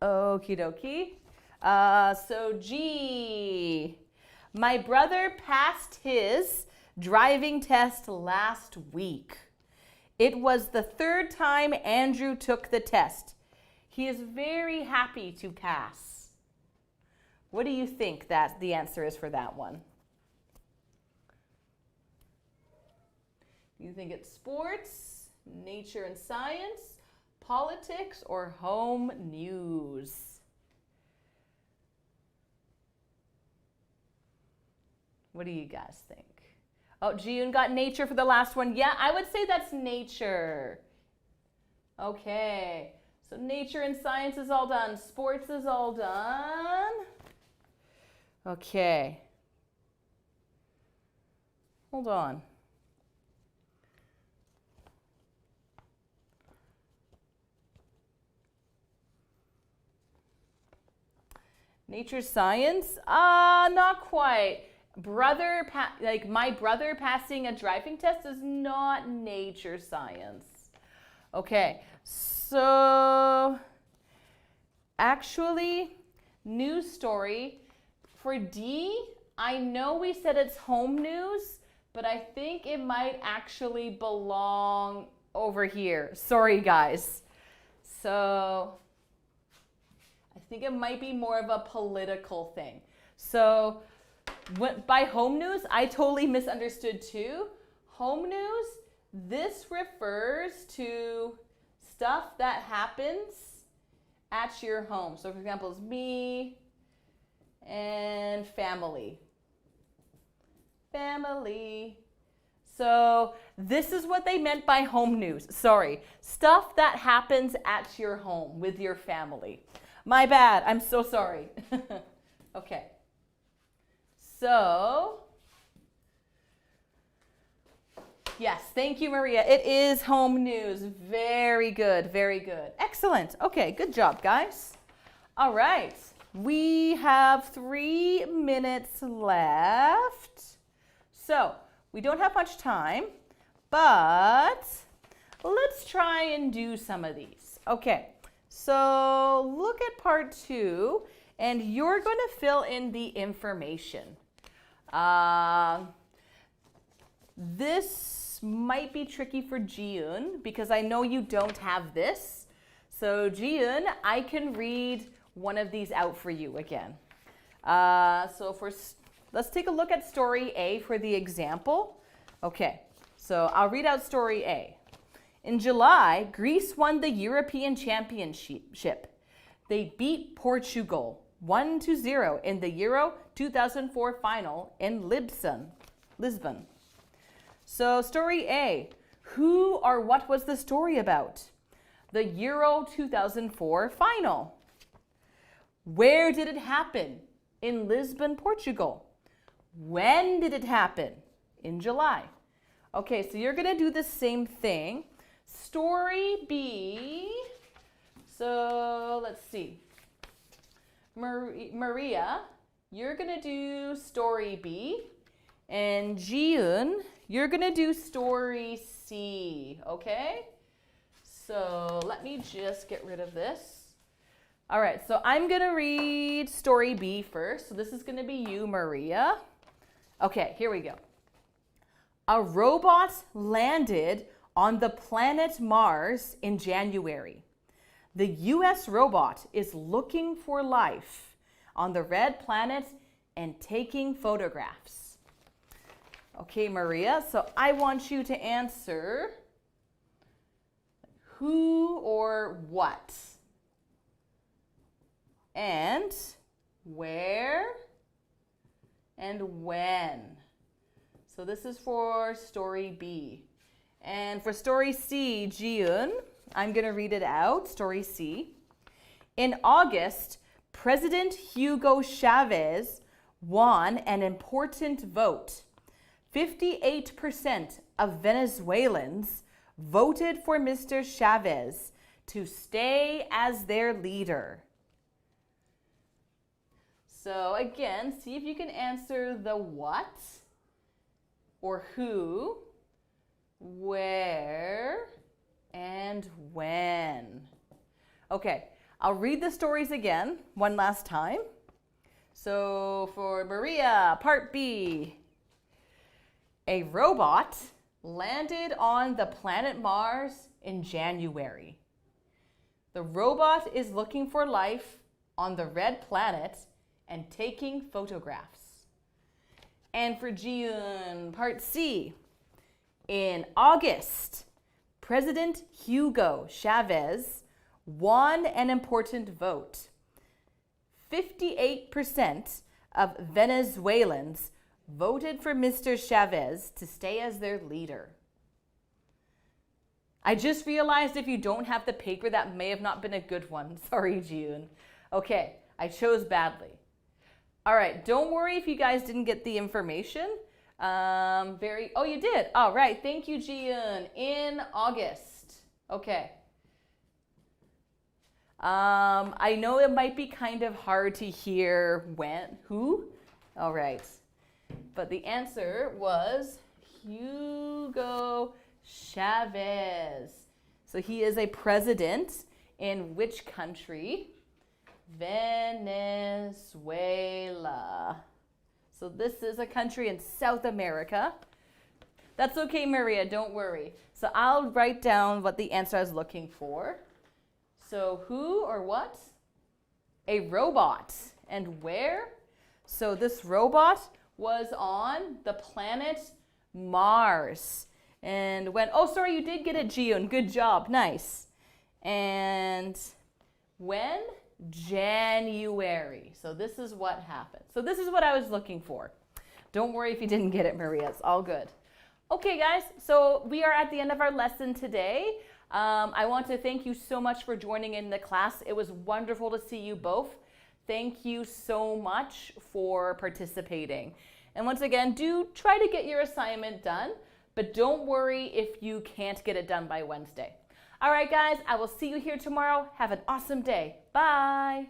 Okie dokie. So G. My brother passed his driving test last week. It was the third time Andrew took the test. He is very happy to pass. What do you think that the answer is for that one? You think it's sports, nature and science, politics, or home news? What do you guys think? Oh, Jiyun got nature for the last one. Yeah, I would say that's nature. Okay, so nature and science is all done. Sports is all done. Okay. Hold on. Nature science? Not quite. My brother passing a driving test is not nature science. Okay, so actually, news story. For D, I know we said it's home news, but I think it might actually belong over here. Sorry, guys. So I think it might be more of a political thing. So by home news, I totally misunderstood too. Home news, this refers to stuff that happens at your home. So for example, it's me and family. Family. So this is what they meant by home news. Sorry, stuff that happens at your home with your family. My bad, I'm so sorry. Okay. So, yes, thank you, Maria. It is home news. Very good, very good. Excellent. Okay, good job, guys. All right, we have 3 minutes left. So, we don't have much time, but let's try and do some of these. Okay, so look at part 2, and you're going to fill in the information. This might be tricky for Jiyun because I know you don't have this. So Jiyun, I can read one of these out for you again. Let's take a look at story A for the example. Okay, so I'll read out story A. In July, Greece won the European Championship. They beat Portugal 1-0 in the Euro 2004 final in Lisbon. So story A, who or what was the story about? The Euro 2004 final. Where did it happen? In Lisbon, Portugal. When did it happen? In July. Okay, so you're going to do the same thing. Story B, so let's see. Maria, you're going to do story B, and Jiyun, you're going to do story C, okay? So let me just get rid of this. All right, so I'm going to read story B first. So this is going to be you, Maria. Okay, here we go. A robot landed on the planet Mars in January. The US robot is looking for life on the red planet and taking photographs. Okay, Maria, so I want you to answer who or what, and where, and when. So this is for story B. And for story C, Jiyun, I'm going to read it out, story C. In August, President Hugo Chavez won an important vote. 58% of Venezuelans voted for Mr. Chavez to stay as their leader. So again, see if you can answer the what or who, where, and when. Okay, I'll read the stories again one last time. So for Maria, part B. A robot landed on the planet Mars in January. The robot is looking for life on the red planet and taking photographs. And for Jiyun, part C. In August, President Hugo Chavez won an important vote. 58% of Venezuelans voted for Mr. Chavez to stay as their leader. I just realized if you don't have the paper, that may have not been a good one. Sorry, June. Okay, I chose badly. All right, don't worry if you guys didn't get the information. Oh, you did. All right, thank you, Jiyun. In August. Okay. I know it might be kind of hard to hear who. All right. But the answer was Hugo Chavez. So he is a president in which country? Venezuela. So this is a country in South America. That's okay, Maria, don't worry. So I'll write down what the answer I was looking for. So who or what? A robot. And where? So this robot was on the planet Mars. And when, oh, sorry, you did get it, Jiyun. Good job, nice. And when? January. So this is what happened. So this is what I was looking for. Don't worry if you didn't get it, Maria. It's all good. Okay, guys, so we are at the end of our lesson today. I want to thank you so much for joining in the class. It was wonderful to see you both. Thank you so much for participating. And once again, do try to get your assignment done, but don't worry if you can't get it done by Wednesday. All right, guys, I will see you here tomorrow. Have an awesome day. Bye.